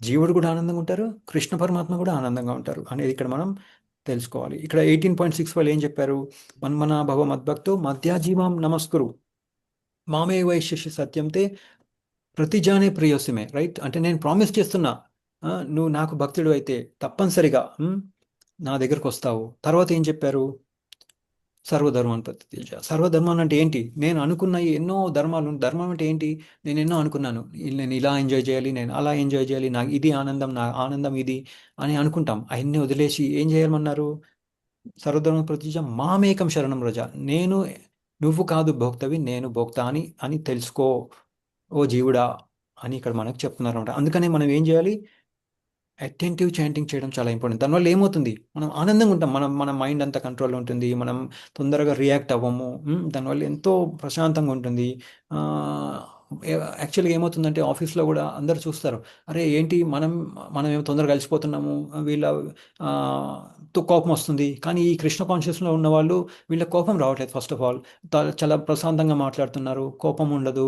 జీవుడు కూడా ఆనందంగా ఉంటారు, కృష్ణ పరమాత్మ కూడా ఆనందంగా ఉంటారు అనేది ఇక్కడ మనం తెలుసుకోవాలి. ఇక్కడ 18.6 వాళ్ళు ఏం చెప్పారు? మన్మనా భవ మద్భక్తో మధ్యాజీవాం నమస్కురు. మామే వైశిష్య సత్యంతే ప్రతిజానే ప్రియోసిమే, రైట్? అంటే నేను ప్రామిస్ చేస్తున్నా, నువ్వు నాకు భక్తుడు అయితే తప్పనిసరిగా నా దగ్గరకు వస్తావు. తర్వాత ఏం చెప్పారు? సర్వధర్మాన్ని ప్రతిష్ఠించ. సర్వధర్మం అంటే ఏంటి? నేను అనుకున్న ఎన్నో ధర్మాలు. ధర్మం అంటే ఏంటి? నేను ఎన్నో అనుకున్నాను, నేను ఇలా ఎంజాయ్ చేయాలి, నేను అలా ఎంజాయ్ చేయాలి, నాకు ఇది ఆనందం, నా ఆనందం ఇది అని అనుకుంటాం. అవన్నీ వదిలేసి ఏం చేయమన్నారు? సర్వధర్మ ప్రతిష్ఠ మామేకం శరణం రజ. నువ్వు కాదు భోక్తవి, నేను భోక్త అని అని తెలుసుకో ఓ జీవుడా అని ఇక్కడ మనకు చెప్తున్నారు అనమాట. అందుకనే మనం ఏం చేయాలి? అటెంటివ్ చాంటింగ్ చేయడం చాలా ఇంపార్టెంట్. దానివల్ల ఏమవుతుంది? మనం ఆనందంగా ఉంటాం, మన మైండ్ అంతా కంట్రోల్లో ఉంటుంది, మనం తొందరగా రియాక్ట్ అవ్వము. దానివల్ల ఎంతో ప్రశాంతంగా ఉంటుంది. యాక్చువల్గా ఏమవుతుందంటే ఆఫీస్లో కూడా అందరు చూస్తారు, అరే ఏంటి మనం ఏమో తొందరగా కలిసిపోతున్నాము, వీళ్ళ కోపం వస్తుంది. కానీ ఈ కృష్ణ కాన్షియస్లో ఉన్న వాళ్ళు, వీళ్ళ కోపం రావట్లేదు. ఫస్ట్ ఆఫ్ ఆల్ చాలా ప్రశాంతంగా మాట్లాడుతున్నారు, కోపం ఉండదు.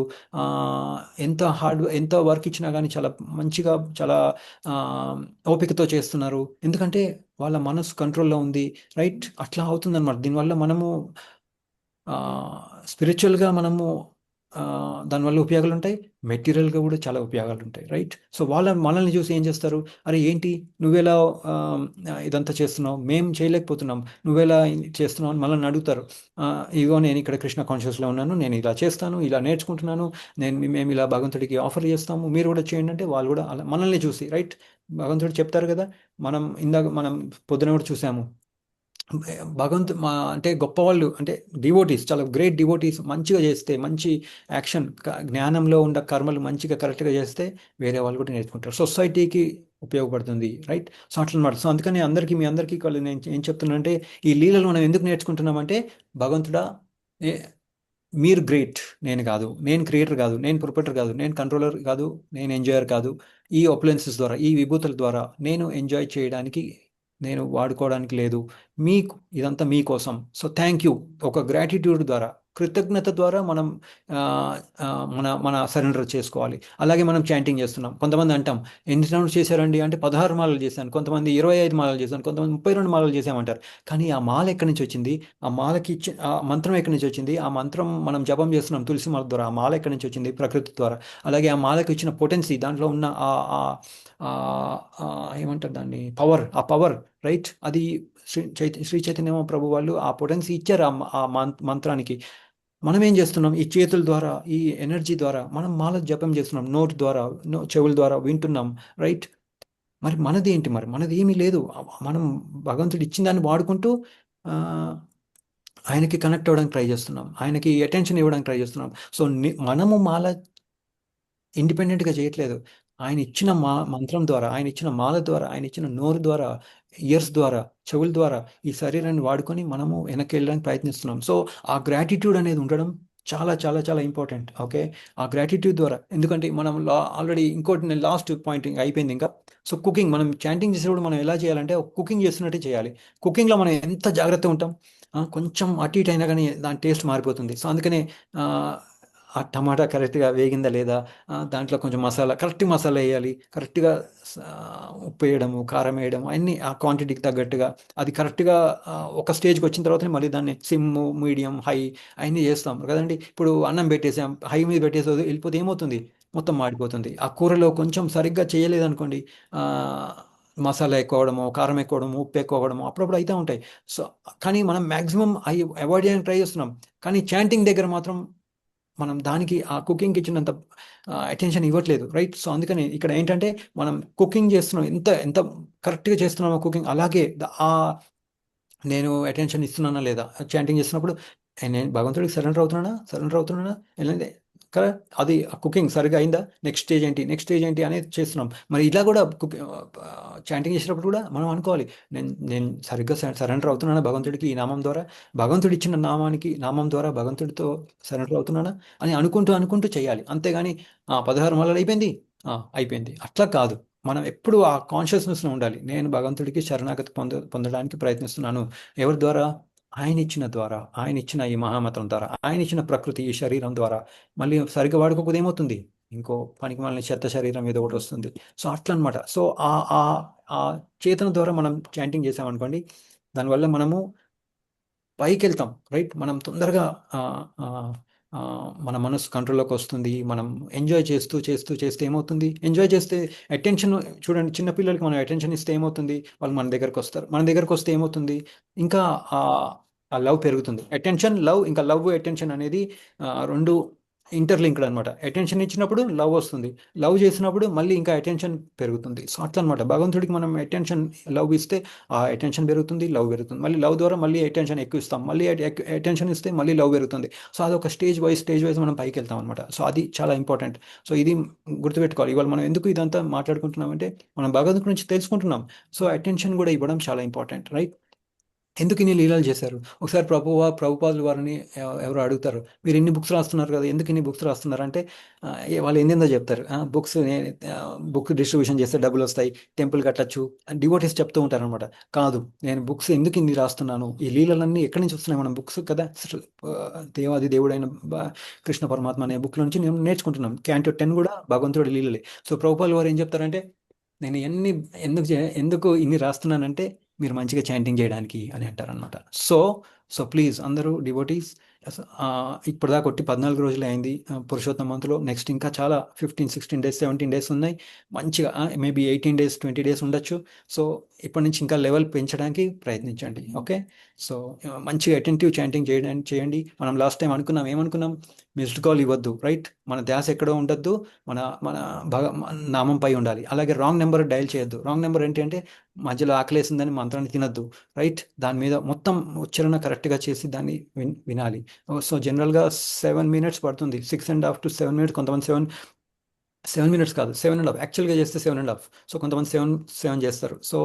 ఎంత వర్క్ ఇచ్చినా కానీ చాలా మంచిగా, చాలా ఓపికతో చేస్తున్నారు. ఎందుకంటే వాళ్ళ మనసు కంట్రోల్లో ఉంది, రైట్? అట్లా అవుతుందన్నమాట. దీనివల్ల మనము స్పిరిచువల్గా మనము దానివల్ల ఉపయోగాలు ఉంటాయి, మెటీరియల్గా కూడా చాలా ఉపయోగాలు ఉంటాయి, రైట్? సో మనల్ని చూసి ఏం చేస్తారు? అరే ఏంటి నువ్వెలా ఇదంతా చేస్తున్నావు, మేము చేయలేకపోతున్నాం, నువ్వెలా చేస్తున్నావు అని మనల్ని అడుగుతారు. ఇగో నేను ఇక్కడ కృష్ణ కాన్షియస్లో ఉన్నాను, నేను ఇలా చేస్తాను, ఇలా నేర్చుకుంటున్నాను, మేము ఇలా భగవంతుడికి ఆఫర్ చేస్తాము, మీరు కూడా చేయండి అంటే వాళ్ళు కూడా అలా మనల్ని చూసి, రైట్? భగవంతుడు చెప్తారు కదా, మనం పొద్దున కూడా చూసాము, అంటే గొప్పవాళ్ళు, అంటే డివోటీస్, చాలా గ్రేట్ డివోటీస్ మంచిగా చేస్తే, మంచి యాక్షన్, జ్ఞానంలో ఉన్న కర్మలు మంచిగా కరెక్ట్గా చేస్తే వేరే వాళ్ళు కూడా నేర్చుకుంటారు, సొసైటీకి ఉపయోగపడుతుంది, రైట్? సో అట్లా అనమాట. సో అందుకని మీ అందరికీ నేను ఏం చెప్తున్నానంటే, ఈ లీలలు మనం ఎందుకు నేర్చుకుంటున్నామంటే, భగవంతుడా మీరు గ్రేట్, నేను కాదు, నేను క్రియేటర్ కాదు, నేను ప్రొపరేటర్ కాదు, నేను కంట్రోలర్ కాదు, నేను ఎంజాయర్ కాదు. ఈ అప్లయన్సెస్ ద్వారా, ఈ విభూతుల ద్వారా నేను ఎంజాయ్ చేయడానికి, నేను వాడుకోవడానికి లేదు, ఇదంతా మీకోసం. So thank you. ఒక గ్రాటిట్యూడ్ ద్వారా, కృతజ్ఞత ద్వారా మనం మన సరెండర్ చేసుకోవాలి. అలాగే మనం చాంటింగ్ చేస్తున్నాం. కొంతమంది అంటాం, ఎన్ని రౌండ్స్ చేశారండి అంటే 16 మాలలు చేశాను, కొంతమంది 25 మాలలు చేశాను, కొంతమంది 32 మాలలు చేశామంటారు. కానీ ఆ మాల ఎక్కడి నుంచి వచ్చింది? ఆ మాలకి ఆ మంత్రం ఎక్కడి నుంచి వచ్చింది? ఆ మంత్రం మనం జపం చేస్తున్నాం తులసి మాల ద్వారా, ఆ మాల ఎక్కడి నుంచి వచ్చింది? ప్రకృతి ద్వారా. అలాగే ఆ మాలకి ఇచ్చిన పొటెన్సీ, దాంట్లో ఉన్న ఏమంటారు దాన్ని, ఆ పవర్, రైట్? అది శ్రీ చైతన్య ప్రభు వాళ్ళు ఆ పొటెన్సీ ఇచ్చారు ఆ మంత్రానికి. మనం ఏం చేస్తున్నాం? ఈ చేతుల ద్వారా, ఈ ఎనర్జీ ద్వారా మనం మాల జపం చేస్తున్నాం, నోటి ద్వారా, చెవుల ద్వారా వింటున్నాం, రైట్? మరి మనది ఏంటి? మనది ఏమీ లేదు. మనం భగవంతుడు ఇచ్చిన దాన్ని వాడుకుంటూ ఆయనకి కనెక్ట్ అవ్వడానికి ట్రై చేస్తున్నాం, ఆయనకి అటెన్షన్ ఇవ్వడానికి ట్రై చేస్తున్నాం. సో మనము మాల ఇండిపెండెంట్గా చేయట్లేదు. ఆయన ఇచ్చిన మంత్రం ద్వారా, ఆయన ఇచ్చిన మాల ద్వారా, ఆయన ఇచ్చిన నోరు ద్వారా, ఇయర్స్ ద్వారా, చెవుల ద్వారా ఈ శరీరాన్ని వాడుకొని మనము వెనక్కి వెళ్ళడానికి ప్రయత్నిస్తున్నాం. సో ఆ గ్రాటిట్యూడ్ అనేది ఉండడం చాలా చాలా చాలా ఇంపార్టెంట్. ఓకే, ఆ గ్రాటిట్యూడ్ ద్వారా, ఎందుకంటే మనం ఆల్రెడీ ఇంకోటి, నేను లాస్ట్ పాయింట్ అయిపోయింది ఇంకా. సో కుకింగ్, మనం చాంటింగ్ చేసేటప్పుడు మనం ఎలా చేయాలంటే, కుకింగ్ చేస్తున్నట్టే చేయాలి. కుకింగ్లో మనం ఎంత జాగ్రత్తగా ఉంటాం, కొంచెం అటు ఇటు అయినా కానీ దాని టేస్ట్ మారిపోతుంది. సో అందుకనే ఆ టమాటా కరెక్ట్గా వేగిందా లేదా, దాంట్లో కొంచెం కరెక్ట్ మసాలా వేయాలి, కరెక్ట్గా ఉప్పు వేయడము, కారం వేయడము, అన్నీ ఆ క్వాంటిటీకి తగ్గట్టుగా, అది కరెక్ట్గా ఒక స్టేజ్కి వచ్చిన తర్వాతనే మళ్ళీ దాన్ని సిమ్, మీడియం, హై అవన్నీ చేస్తాం కదండి. ఇప్పుడు అన్నం పెట్టేసాం, హై మీద పెట్టేసి వెళ్ళిపోతే ఏమవుతుంది? మొత్తం మాడిపోతుంది. ఆ కూరలో కొంచెం సరిగ్గా చేయలేదనుకోండి, మసాలా ఎక్కువడము, కారం ఎక్కువడము, ఉప్పు ఎక్కువడము అప్పుడప్పుడు అయితే ఉంటాయి. సో కానీ మనం మ్యాక్సిమం అవాయిడ్ చేయడానికి ట్రై చేస్తున్నాం. కానీ చాంటింగ్ దగ్గర మాత్రం మనం దానికి, ఆ కుకింగ్కి ఇచ్చినంత అటెన్షన్ ఇవ్వట్లేదు, రైట్? సో అందుకని ఇక్కడ ఏంటంటే, మనం కుకింగ్ చేస్తున్నాం, ఎంత ఎంత కరెక్ట్గా చేస్తున్నామో కుకింగ్, అలాగే నేను అటెన్షన్ ఇస్తున్నానా లేదా చాంటింగ్ చేస్తున్నప్పుడు, నేను భగవంతుడికి సరెండర్ అవుతున్నానా ఎలా కదా, అది కుకింగ్ సరిగా అయిందా, నెక్స్ట్ స్టేజ్ ఏంటి అనేది చేస్తున్నాం. మరి ఇలా కూడా చాంటింగ్ చేసేటప్పుడు కూడా మనం అనుకోవాలి, నేను సరిగ్గా సరెండర్ అవుతున్నానా భగవంతుడికి, ఈ నామం ద్వారా, భగవంతుడు ఇచ్చిన నామం ద్వారా భగవంతుడితో సరెండర్ అవుతున్నానా అని అనుకుంటూ చేయాలి. అంతేగాని 16 మాలలు అయిపోయింది అట్లా కాదు. మనం ఎప్పుడు ఆ కాన్షియస్నెస్లో ఉండాలి. నేను భగవంతుడికి శరణాగతి పొందడానికి ప్రయత్నిస్తున్నాను. ఎవరి ద్వారా? ఆయన ఇచ్చిన ఈ మహామతం ద్వారా, ఆయన ఇచ్చిన ప్రకృతి, ఈ శరీరం ద్వారా. మళ్ళీ సరిగ్గా వాడుకోకపోతే ఏమవుతుంది? ఇంకో పనికి మళ్ళీ చెత్త శరీరం ఏదో ఒకటి వస్తుంది. సో అట్లా అనమాట. సో ఆ చేతన ద్వారా మనం చాంటింగ్ చేసామనుకోండి, దానివల్ల మనము పైకి వెళ్తాం, రైట్? మనం తొందరగా మన మనసు కంట్రోల్లోకి వస్తుంది. మనం ఎంజాయ్ చేస్తూ చేస్తూ చేస్తే ఏమవుతుంది, ఎంజాయ్ చేస్తే అటెన్షన్ చూడండి, చిన్నపిల్లలకి మనం అటెన్షన్ ఇస్తే ఏమవుతుంది, వాళ్ళు మన దగ్గరకు వస్తారు. మన దగ్గరకు వస్తే ఏమవుతుంది, ఇంకా ఆ లవ్ పెరుగుతుంది. అటెన్షన్ లవ్, ఇంకా లవ్ అటెన్షన్ అనేది రెండు ఇంటర్లింక్డ్ అనమాట. అటెన్షన్ ఇచ్చినప్పుడు లవ్ వస్తుంది, లవ్ చేసినప్పుడు మళ్ళీ ఇంకా అటెన్షన్ పెరుగుతుంది. సో అట్లా అనమాట. భగవంతుడికి మనం అటెన్షన్ లవ్ ఇస్తే ఆ అటెన్షన్ పెరుగుతుంది, లవ్ పెరుగుతుంది. మళ్ళీ లవ్ ద్వారా మళ్ళీ అటెన్షన్ ఎక్కువ ఇస్తాం, మళ్ళీ అటెన్షన్ ఇస్తే మళ్ళీ లవ్ పెరుగుతుంది. సో అదొక స్టేజ్ వైజ్ మనం పైకి వెళ్తాం అనమాట. సో అది చాలా ఇంపార్టెంట్. సో ఇది గుర్తుపెట్టుకోవాలి. ఇవాళ మనం ఎందుకు ఇదంతా మాట్లాడుకుంటున్నామంటే మనం భగవంతుడి గురించి తెలుసుకుంటున్నాం. సో అటెన్షన్ కూడా ఇవ్వడం చాలా ఇంపార్టెంట్, రైట్? ఎందుకు ఇన్ని లీలాలు చేశారు? ఒకసారి ప్రభుపాదులు వారిని ఎవరు అడుగుతారు, మీరు ఇన్ని బుక్స్ రాస్తున్నారు కదా, ఎందుకు ఇన్ని బుక్స్ రాస్తున్నారు అంటే వాళ్ళు ఏందో చెప్తారు, బుక్ డిస్ట్రిబ్యూషన్ చేస్తే డబ్బులు వస్తాయి, టెంపుల్ కట్టచ్చు, డివోటీస్ చెప్తూ ఉంటారు అనమాట. కాదు, నేను బుక్స్ ఎందుకు ఇన్ని రాస్తున్నాను, ఈ లీలలన్నీ ఎక్కడి నుంచి వస్తున్నాయి, మనం బుక్స్ కదా, దేవాది దేవుడైన కృష్ణ పరమాత్మ అనే బుక్ నుంచి నేను నేర్చుకుంటున్నాం. క్యాంటో 10 కూడా భగవంతుడి లీలలే. సో ప్రభుపాదులు వారు ఏం చెప్తారంటే, నేను ఎందుకు ఇన్ని రాస్తున్నానంటే మీరు మంచిగా చాంటింగ్ చేయడానికి అని అంటారనమాట. సో ప్లీజ్ అందరూ డివోటీస్, ఇప్పటిదాకా 14 రోజులు అయింది పురుషోత్తమ మంత్లో. నెక్స్ట్ ఇంకా చాలా 15, 16 డేస్, 17 డేస్ ఉన్నాయి. మంచిగా మేబీ 18 డేస్, 20 డేస్ ఉండొచ్చు. సో ఇప్పటి నుంచి ఇంకా లెవెల్ పెంచడానికి ప్రయత్నించండి. ఓకే, సో మంచిగా అటెంటివ్ చాంటింగ్ చేయండి. మనం లాస్ట్ టైం ఏమనుకున్నాం, మిస్డ్ కాల్ ఇవ్వద్దు, రైట్? మన ధ్యాస ఎక్కడో ఉండొద్దు, మన మన నామంపై ఉండాలి. అలాగే రాంగ్ నెంబర్ డయల్ చేయొద్దు. రాంగ్ నెంబర్ ఏంటి అంటే మధ్యలో ఆకలేసిందని మంత్రాన్ని తినద్దు, రైట్? దాని మీద మొత్తం ఉచ్చారణ కరెక్ట్గా చేసి దాన్ని వినాలి. సో జనరల్గా 7 minutes పడుతుంది, 6.5 to 7 minutes. కొంతమంది 7 minutes కాదు, 7.5 యాక్చువల్గా చేస్తే 7.5. సో కొంతమంది 7 చేస్తారు, సో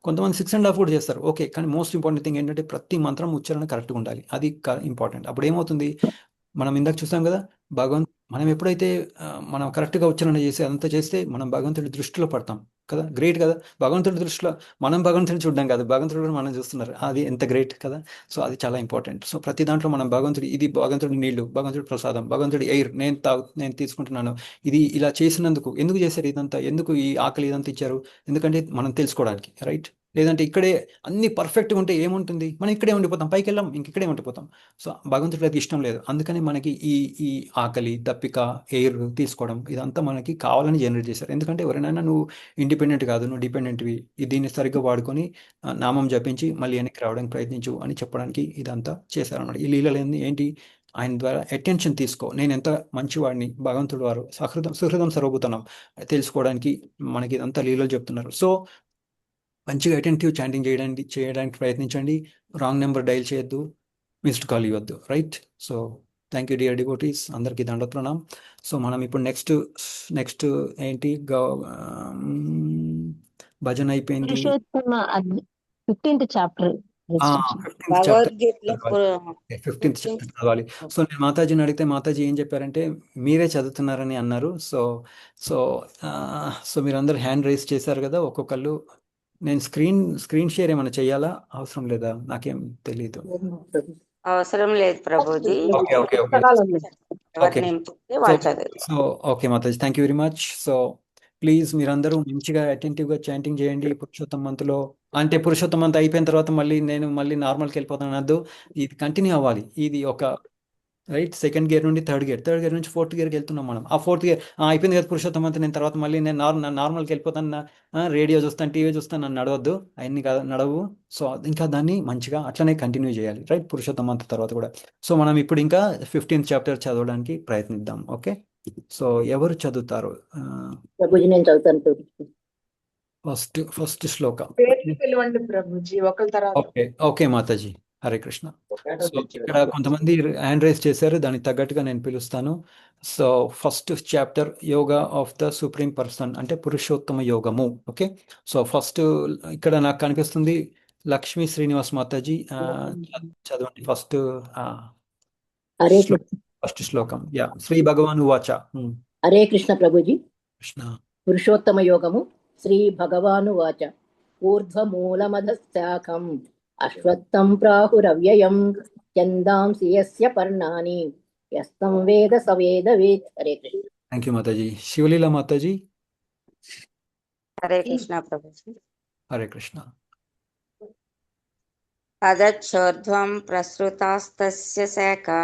కొంతమంది 6.5 కూడా చేస్తారు. ఓకే, కానీ మోస్ట్ ఇంపార్టెంట్ థింగ్ ఏంటంటే ప్రతి మంత్రం ఉచ్చారణ కరెక్ట్గా ఉండాలి. అది ఇంపార్టెంట్. అప్పుడు ఏమవుతుంది, మనం ఇందాక చూసాం కదా, మనం ఎప్పుడైతే మనం కరెక్ట్గా ఉచ్చారణ చేసి అంతా చేస్తే మనం భగవంతుడి దృష్టిలో పడతాం కదా. గ్రేట్ కదా, భగవంతుడి దృష్టిలో మనం భగవంతుడిని చూడడం కాదు, భగవంతుడు కూడా మనం చూస్తున్నారు. అది ఎంత గ్రేట్ కదా. సో అది చాలా ఇంపార్టెంట్. సో ప్రతి దాంట్లో మనం ఇది భగవంతుడి నీళ్లు, భగవంతుడి ప్రసాదం, భగవంతుడి ఎయిర్ నేను తీసుకుంటున్నాను. ఇది ఇలా చేసినందుకు ఎందుకు చేశారు ఇదంతా, ఎందుకు ఈ ఆకలి ఇదంతా ఇచ్చారు, ఎందుకంటే మనం తెలుసుకోవడానికి, రైట్? లేదంటే ఇక్కడే అన్ని పర్ఫెక్ట్గా ఉంటే ఏముంటుంది, మనం ఇక్కడే ఉండిపోతాం, పైకి వెళ్ళాం, ఇక్కడే ఉండిపోతాం. సో భగవంతుడికి అది ఇష్టం లేదు. అందుకని మనకి ఈ ఆకలి, దప్పిక, ఎయిర్ తీసుకోవడం ఇదంతా మనకి కావాలని జనరేట్ చేశారు. ఎందుకంటే ఎవరైనా నువ్వు ఇండిపెండెంట్ కాదు, నువ్వు డిపెండెంట్వి, దీన్ని సరిగ్గా వాడుకొని నామం జపించి మళ్ళీ వెనక్కి రావడానికి ప్రయత్నించు అని చెప్పడానికి ఇదంతా చేశారన్నమాట. ఈ లీలలు ఏంటి, ఆయన ద్వారా అటెన్షన్ తీసుకో, నేను ఎంత మంచివాడిని, భగవంతుడు వారు సుహృదం సర్వభూతనం తెలుసుకోవడానికి మనకి ఇదంతా లీలలు చెప్తున్నారు. సో మంచిగా అటెంటివ్ చాంటింగ్ చేయడానికి ప్రయత్నించండి. రాంగ్ నెంబర్ డైల్ చేయొద్దు, మిస్డ్ కాల్ ఇవ్వద్దు, right? So thank you dear devotees, అందరికీ దండోత్ప్రణాం. సో మనం ఇప్పుడు నెక్స్ట్ ఏంటి, భజన అయిపోయింది.
Purushottama 15th chapter.
15th chapter చదవాలి. సో నేను మాతాజీని అడిగితే మాతాజీ ఏం చెప్పారంటే మీరే చదువుతున్నారని అన్నారు. సో మీరందరూ హ్యాండ్ రైజ్ చేశారు కదా ఒక్కొక్కళ్ళు. నేను స్క్రీన్ షేర్ ఏమైనా చేయాలా, అవసరం లేదా, నాకేం తెలీదు.
అవసరం లేదు Prabhuji.
So okay Mataji, thank you very much. So please మీరందరూ మంచిగా అటెంటివ్గా చాంటింగ్ చేయండి పురుషోత్తమ మంత్లో. అంటే పురుషోత్తమ మంత్ అయిపోయిన తర్వాత నేను మళ్ళీ నార్మల్కి వెళ్ళిపోతాను అనద్దు, ఇది కంటిన్యూ అవ్వాలి. ఇది ఒక రైట్, సెకండ్ గేర్ నుండి థర్డ్ గేర్ నుంచి ఫోర్త్ గేర్కి వెళ్తున్నాం మనం. ఆ ఫోర్త్ గేర్ అయిపోయింది కదా పురుషోత్తమ మంత్, నేను తర్వాత మళ్ళీ నేను నార్మల్కి వెళ్ళిపోతాను, రేడియో చూస్తాను, టీవీ చూస్తాను, నన్ను నడవద్దు, అవన్నీ కాదు, నడవు. సో ఇంకా దాన్ని మంచిగా అట్లనే కంటిన్యూ చేయాలి, రైట్? పురుషోత్తమ మంత్ తర్వాత కూడా. సో మనం ఇప్పుడు ఇంకా 15th చాప్టర్ చదవడానికి ప్రయత్నిద్దాం. ఓకే, సో ఎవరు చదువుతారు?
ప్రభుజీ నేను చదువుతాను.
ఫస్ట్ శ్లోకం.
పిలవండి ప్రభుజీ, ఒకరి తర్వాత.
ఓకే మాతాజీ, హరే కృష్ణ. సో ఇక్కడ కొంతమంది హ్యాండ్ రైజ్ చేశారు, దానికి తగ్గట్టుగా నేను పిలుస్తాను. So first chapter yoga of the supreme person, అంటే పురుషోత్తమ యోగము. ఓకే, సో ఫస్ట్ ఇక్కడ నాకు కనిపిస్తుంది లక్ష్మీ శ్రీనివాస్ మాతాజీ, చదవండి ఫస్ట్ శ్లోకం. శ్రీ భగవాన్ వాచ.
హరే కృష్ణ ప్రభుజీ.
కృష్ణ.
పురుషోత్తమ యోగము. శ్రీ భగవాను వాచ. ఊర్ధ్వమూలమధశాఖం అశ్వత్థం ప్రాహురవ్యయం చందాంసి యస్య పర్ణాని యస్తం వేద సవేదవేత్. హరే కృష్ణ.
థ్యాంక్ యూ మాతాజీ. శివలీల మాతాజీ.
హరే కృష్ణ ప్రభుజీ.
హరే కృష్ణ.
అదచ్చోర్ధ్వం ప్రసృతాస్తస్య శాఖా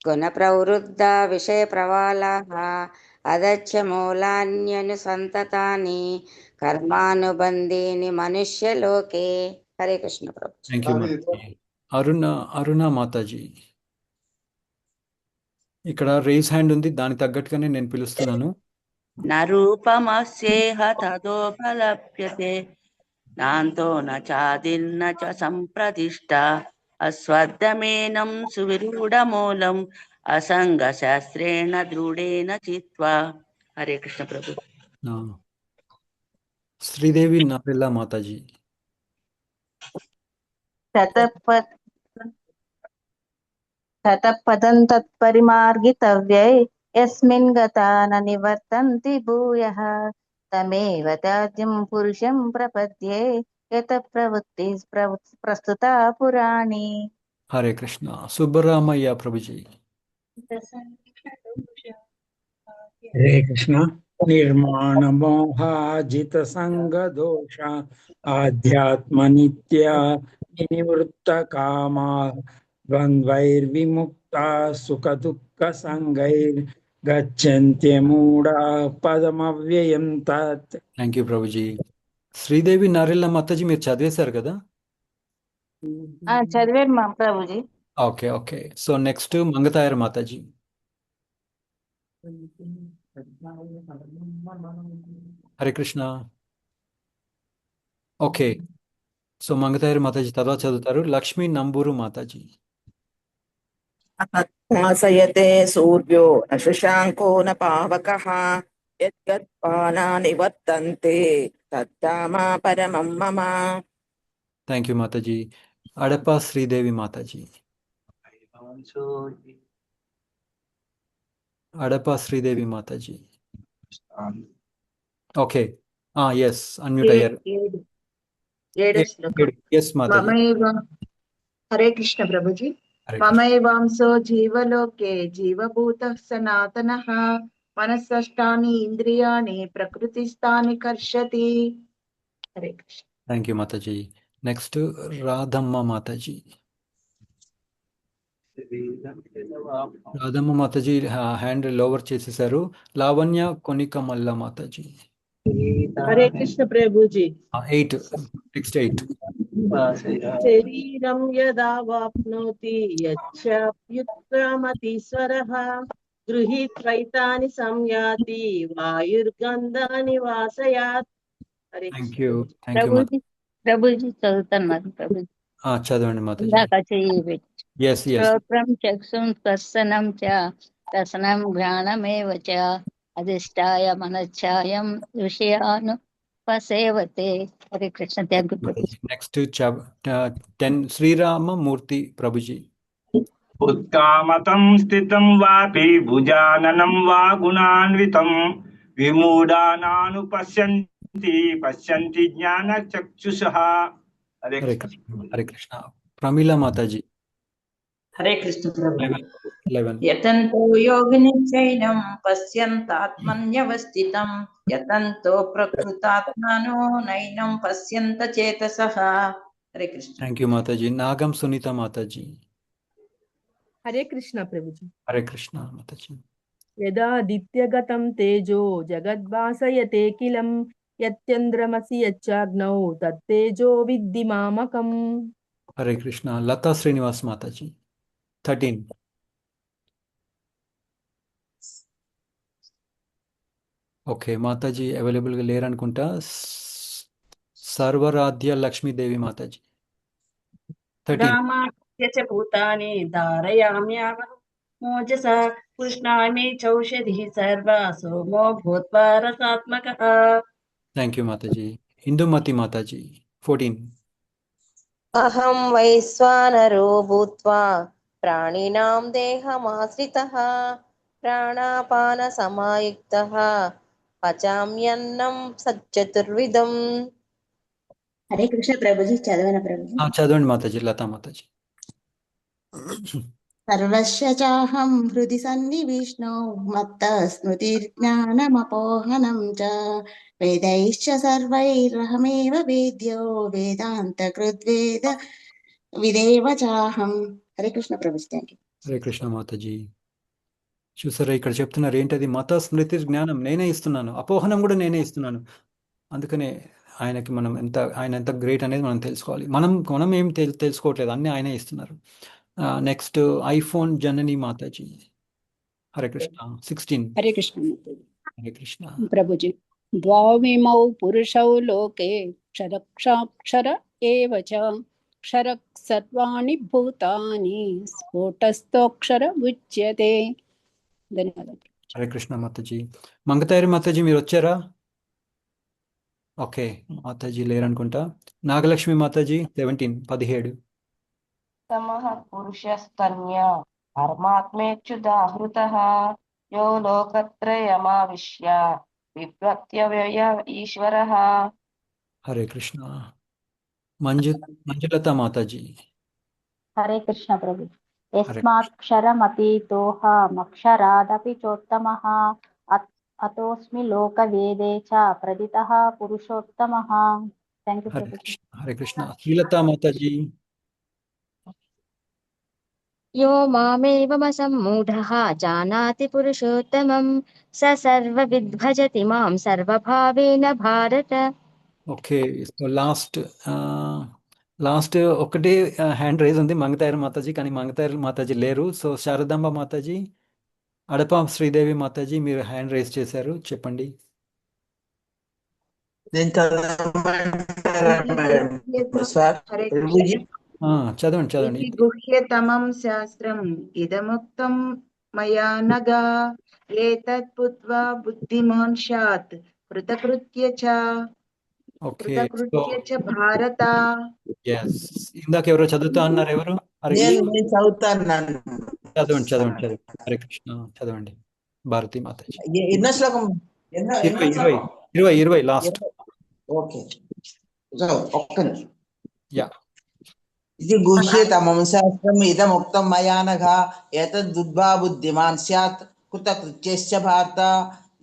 గుణ ప్రవృద్ధ విషయ ప్రవాళాః అదచ్చ మూలాన్యనుసంతతాని కర్మానుబంధీని మనుష్యలోకే. హరే కృష్ణ ప్రభు.
థ్యాంక్ యూ మాతాజీ. అరుణ మాతాజీ, ఇక్కడ రేస్ హ్యాండ్ ఉంది, దానికి తగ్గట్టుగానే నేను పిలుస్తున్నాను.
నరూపమస్యేహ తదోపలభ్యతే నాంతో న చాదిర్న చ సంప్రతిష్ట అస్వద్ధమేనం సువిరూఢమూలం అసంగ శాస్త్రేణ దృఢేన చిత్వా. హరే కృష్ణ ప్రభు.
శ్రీదేవి నారెల్లా మాతాజీ.
శతపదం తత్పరిమార్గితవ్యై యస్మిన్ గతా న నివర్తంతి భూయః తమేవ త్యాజ్యం పురుషం ప్రపద్యే యత ప్రవృత్తి ప్రస్తుత పురాణి.
హరే కృష్ణ. సుబ్బరామయ్య ప్రభుజీ.
హరే కృష్ణ. నిర్మాణ మోహాజిత సంగ దోష ఆధ్యాత్మ నిత్య నివృత్త కామా ద్వంద్వైర్విముక్త సుఖ దుఃఖ సంగైర్ గచ్చంత్యమూఢ పదమవ్యయం తత్.
Thank you Prabhuji. శ్రీదేవి నారెల్లా మాతాజీ మీరు చదివేశారు కదా?
చదివాను మా Prabhuji.
Okay okay. So next Mangathayar Mataji. Hare Krishna. Okay, so Mangathayar Mataji తర్వాత చదువుతారు. లక్ష్మీ నంబూరు మాతాజీ.
భాసయతే సూర్యో న శశాంకో న పావకః యద్గత్పానా నివర్తంతే తద్ధామ పరమం మమ.
థ్యాంక్ యూ మాతాజీ. అడప శ్రీదేవి మాతాజీ. అడప శ్రీదేవి మాతాజీ. ఓకే, ఎస్ అన్మ్యూట్ అయ్యారు. ఎస్ మాతాజీ.
హరే కృష్ణ ప్రభుజీ.
హరే కృష్ణ.
మమైవాంసో జీవలోకే జీవభూతః సనాతనః మనస్సష్టాని ఇంద్రియాణి ప్రకృతిస్థాని కర్షతి. హరే కృష్ణ.
థ్యాంక్ యూ మాతాజీ. నెక్స్ట్ రాధమ్మ మాతాజీ. రాధమ్మ మాతాజీ హ్యాండ్ లోవర్ చేసేసారు. లావణ్య కొనికమల్ల మాతాజీ.
హరే కృష్ణ ప్రభుజీ.
8, నెక్స్ట్ 8.
శరీరం యదా వాప్నోతి యచ్చాప్యుత్క్రమతీశ్వరః గృహీత్వైతాని సంయాతి వాయుర్గంధాని వాసయాత్. Hare
thank
Krishna
you.
ప్రభుజీ.
థ్యాంక్ యూ
ప్రభుజీ ప్రభుజీ చదువుతాను మరి ప్రభుజీ.
చదవండి మాతాజీ.
ఇందాక చెయ్యి పెట్టి.
Yes yes.
శ్రోత్రం చక్షుం స్పర్శనం చ రసనం ఘ్రాణమేవ చ అధిష్టాయ మనశ్చాయం విషయాను పసేవతే. Hare Krishna. Thank you Prabhuji.
Next 10 Sriramamurthy Prabhuji.
ఉత్కామతం స్థితం వాపి భుజాననం వా గుణాన్వితం విమూఢానాను పశ్యంతి జ్ఞాన చక్షుషః. హరే
హరే
కృష్ణ.
కృష్ణ. హరే కృష్ణ. ప్రమీల మాతాజీ.
హరే కృష్ణ ప్రభు.
11.
యతంతో యోగినిశ్చైనం పశ్యంతాత్మన్యవస్థితం యతంతో ప్రకృతాత్మనో నైనం పశ్యంత చేతసః. హరే కృష్ణ.
థ్యాంక్ యూ మాతాజీ. నాగం సునీత మాతాజీ.
హరే కృష్ణ ప్రభుజీ.
హరే కృష్ణ మాతాజీ.
యదాదిత్యగతం తేజో జగద్భాసయతే కిలం యత్చంద్రమసి యచ్చాగ్నౌ తత్తేజో విద్ధి మామకం.
హరే కృష్ణ. లతా శ్రీనివాస్ మాతాజీ. 13. ఓకే, మాతాజీ అవైలబుల్గా లేరనుకుంటా. సర్వరాధ్య లక్ష్మీదేవి మాతాజీ. 13.
రామాయ చ భూతాని ధారయామ్యావ మోజస కృష్ణామి చౌషధిః సర్వ సోమో భూత్వా రసాత్మకః.
థ్యాంక్ యూ మాతాజీ. ఇందుమతి మాతాజీ. 14.
అహం వైశ్వానరో భూత్వా ప్రాణినాం దేహమాశ్రితః ప్రాణాపాన సమాయుక్తః పచామ్యన్నం సచ్చతుర్విధం.
హరే కృష్ణ ప్రభుజీ. చదవన ప్రభుజీ.
చదవండి మాతాజీ. లతా మాతాజీ.
సర్వస్య చాహం హృది సన్నివిష్ణో మత్త స్మృతిర్జ్ఞానమపోహనం చ వేదైశ్చ సర్వైరహమేవ వేద్యో వేదాంత కృద్వేద విదేవ చాహం. హరే కృష్ణ ప్రభుజీ. Thank you.
హరే కృష్ణ మాతాజీ. చూసారా ఇక్కడ చెప్తున్నారు ఏంటది? మత స్మృతి జ్ఞానం నేనే ఇస్తున్నాను, అపోహనం కూడా నేనే ఇస్తున్నాను. అందుకనే ఆయన ఎంత గ్రేట్ అనేది మనం తెలుసుకోవాలి. మనం ఏం తెలుసుకోవట్లేదు, అన్నీ ఆయనే ఇస్తున్నారు. నెక్స్ట్ ఐఫోన్ జనని మాతాజీ. హరే కృష్ణ. 16.
హరే కృష్ణ మాతాజీ.
హరే కృష్ణ.
ప్రభుజీ ద్వావిమౌ పురుషౌ లోకే క్షరక్షాక్షర ఏవ చ క్షర సర్వాణి భూతాని స్ఫోటస్థోక్షర ఉచ్యతే. ధన్యవాదాలు.
హరే కృష్ణ మాతాజీ. మంగతారి మాతాజీ మీరు వచ్చారా? ఓకే, మాతాజీ లేరనుకుంటా. నాగలక్ష్మి మాతాజీ 17.
తమః పురుషస్తన్య పరమాత్మేచ్యుదాహృతః యో లోకత్రయమావిశ్య బిభ్రత్యవ్యయ ఈశ్వరః.
హరే కృష్ణ. మంజులత మాతాజీ.
హరే కృష్ణ ప్రభు. యస్మాక్షరమతీతోహమక్షరాదపి చోత్తమః అతోస్మి లోకవేదే చ ప్రదితః పురుషోత్తమః. థ్యాంక్ యూ
హరే
ప్రభు.
కృష్ణ. హరే కృష్ణ. శ్రీలత మాతాజీ.
यो मामेवमसम्मूढः जानाति पुरुषोत्तमं स सर्वविद्भजति मां सर्वभावेन भारत.
ఓకే, సో లాస్ట్ ఒకటే హ్యాండ్ రైజ్ ఉంది మంగతాయర్ మాతాజీ, కానీ మంగతాయర్ మాతాజీ లేరు. సో శారదాంబ మాతాజీ, అడప శ్రీదేవి మాతాజీ మీరు హ్యాండ్ రైజ్ చేశారు, చెప్పండి.
నేను చదవమంటారా మేడం సార్?
హరే
ప్రభుజీ
చదవండి.
ఇది గుహ్యతమం శాస్త్రం ఇదముక్తం మయా నగా ఏతత్ బుద్ధ్వా బుద్ధిమాన్ స్యాత్ కృతకృత్య
ఓకే,
చ భారత.
ఇందాక ఎవరో చదువుతా అన్నారు, ఎవరు?
నేను చదువుతాను.
చదవండి. హరే కృష్ణ, చదవండి. భారతీ మాతాజీ.
ఎన్నో శ్లోకం?
20 లాస్ట్.
ఓకే, ఒక్క నిమిషం.
యా.
ఇది గుహ్యతమం శాస్త్రం ఇదముక్తం మయా నఘా ఏతద్బుద్ధ్వా బుద్ధిమాన్ స్యాత్ కృతకృత్యశ్చ భారత.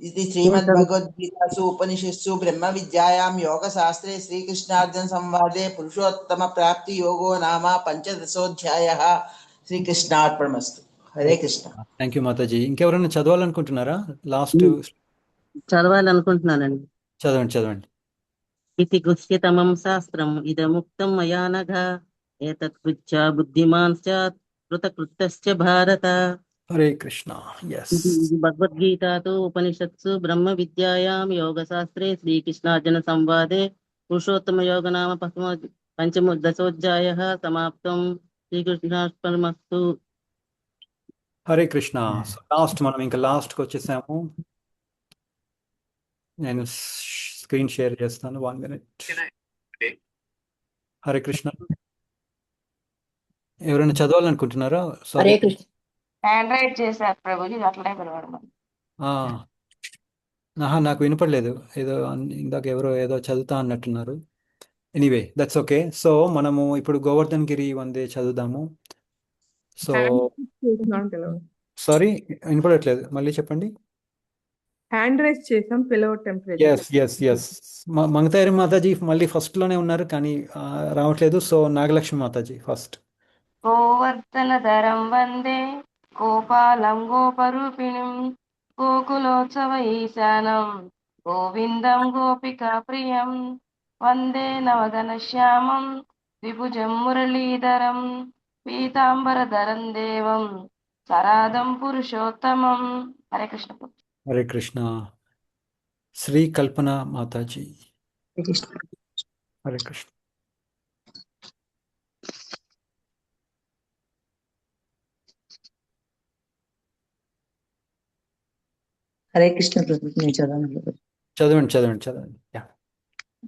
ఇది శ్రీమద్భగవద్గీతాసు ఉపనిషత్సు బ్రహ్మ విద్యాయాం యోగ శాస్త్రే శ్రీకృష్ణార్జున సంవాదే పురుషోత్తమ ప్రాప్తి యోగో నామ 15వ. శ్రీకృష్ణార్పణమస్తు. హరే కృష్ణ.
థ్యాంక్ యూ మాతాజీ. ఇంకెవరైనా చదవాలనుకుంటున్నారా? లాస్ట్
చదవాలనుకుంటున్నానండి.
చదవండి.
ఇది గుహ్యతమం శాస్త్రం ఇదముక్తం మయా నఘా ఏతత్ కృత్య బుద్ధిమాన్ స్యాత్ కృతకృత్యశ్చ భారత.
హరే కృష్ణ.
ఇది భగవద్గీతాతో ఉపనిషత్సు బ్రహ్మ విద్యాయాం యోగ శాస్త్రే శ్రీకృష్ణార్జున సంవాదే పురుషోత్తమ యోగ నామ 15వ సమాప్తం. శ్రీకృష్ణార్పణమస్తు.
హరే కృష్ణ. లాస్ట్ మనం ఇంకా లాస్ట్కి వచ్చేసాము. నేను స్క్రీన్ షేర్ చేస్తాను, 1 minute. హరే కృష్ణ. ఎవరైనా చదవాలనుకుంటున్నారా?
హరే కృష్ణ.
హ్యాండ్ రైట్ చేశారు ప్రభుజీ, అట్లనే పిలవడం.
నాకు వినపడలేదు, ఏదో ఇందాక ఎవరో ఏదో చదువుతా అన్నట్టున్నారు. Anyway that's okay. సో మనము ఇప్పుడు గోవర్ధన్ గిరి వందే చదువుదాము. సో సారీ వినపడట్లేదు, మళ్ళీ చెప్పండి.
హ్యాండ్ రైజ్ చేసాం, పిలవటం.
ఎస్ మంగతాయరి మాతాజీ మళ్ళీ ఫస్ట్ లోనే ఉన్నారు, కానీ రావట్లేదు. సో నాగలక్ష్మి మాతాజీ ఫస్ట్.
గోవర్ధనధరం వందే గోపాలం గోపరూపిణిం గోకులోత్సవ ఈశానం గోవిందం గోపికా ప్రియం వందే నవఘనశ్యామం ద్విభుజం మురళీధరం పీతాంబరధరం దేవం సరాదం పురుషోత్తమం. హరే కృష్ణ.
హరే కృష్ణ. శ్రీ కల్పన మాతాజీ. హరే కృష్ణ.
హరే కృష్ణ ప్రభు. నేను
చదవండి.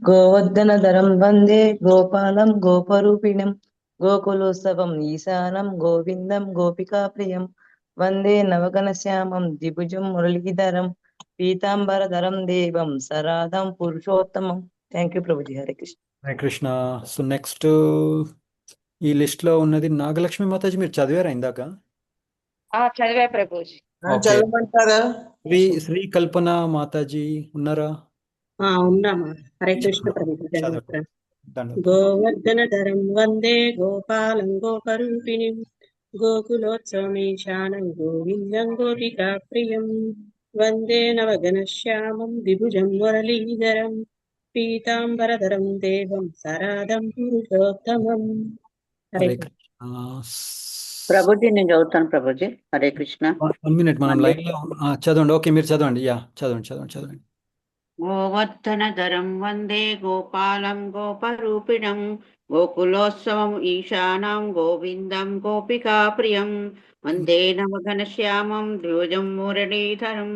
గోవర్ధనధరం వందే గోపాలం గోపరూపిణం గోకులోత్సవం ఈశానం గోవిందం గోపికా ప్రియం వందే నవఘనశ్యామం ద్విభుజం మురళీధరం పీతాంబరధరం దేవం సరాధం పురుషోత్తమం. Thank you Prabhuji. Hare Krishna.
Hare Krishna. So next ఈ లిస్ట్ లో ఉన్నది నాగలక్ష్మి మాతాజీ. మీరు చదివారా ఇందాక?
చదివా ప్రభుజీ.
చదవమంటారా?
శ్రీ కల్పన మాతాజీ ఉన్నారా?
ఉన్నామా. హరే కృష్ణ ప్రభు. గోవర్ధనధరం వందే గోపాలం గోపరూపిణిం గోకులోత్సవమీశానం గోవిందం గోపికాప్రియం వందే నవఘనశ్యామం ద్విభుజం మురళీధరం పీతాంబరధరం దేవం సరాదం పురుషోత్తమం. హరే
హరే
కృష్ణ.
కృష్ణ.
ప్రభుజీ నేను చదువుతాను ప్రభుజీ. హరే కృష్ణ.
1 minute మనం లైన్ లో చదవండి. ఓకే, మీరు చదవండి. చదవండి.
గోవర్ధనధరం వందే గోపాలం గోపరూపిణం గోకులోత్సవం ఈశానం గోవిందం గోపికాప్రియం వందే నవఘనశ్యామం ద్విజం మురళీధరం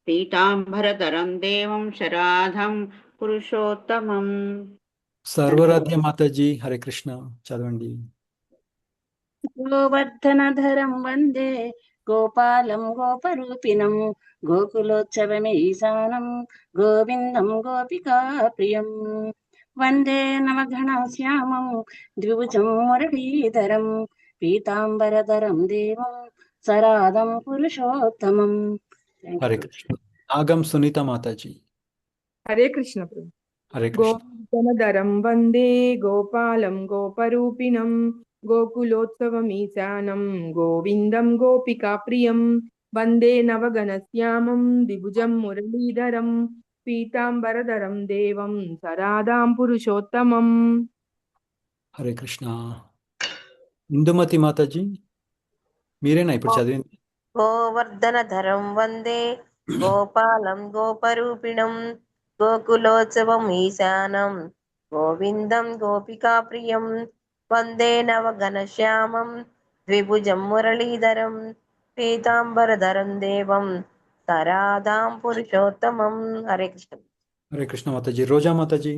పీతాంబరధరం దేవం శరాధం పురుషోత్తమం.
సర్వరాధ్య మాతాజీ హరే కృష్ణ చదవండి.
గోవర్ధనధరం వందే గోపాలం గోపరూపిణం గోకులోత్సవమీశానం గోవిందం గోపికాప్రియం వందే నవఘనశ్యామం ద్విభుజం మురళీధరం పీతాంబరధరం దేవం సరాదం పురుషోత్తమం.
హరే కృష్ణ. ఆగం సునీత మాతాజీ
హరే కృష్ణ ప్రభు.
హరే కృష్ణ.
గోవర్ధనధరం వందే గోపాలం గోపరూపిణం గోకులోత్సవమీశానం గోవిందం గోపికాప్రియం వందే నవఘనశ్యామం ద్విభుజం మురళీధరం పీతాంబరధరం దేవం సరాదాం పురుషోత్తమం.
హరే కృష్ణ. ఇందుమతి మాతాజీ మీరేనా ఇప్పుడు చదివింది?
గోవర్ధనధరం వందే గోపాలం గోపరూపిణం గోకులోత్సవం ఈశానం గోవిందం గోపికాప్రియం వందే నవఘనశ్యామం ద్విభుజం మురళీధరం పీతాంబరధరం దేవం సరాదాం పురుషోత్తమం. హరే కృష్ణ.
హరే కృష్ణ మాతాజీ. రోజా మాతాజీ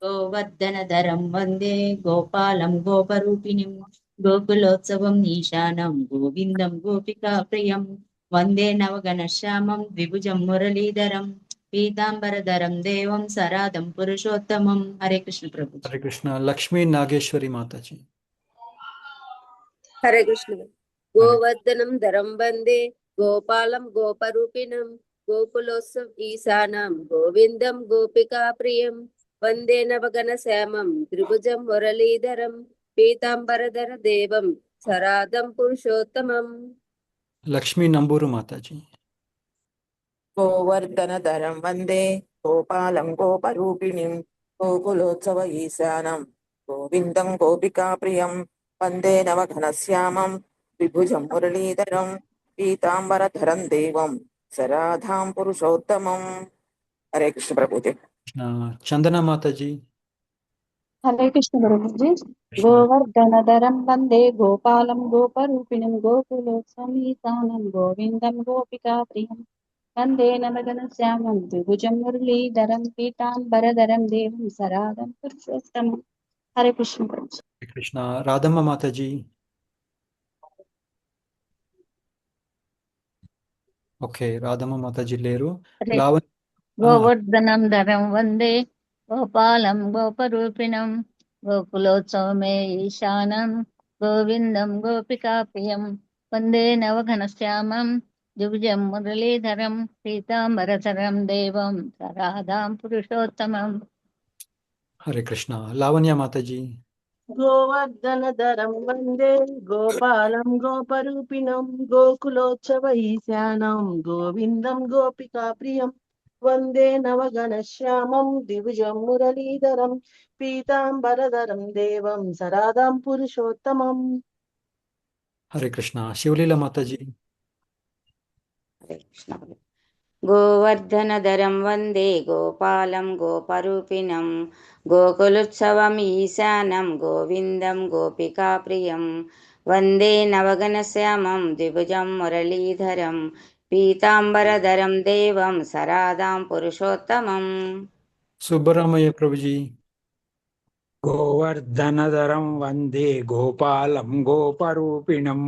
గోవర్ధనధరం వందే గోపాలం గోపరూపిణిం గోకులోత్సవం ఈశానం గోవిందం గోపికాప్రియం వందే నవఘనశ్యామం ద్విభుజం మురళీధరం పీతాంబరధరం దేవం సరాదం పురుషోత్తమం. హరే కృష్ణ ప్రభు.
హరే కృష్ణ. లక్ష్మీ నాగేశ్వరి మాతాజీ
హరే కృష్ణ. గోవర్ధనం ధరం వందే గోపాలం గోపరూపిణం గోకులోత్సవ ఈశానం గోవిందం గోపికాప్రియం వందే నవఘనశ్యామం త్రిభుజం మురళీధరం పీతాంబరధర దేవం సరాదం పురుషోత్తమం.
లక్ష్మీ నంబూరు మాతాజీ
గోవర్ధనధరం వందే గోపాలం గోపరూపిణిం గోకులోత్సవ ఈశానం గోవిందం గోపికాప్రియం వందే నవఘనశ్యామం విభుజం మురళీధరం పీతాంబరధరం దేవం సరాధాం పురుషోత్తమం. హరే కృష్ణ ప్రభుజీ.
చందన మాతాజీ
హరే కృష్ణ ప్రభుజీ. గోవర్ధనధరం వందే గోపాలం గోపరూపిణం గోకులోత్సవమీశానం గోవిందం గోపికాప్రియం వందే నవఘనశ్యామం ద్విభుజం మురళీధరం పీతాంబరధరం దేవం సరాదం పురుషోత్తమం. హరే కృష్ణ ప్రభుజీ.
హరే కృష్ణ. రాధమ్మ మాతాజీ ఓకే, రాధమ్మ మాతాజీ లేరు.
గోవర్ధనం ధరం వందే గోపాలం గోపరూపిణం గోకులోత్సవమే ఈశానం గోవిందం గోపికాప్రియం వందే నవఘనశ్యామం ద్విభుజం మురళీధరం పీతాంబరధరం దేవం సరాదాం పురుషోత్తమం.
హరే కృష్ణ. లావణ్య మాతాజీ
గోవర్ధనధరం వందే గోపాలం గోపరూపిణం గోకులోత్సవ ఈశానం గోవిందం గోపికాప్రియం వందే నవఘనశ్యామం ద్విభుజం మురళీధరం పీతాంబరధరం దేవం సరాదాం పురుషోత్తమం.
హరే కృష్ణ. శివలీల మాతాజీ
గోవర్ధనధరం వందే గోపాలం గోపరూపిణం గోకులోత్సవం ఈశానం గోవిందం గోపికాప్రియం వందే నవఘనశ్యామం ద్విభుజం మురళీధరం పీతాంబరధరం దేవం సరాదాం పురుషోత్తమం.
సుబ్బరామయ్య ప్రభుజీ
గోవర్ధనధరం వందే గోపాలం గోపరూపిణం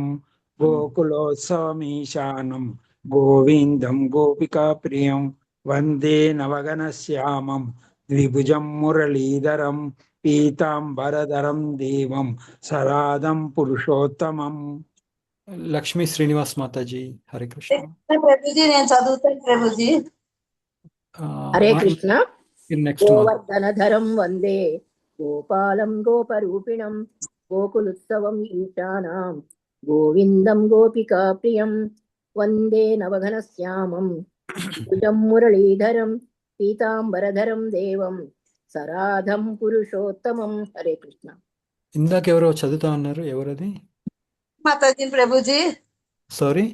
గోకులోత్సవమీశానం గోవిందం గోపికాప్రియం వందే నవఘనశ్యామం ద్విభుజం మురళీధరం పీతాంబరధరం దేవం సరాదం పురుషోత్తమం.
లక్ష్మీ శ్రీనివాస్ మాతాజీ హరే కృష్ణ.
ప్రభుజీ నేను చదువుతాను ప్రభుజీ. హరే కృష్ణ.
నెక్స్ట్
గోవర్ధనధరం వందే గోపాలం గోపరూపిణం
గోకులుత్సవం ఈశానాం గోవిందం గోపికా ప్రియం వందే నవఘనశ్యామం భుజం మురళీధరం పీతాంబరధరం దేవం సరాధం పురుషోత్తమం. హరే కృష్ణ.
ఇందాక ఎవరో చదువుతా ఉన్నారు, ఎవరది?
మాతాజీ ప్రభుజీ.
సారీ.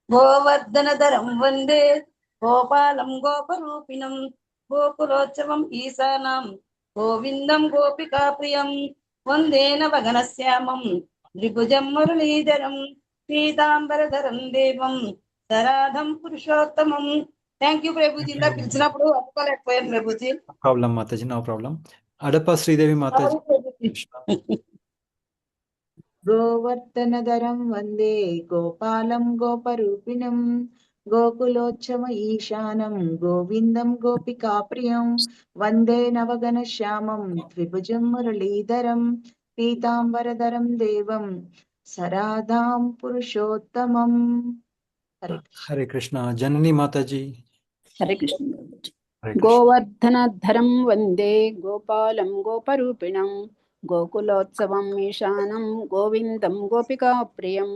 గోవర్ధనధరం వందే గోపాలం గోపరూపిణం గోకులోత్సవం ఈశానాం గోవిందం గోపికా ప్రియం వందే నవఘనశ్యామం ద్విభుజం మురళీధరం పీతాంబరధరం దేవం సరాధం పురుషోత్తమం. Thank you Prabhuji. ఇందా పిలిచినప్పుడు ఒప్పుకోలేకపోయాను ప్రభుజీ.
ప్రాబ్లం మాతాజీ, నో ప్రాబ్లం. అడప శ్రీదేవి మాతాజీ.
గోవర్ధనధరం వందే గోపాలం గోపరూపిణం గోకులోత్సవ ఈశానం గోవిందం గోపికా ప్రియం వందే నవఘనశ్యామం ద్విభుజం మురళీధరం పీతాంబరధరం దేవం సరాధాం పురుషోత్తమం.
హరే కృష్ణ. జనని మాతాజీ.
హరే కృష్ణ. గోవర్ధనధరం వందే గోపాలం గోపరూపిణం గోకులోత్సవం ఈశానం గోవిందం గోపికా ప్రియం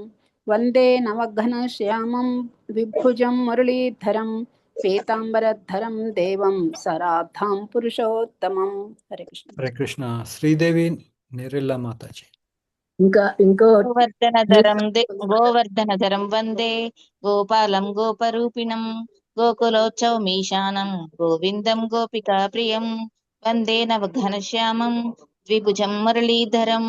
వందే నవఘనశ్యామం ద్విభుజం మురళీధరం పీతాంబరధరం దేవం సరాధాం పురుషోత్తమం. హరే కృష్ణ.
హరే కృష్ణ. శ్రీదేవి నెరెల్లా మాతాజీ.
గోవర్ధనధరం వందే గోపాలం గోపరూపిణం గోకులోత్సవమీశానం గోవిందం గోపికా ప్రియం వందే నవఘనశ్యామం ద్విభుజం మురళీధరం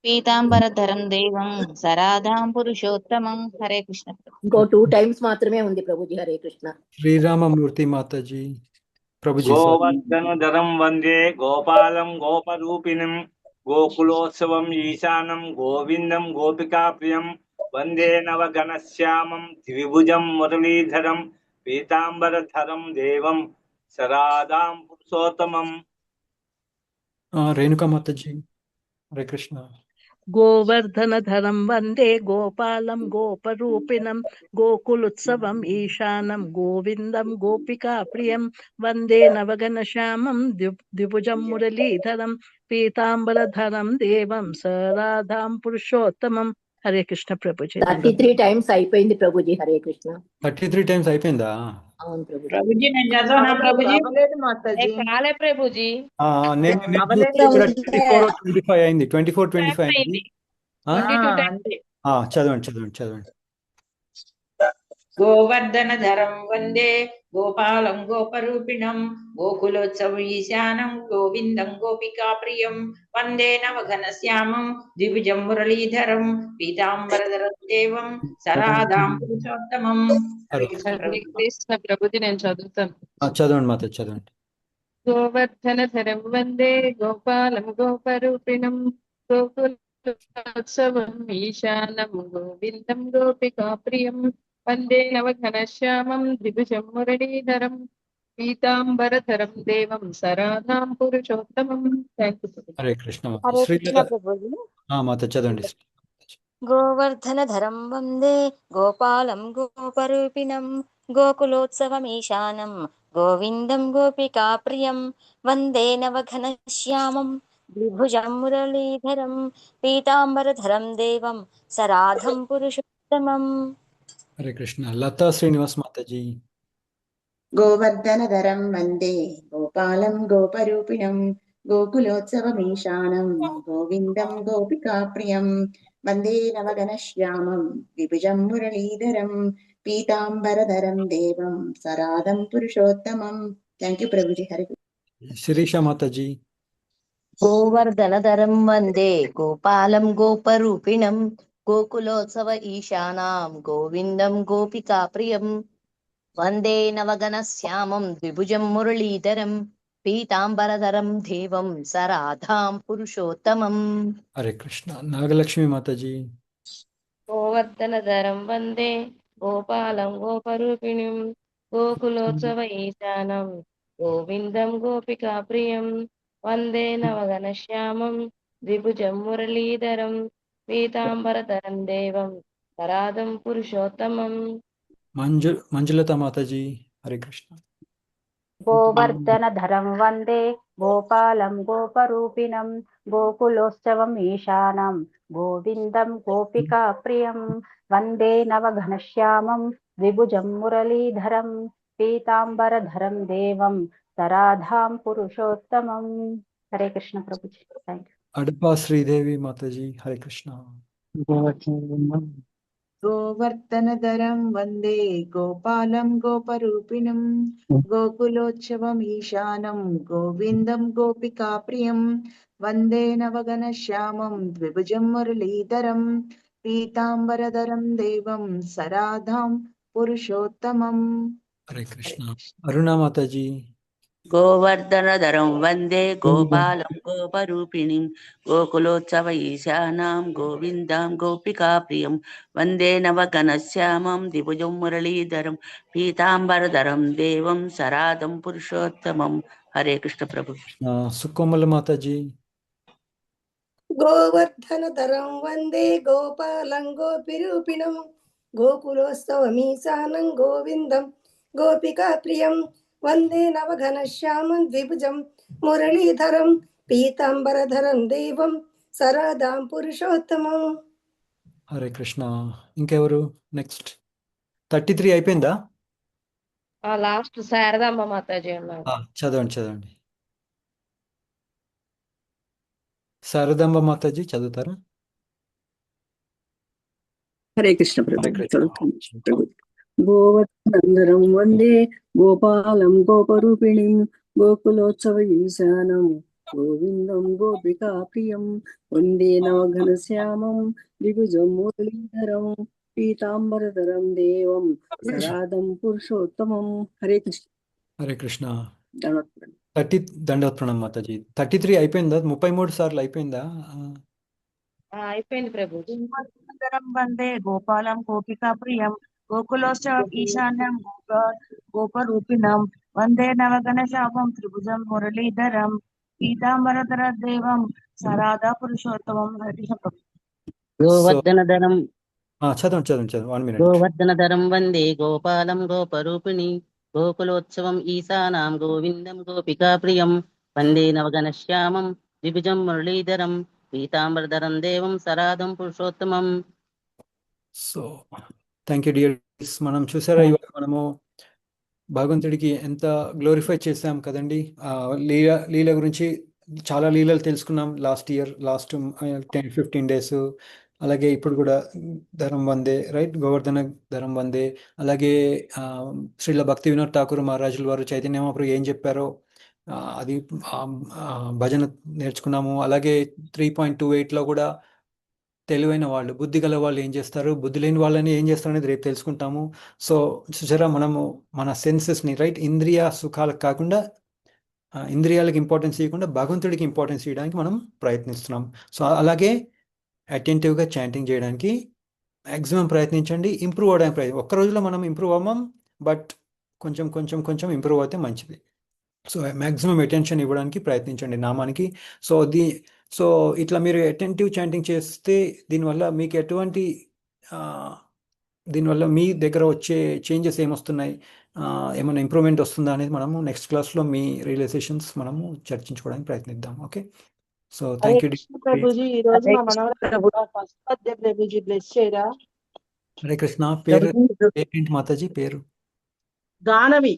పీతాంబరధరం దేవం సరాధాం పురుషోత్తమం. హరే కృష్ణ.
ఇంకో 2 times మాత్రమే ఉంది ప్రభుజీ. హరే కృష్ణ.
శ్రీరామమూర్తి మాతాజీ. ప్రభుజీ.
గోవర్ధనధరం వందే గోపాలం గోపరూపిణం గోకులోత్సవం ఈశానం గోవిందం గోపికా ప్రియం వందే నవఘనశ్యామం ద్విభుజం మురళీధరం పీతాంబరధరం దేవం సరాధాం పురుషోత్తమం.
రేణుకా మాతాజీ. హరే కృష్ణ.
గోవర్ధనధరం వందే గోపాలం గోపరూపిణం గోకులోత్సవం ఈశానం గోవిందం గోపికా ప్రియం వందే నవఘనశ్యామం ద్విభుజం మురళీధరం పీతాంబరధరం దేవం సరాధాం పురుషోత్తమం. హరే కృష్ణ ప్రభుజీ.
33 times అయిపోయింది ప్రభుజీ. హరే కృష్ణ.
33 times అయిపోయిందా?
అవును ప్రభుజీ.
ప్రభుజీ నేను చదవనా ప్రభుజీ?
అవ్వలేదు మాతాజీ.
కాలే ప్రభుజీ.
నేను 24-25 అయింది. 24-25 అయింది. చదవండి.
గోవర్ధనధరం వందే గోపాలం గోపరూపిణం గోకులోత్సవ ఈశానం గోవిందం గోపికా ప్రియం వందే నవఘనశ్యామం ద్విభుజం మురళీధరం పీతాంబరధరం దేవం సరాధాం పురుషోత్తమం.
కృష్ణ ప్రభుజీ నేను చదువుతాను.
చదవండి మాత, చదవండి.
గోవర్ధనధరం వందే గోపాలం గోపరూపిణం గోకులోత్సవం ఈశానం గోవిందం గోపికా ప్రియం వందే నవఘనశ్యామం ద్విభుజం మురళీధరం పీతాంబరధరం దేవం సరాధాం పురుషోత్తమం.
హరే కృష్ణ. మాత చదవండి.
గోవర్ధనధరం వందే గోపాలం గోపరూపిణం గోకులోత్సవమీశానం గోవిందం గోపికా ప్రియం వందే నవఘనశ్యామం ద్విభుజం మురళీధరం పీతాంబరధరం దేవం సరాధం పురుషోత్తమం.
హరే కృష్ణ. లతా శ్రీనివాస్ మాతాజీ.
గోవర్ధనధరం వందే గోపాలం గోపరూపిణం గోకులోత్సవమీశానం గోవిందం గోపికా ప్రియం వందే నవఘనశ్యామం ద్విభుజం మురళీధరం పీతాంబరధరం దేవం సరాధం పురుషోత్తమం. Thank you Prabhuji. హరి
శిరీష మాతాజీ.
గోవర్ధనధరం వందే గోపాలం గోపరూపిణం గోకులోత్సవ ఈశానాం గోవిందం గోపికా ప్రియం వందే నవఘనశ్యామం ద్విభుజం మురళీధరం పీతాంబరధరం దేవం సరాధాం పురుషోత్తమం.
హరే కృష్ణ. నాగలక్ష్మి మాతాజీ.
గోవర్ధనధరం వందే గోపాలం గోపరూపిణిం గోకులోత్సవ ఈశానం గోవిందం గోపికా ప్రియం వందే నవఘనశ్యామం ద్విభుజం మురళీధరం పీతాంబరధరం దేవం సరాధం పురుషోత్తమం.
మంజులత మాతాజీ. హరే కృష్ణ.
గోవర్ధనధరం వందే
గోపాలం గోపరూపిణం గోకులోత్సవం ఈశానం గోవిందం గోపికా ప్రియం వందే నవఘనశ్యామం ద్విభుజం మురళీధరం పీతాంబరధరం దేవం సరాధాం పురుషోత్తమం. హరే కృష్ణ ప్రభుజీ. Thank you.
అడపా శ్రీదేవి మాతాజీ. హరే కృష్ణ.
గోవర్ధనధరం వందే గోపాలం గోపరూపిణం గోకులోత్సవమీశానం గోవిందం గోపికాప్రియం వందే నవఘనశ్యామం ద్విభుజం మురళీధరం పీతాంబరధరం దేవం సరాధాం పురుషోత్తమం.
హరే కృష్ణ. అరుణా మాతాజీ.
గోవర్ధనధరం వందే గోపాలం గోపరూపిణిం గోకులోత్సవ ఈశానాం గోవిందాం గోపికాప్రియం వందే నవఘనశ్యామం ద్విభుజం మురళీధరం పీతాంబరధరం దేవం సరాధం పురుషోత్తమం. హరే కృష్ణ ప్రభు.
సుకోమల మాతాజీ.
గోవర్ధనధరం వందే గోపాలం గోపిరూపిణం గోకులోత్సవమీశానం గోవిందం గోపికాప్రియం వందే నవఘనశ్యామం ద్విభుజం మురళీధరం పీతాంబరధరం దేవం సరాధాం పురుషోత్తమం.
హరే కృష్ణ. ఇంకెవరు నెక్స్ట్? 33 అయిపోయిందా?
లాస్ట్ శారదాంబ మాతాజీ అన్నారు.
చదవండి. శారదాంబ మాతాజీ చదువుతారా?
హరే కృష్ణ ప్రభు. గోవర్ధనం వందే గోపాలం గోపరూపిణిం గోకులోత్సవ ఈశానం గోవిందం గోపికా ప్రియం వందే నవఘనశ్యామం ద్విభుజం మురళీధరం పీతాంబరధరం దేవం సరాధం పురుషోత్తమం. హరే కృష్ణ.
హరే కృష్ణ. దండవత్ ప్రణామ్ మాతాజీ. 33 అయిపోయిందా? 33 సార్లు అయిపోయిందా?
అయిపోయింది ప్రభు.
వందే గోపాలం గోపికా ప్రియం గోకులోత్సవ ఈశాన్యం గోపరూపిణం వందే నవఘనశ్యామం త్రిభుజం మురళీధరం పీతాంబరధర దేవం సరాధా పురుషోత్తమం.
గోవర్ధనధరం
చదవండి 1 minute.
గోవర్ధనధరం వందే గోపాలం గోపరూపిణి గోకులోత్సవం ఈశానాం గోవిందం గోపికా ప్రియం వందే నవఘనశ్యామం ద్విభుజం మురళీధరం పీతాంబరధరం దేవం సరాధం పురుషోత్తమం.
So thank you dear. మనం చూసారా ఇవాళ మనము భగవంతుడికి ఎంత గ్లోరిఫై చేసాం కదండి. లీల గురించి చాలా లీలలు తెలుసుకున్నాం లాస్ట్ 10-15 days. అలాగే ఇప్పుడు కూడా ధరం వందే, రైట్, గోవర్ధన ధరం వందే. అలాగే శ్రీల భక్తి వినోద్ ఠాకూర్ మహారాజుల వారు చైతన్య మహాప్రభు ఏం చెప్పారో అది భజన నేర్చుకున్నాము. అలాగే 3.28లో కూడా తెలివైన వాళ్ళు, బుద్ధి గల వాళ్ళు ఏం చేస్తారు, బుద్ధి లేని వాళ్ళని ఏం చేస్తారు అనేది రేపు తెలుసుకుంటాము. సో చూసారా, మనము మన సెన్సెస్ని, రైట్, ఇంద్రియ సుఖాలకు కాకుండా ఇంద్రియాలకు ఇంపార్టెన్స్ ఇవ్వకుండా భగవంతుడికి ఇంపార్టెన్స్ ఇవ్వడానికి మనం ప్రయత్నిస్తున్నాం. సో అలాగే అటెంటివ్గా చాంటింగ్ చేయడానికి మ్యాక్సిమం ప్రయత్నించండి. ఇంప్రూవ్ అవడానికి ఒక్క రోజులో మనం ఇంప్రూవ్ అవ్వం, బట్ కొంచెం ఇంప్రూవ్ అయితే మంచిది. సో మ్యాక్సిమం అటెన్షన్ ఇవ్వడానికి ప్రయత్నించండి నామానికి. సో ఇట్లా మీరు అటెంటివ్ చాంటింగ్ చేస్తే దీనివల్ల మీకు దీనివల్ల మీ దగ్గర వచ్చే చేంజెస్ ఏమొస్తున్నాయి, ఏమైనా ఇంప్రూవ్మెంట్ వస్తుందా అనేది మనము నెక్స్ట్ క్లాస్లో మీ రియలైజేషన్స్ మనము చర్చించుకోవడానికి ప్రయత్నిద్దాం. Okay. So thank you
Prabhuji. ఈ రోజు మా మనవరాలు ఫస్ట్ బర్త్డే ప్రభుజీ, బ్లెస్ చేయరా.
హరే కృష్ణ. పేరు ఏంటి మాతాజీ? పేరు Ganavi.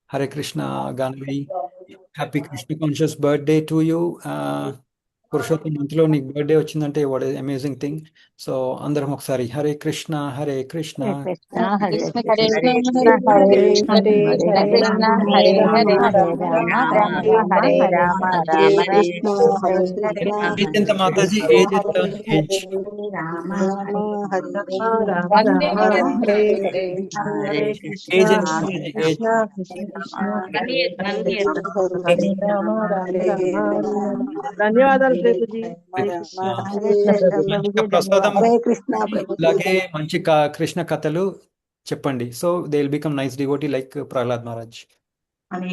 Hare Krishna Ganavi. Happy Krishna conscious birthday to you. Purushottam మంత్లో నీకు బర్త్డే వచ్చిందంటే వాట్ అమేజింగ్ థింగ్. సో అందరం ఒకసారి హరే కృష్ణ హరే కృష్ణ
హరే కృష్ణ
హరే
ఎంత మాతాజీ? ఏజ్ ఎంత? ఏజ్
ధన్యవాదాలు ప్రభుజీ.
ప్రసాదం అలాగే మంచి కృష్ణ కథలు చెప్పండి. So they will become nice devotee like Prahlad Maharaj.
1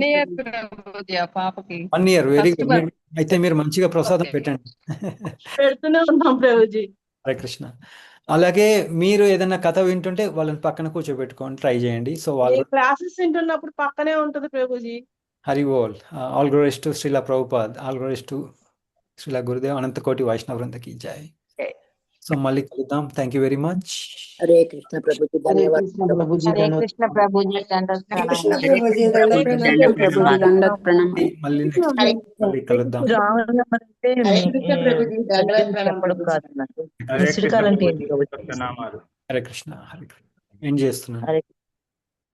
year Prabhuji ఆ పాపకి.
1 year. Very good. అయితే మీరు మంచిగా ప్రసాదం పెట్టండి.
పెడుతూనే ఉన్నాం ప్రభుజీ.
హరే కృష్ణ. అలాగే మీరు ఏదైనా కథ వింటుంటే వాళ్ళని పక్కన కూర్చోబెట్టుకొని ట్రై చేయండి. సో
ఈ
వాళ్ళు
క్లాసెస్ వింటున్నప్పుడు పక్కనే ఉంటుంది ప్రభుజీ.
హరి బోల్. All glories to Srila Prabhupad, all glories to Srila Gurudev, అనంతకోటి వైష్ణవ వృందకి జై. సో మళ్ళీ కలుద్దాం. Thank you very much.
Hare Krishna ప్రభుజీ,
హరే
ధన్యవాదాలు
కృష్ణ
ప్రభుజీ.
ప్రభుజీ
హరే కృష్ణ ప్రభుజీ దండ
కృష్ణ
ప్రణామాలు.
ప్రభుజీ దండ ప్రణామం.
ప్రభుజీ దండ ప్రణామం.
మళ్ళీ నెక్స్ట్ మళ్ళీ కలుద్దాం.
రావాలంటే
హరే కృష్ణ ప్రభుజీ, దండవత్ ప్రణామం
చెప్పడం
ప్రభుజీ.
కాదు నాకు
హరే
మిస్డ్
కృష్ణ
కాల్ అంటే
ప్రభుజీ
ఏంటి ప్రభుజీ?
ప్రణామాలు.
హరే కృష్ణ. హరే కృష్ణ. ఏం చేస్తున్నాను?
హరే